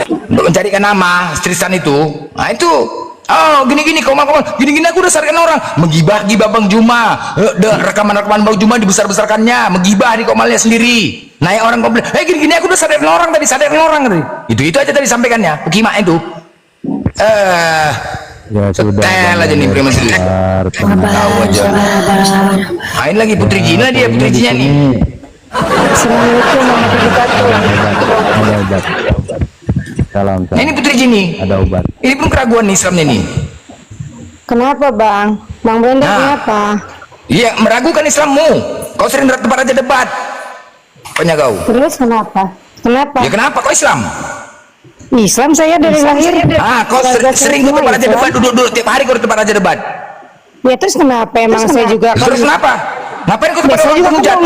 Untuk mencarikan nama Tristan itu. Nah, itu oh gini-gini Komal gini-gini aku udah sadarkan orang menggibah Bang Juma, rekaman Bang Juma dibesar-besarkannya, menggibah di Komalnya sendiri. Naik orang komplain, gini-gini aku udah sadarkan orang tadi. Itu aja tadi sampaikannya Ukima itu. Ya sudah. Setel aja nih Prima Sri. Tahu aja. Main lagi Putri Jina dia, Putri Jina nih. Assalamualaikum warahmatullahi Ada obat. Salam. Nah, ini Putri Jini. Ada obat. Ini pun keraguan nih Islamnya nih. Kenapa Bang? Bang Blender kenapa? Iya, meragukan Islammu. Kau sering tempat aja debat. Pokoknya kau. Terus kenapa? Ya kenapa kau Islam? Islam saya dari lahir. Kau sering ke tempat aja debat, duduk tiap hari kau di tempat aja debat. Ya terus kenapa? Emang saya juga. Terus kenapa? Ngapain kau tempat orang menghujat?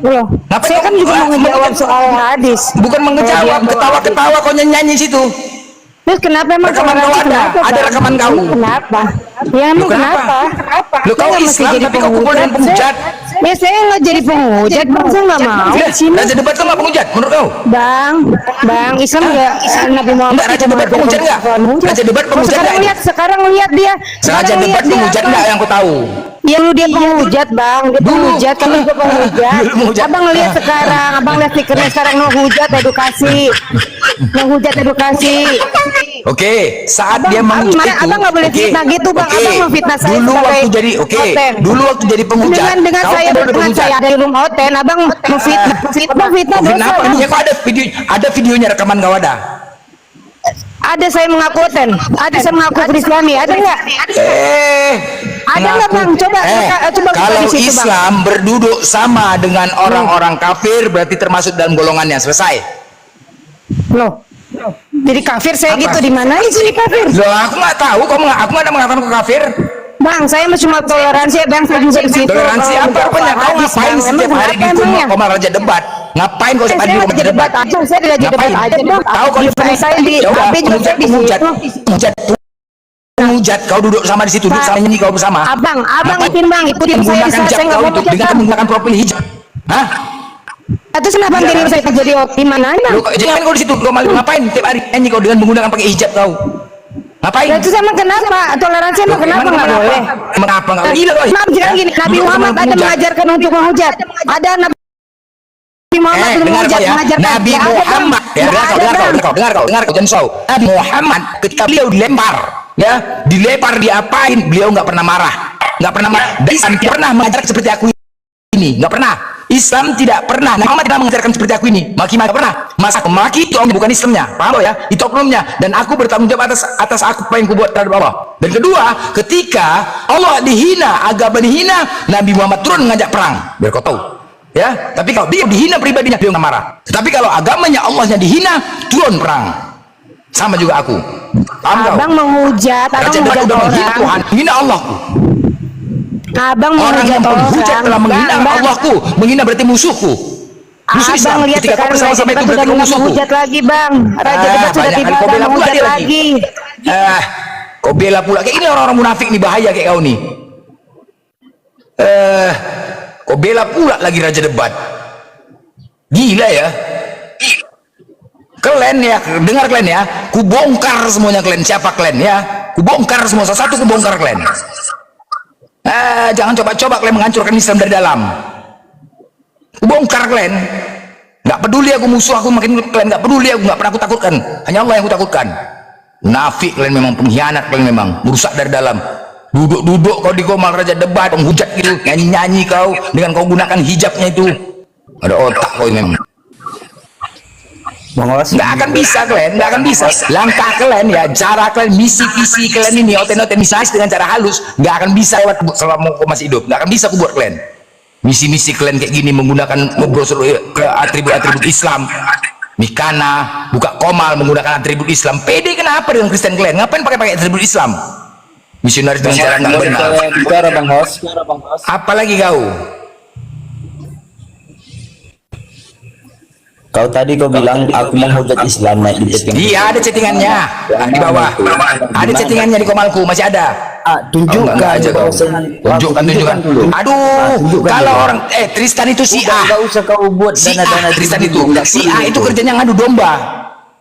Loh. Saya kan juga mau ngejawab soal hadis. Bukan mengejawab, ketawa-ketawa kau nyanyi situ. Terus kenapa emang rekaman kau ada rekaman kau? Kenapa? Ya emang kenapa? Lo kau Islam tapi kau kumpul dengan penghujat. Ya saya nggak jadi penghujat, Bang. Saya nggak mau. Raja debat kau nggak penghujat menurut kau? Bang, Islam nggak Nabi Muhammad. Raja debat penghujat nggak? Raja debat penghujat nggak? Sekarang lihat dia. Raja debat penghujat nggak yang kau tahu? Ya lu dia penghujat Bang, dia penghujat, kami juga penghujat. Abang lihat sekarang, abang lihat stikernya sekarang menghujat edukasi. Oke, saat dia menghujat itu, abang nggak boleh fitnah gitu Bang, abang memfitnah saya dulu waktu jadi, dulu waktu jadi penghujat, dengan saya dari room Oten, abang memfitnah dosa. Ya kok ada videonya rekaman kau ada? Ada saya mengaku Oten, ada saya mengaku Kristiani, ada nggak? Ada nggak Bang? Coba kalau Islam berduduk sama dengan orang-orang kafir berarti termasuk dalam golongannya. Selesai. Loh, jadi kafir saya gitu di mana sih kafir? Loh, aku nggak tahu. Aku nggak ada mengatakan aku kafir. Bang, saya cuma toleransi Bang, saya juga di situ. Toleransi apa? Rupanya kau ngapain setiap hari di Komar Raja debat? Ngapain kau setiap hari di Komar debat? Saya tidak jadi debat aja Bang. Tahu kau saya di HP juga di penghujat, kau duduk sama di situ, duduk sama nyanyi kau bersama. Abang ikutin Bang, ikutin saya nggak mau dengan menggunakan profil hijab. Hah? Terus kenapa kirim saya jadi di mana? Jangan kau di situ, kau malu ngapain tiap hari nyanyi kau dengan menggunakan pakai hijab kau? Ngapain? Itu sama kenapa? Toleransi emang kenapa nggak boleh? Mengapa nggak boleh? Maaf jangan gini, Nabi Muhammad ada mengajarkan untuk menghujat. Ada Nabi Muhammad mengajarkan. Nabi Muhammad, dengar kau, jangan show. Nabi Muhammad ketika beliau dilempar, ya, dilempar diapain? Beliau nggak pernah marah, dan pernah mengajar seperti aku ini, nggak pernah. Islam tidak pernah, Muhammad tidak mengajarkan seperti aku ini. Maki-maki pernah. Masa memaki itu bukan Islamnya, paham ya? Itu oknumnya. Dan aku bertanggung jawab atas apa yang kubuat terhadap Allah. Dan kedua, ketika Allah dihina, agama dihina, Nabi Muhammad turun mengajak perang. Biar kau tahu. Ya, tapi kalau dia dihina pribadinya, dia nggak marah. Tapi kalau agamanya Allahnya dihina, turun perang. Sama juga aku. Paham Abang menghujat, abang menghujat orang. Tuhan, hina Allah. Abang Orang yang menghujat telah menghina Allahku, menghina berarti musuhku. Musuh Islam. Abang lihat Ketika kau sekarang bersama-sama itu sudah berarti musuhku. menghujat lagi, Bang. Raja Debat sudah banyak tidak kali kau ada bela pula menghujat dia lagi. Kau bela pula. Kayak ini orang-orang munafik nih, bahaya kayak kau nih. Kau bela pula lagi Raja Debat. Gila ya. Kalian ya, dengar kalian ya. Ku bongkar semuanya kalian. Siapa kalian ya? Ku bongkar semua. Satu ku bongkar kalian. Jangan coba-coba kalian menghancurkan Islam dari dalam. Bongkar kalian. Nggak peduli aku musuh aku, makin kalian nggak peduli aku, nggak pernah aku takutkan. Hanya Allah yang aku takutkan. Munafik kalian memang, pengkhianat kalian memang, merusak dari dalam. Duduk-duduk kau di Komal Raja Debat, penghujat gitu, nyanyi-nyanyi kau dengan kau gunakan hijabnya itu. Ada otak kau ini memang. Nggak akan bisa kalian, nggak akan bisa. Langkah kalian ya, cara kalian, misi-visi kalian ini, oten-otenisasi dengan cara halus, nggak akan bisa lewat selama kau masih hidup. Nggak akan bisa aku buat kalian. Misi-misi kalian kayak gini menggunakan brosur ke atribut-atribut Islam, mikana, buka Komal menggunakan atribut Islam. Pede kenapa dengan Kristen kalian? Ngapain pakai atribut Islam? Misionaris dengan cara nggak benar. Bicara Bang Hos. Apalagi kau? Kau tadi kau bilang aku menghujat Islam naik di chatting. Iya, ada chattingannya di bawah. Ada chattingannya di Komalku, masih ada. Tunjukkan aja kau. Tunjukkan. Aduh, kalau orang Tristan itu si A. Enggak usah kau buat dana-dana Tristan itu. Si A itu kerjanya ngadu domba.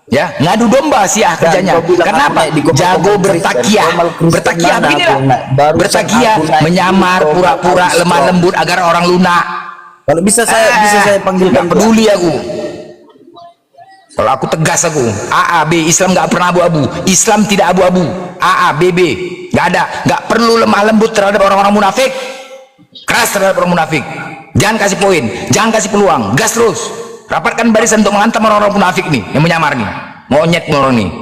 Ya, ngadu domba si A kerjanya. Kenapa? Jago bertakiah. Bertakiah beginilah. Bertakiah, menyamar, pura-pura lemah lembut agar orang lunak. Kalau bisa saya panggilkan. Peduli aku. Kalau aku tegas aku, AA, B, Islam nggak pernah abu-abu. Islam tidak abu-abu. AA, BB, nggak ada. Nggak perlu lemah lembut terhadap orang-orang munafik. Keras terhadap orang munafik. Jangan kasih poin, jangan kasih peluang. Gas terus. Rapatkan barisan untuk menghantam orang-orang munafik nih, yang menyamar nih. Monyet orang nih.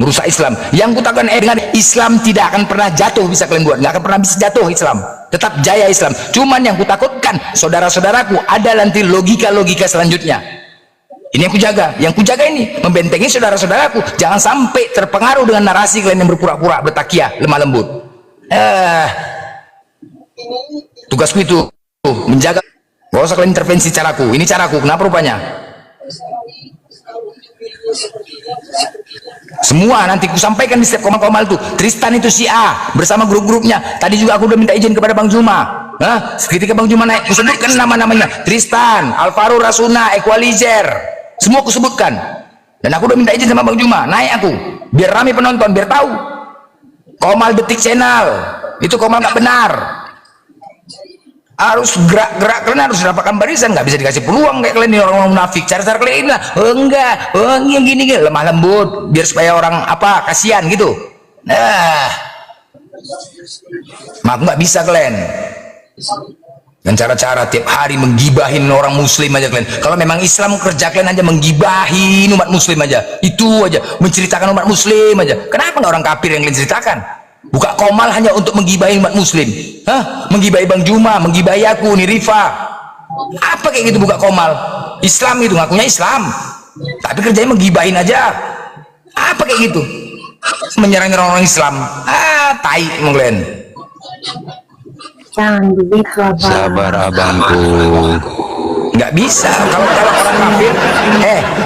Merusak Islam. Yang kutakan dengan Islam tidak akan pernah jatuh, bisa kalian buat. Nggak akan pernah bisa jatuh Islam. Tetap jaya Islam. Cuman yang kutakutkan, saudara-saudaraku, ada nanti logika-logika selanjutnya. Ini yang kujaga. Yang kujaga ini membentengi saudara-saudaraku. Jangan sampai terpengaruh dengan narasi kalian yang berpura-pura, bertakiah, lemah lembut. Tugasku itu menjaga. Gak usah kalian intervensi caraku. Ini caraku. Kenapa rupanya? Semua nanti ku sampaikan di setiap komal-komal itu. Tristan itu si A bersama grup-grupnya. Tadi juga aku udah minta izin kepada Bang Juma. Ketika Bang Juma naik, ku sebutkan nama-namanya. Tristan, Alvaro Rasuna, Equalizer. Semua aku sebutkan. Dan aku udah minta izin sama Bang Juma. Naik aku. Biar rame penonton, biar tahu. Komal Detik Channel. Itu Komal nggak benar. Harus gerak-gerak, kalian harus dapatkan barisan. Nggak bisa dikasih peluang kayak kalian ini orang-orang munafik. Cara-cara kalian ini lah. Enggak. Yang gini lemah lembut. Biar supaya orang kasihan gitu. Mak nggak bisa kalian. Dan cara-cara tiap hari menggibahin orang muslim aja kalian. Kalau memang Islam kerja kalian aja menggibahin umat muslim aja. Itu aja, menceritakan umat muslim aja. Kenapa nggak orang kafir yang kalian ceritakan? Buka Komal hanya untuk menggibahin umat muslim. Menggibahi Bang Juma, menggibahi aku, nih Rifa. Apa kayak gitu buka Komal? Islam itu ngakunya Islam. Tapi kerjanya menggibahin aja. Apa kayak gitu? Menyerang orang Islam. Tai emang kalian. Jangan begitu, Abang. Sabar abangku. Nggak bisa kalau orang kafir.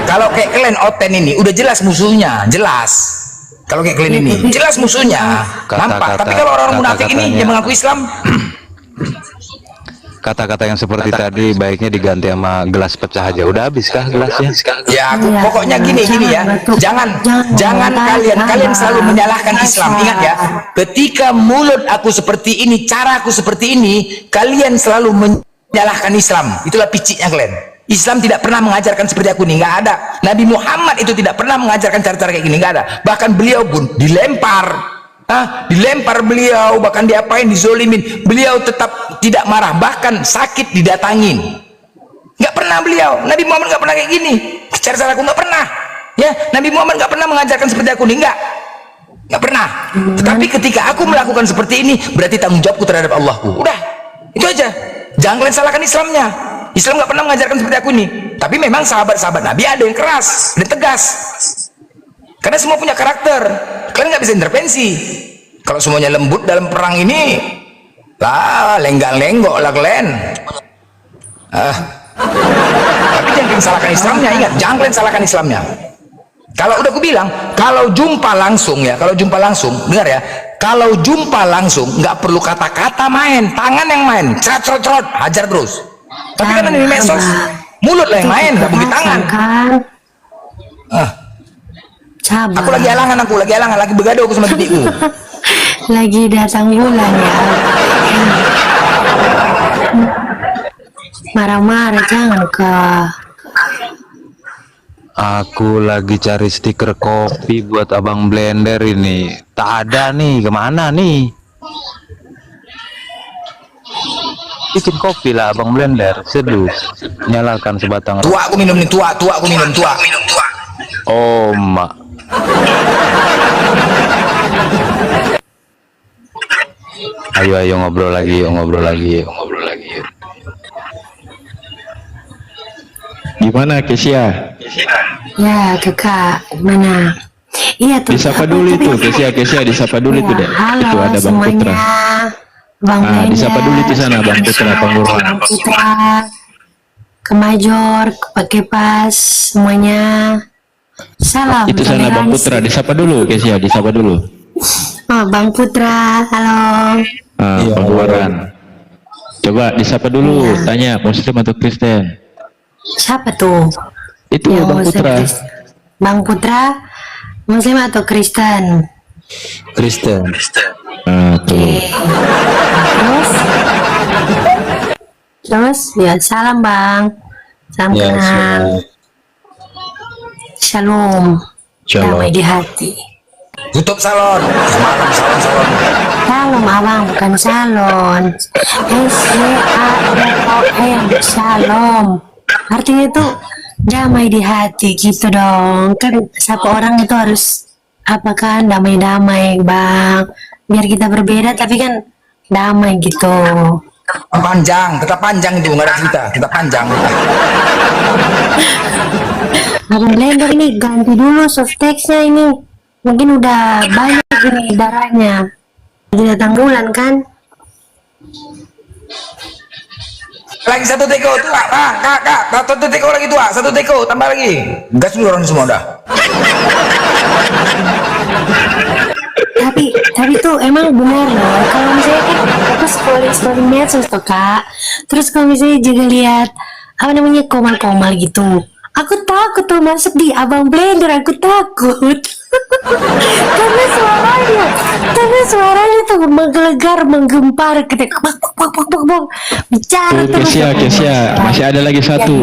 Kalau kayak kalian oten ini udah jelas musuhnya, jelas. Kalau kayak kalian ini jelas musuhnya, nampak. Tapi kalau orang munafik ini yang mengaku Islam, kata-kata yang seperti tadi baiknya diganti sama gelas pecah aja. Udah habis kah gelasnya? Ya, pokoknya gini ya. Jangan kalian selalu menyalahkan Islam. Ingat ya, ketika mulut aku seperti ini, cara aku seperti ini, kalian selalu menyalahkan Islam. Itulah piciknya kalian. Islam tidak pernah mengajarkan seperti aku nih, nggak ada. Nabi Muhammad itu tidak pernah mengajarkan cara-cara kayak gini, nggak ada. Bahkan beliau pun dilempar. Dilempar beliau, bahkan diapain, dizolimin, beliau tetap tidak marah, bahkan sakit didatangin. pernah beliau. Nabi Muhammad nggak pernah kayak gini. Secara salahku nggak pernah. Ya, Nabi Muhammad nggak pernah mengajarkan seperti aku nih, nggak pernah. Tetapi ketika aku melakukan seperti ini, berarti tanggung jawabku terhadap Allahku. Udah, itu aja. Jangan kalian salahkan Islamnya. Islam nggak pernah mengajarkan seperti aku nih. Tapi memang sahabat-sahabat Nabi ada yang keras dan tegas. Karena semua punya karakter. Kalian nggak bisa intervensi. Kalau semuanya lembut dalam perang ini, lah lenggak-lenggok lah kalian. Tapi jangan kalian salahkan Islamnya. Ingat, jangan kalian salahkan Islamnya. Kalau udah aku bilang, kalau jumpa langsung ya, kalau jumpa langsung, dengar ya, kalau jumpa langsung nggak perlu kata-kata main, tangan yang main, cerot-cerot, hajar terus. Tapi kan ini medsos, mulut lah yang main, nggak mungkin tangan. Aku lagi alangan, lagi begaduh aku sama bibiku. Lagi datang bulan ya. Marah-marah jangan Kak. Aku lagi cari stiker kopi buat Abang Blender ini. Tak ada nih, kemana nih? Bikin kopi lah Abang Blender, seduh. Nyalakan sebatang. Tua aku minum nih, tua aku minum, tua. Oh, mak. Ayo ngobrol lagi. Gimana Kesia? Ya kakak, gimana? Iya tuh. Disapa dulu itu, Kesia disapa dulu itu deh. Halo Itu ada Bang semuanya. Putra. Bang Blender. Disapa dulu di sana Bang Putra, Bang Burhan. Bang Putra, ke Major, ke Pak Kepas, semuanya. Salam. Itu sana Bang Putra, disapa dulu Kesia, disapa dulu. Oh, Bang Putra, halo. Bang Burhan. Coba disapa dulu, tanya Muslim atau Kristen? Siapa tuh? Itu Ya, Bang Putra. Bang Putra, Muslim atau Kristen? Kristen. Tuh. Terus ya salam Bang. Salam Ya, kenal. Shalom. Shalom. Damai di hati. Tutup salon. Semalam salon. Shalom abang, bukan salon. S-A-L-O-M, shalom. Artinya itu damai di hati gitu dong. Kan siapa orang itu harus apa kan damai-damai bang. Biar kita berbeda tapi kan damai gitu. Tetap panjang itu, nggak ada cerita. Tetap panjang. Abang Blender ini ganti dulu soft text-nya ini. Mungkin udah banyak ini darahnya. Lagi datang bulan kan? Lagi satu teko tua, kak, satu teko lagi tua, satu teko tambah lagi. Gas dulu orang semua dah. tapi tuh emang benar loh. Kalau misalnya kan aku scrolling medsos tuh kak. Terus kalau misalnya juga lihat apa namanya komal-komal gitu. Aku takut tuh masuk di Abang Blender, aku takut. karena suaranya tuh menggelegar, menggempar, ketika bicara terus. Kesia, masih ada lagi satu,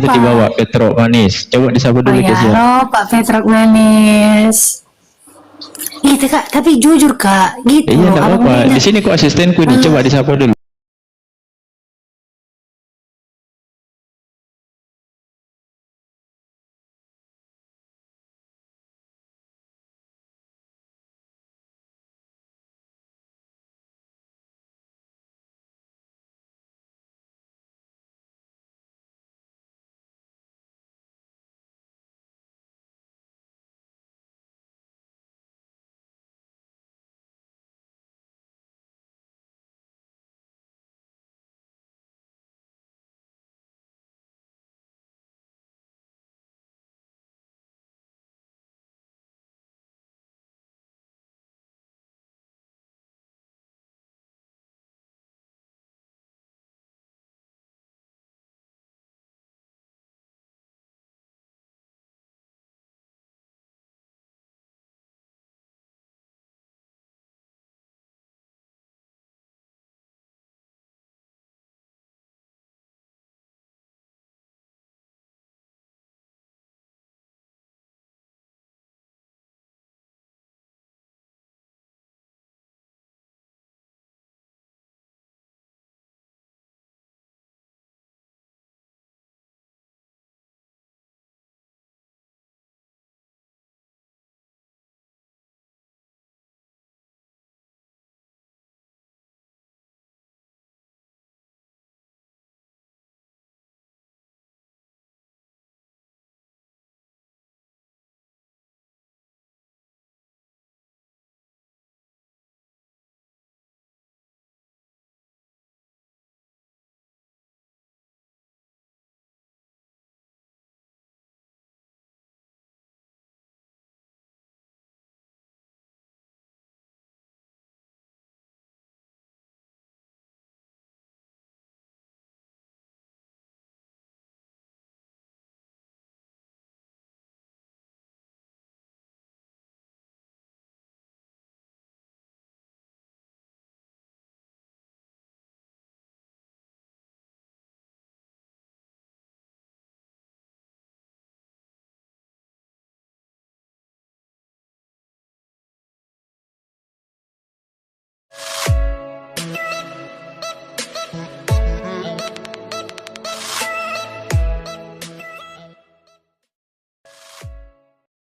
di bawah, Petro Manis. Coba disapa dulu Kesia. Halo Pak Petro Manis. Gitu kak, tapi jujur kak, gitu. Iya, enggak apa-apa. Di sini kok asistenku nih, coba disapa dulu.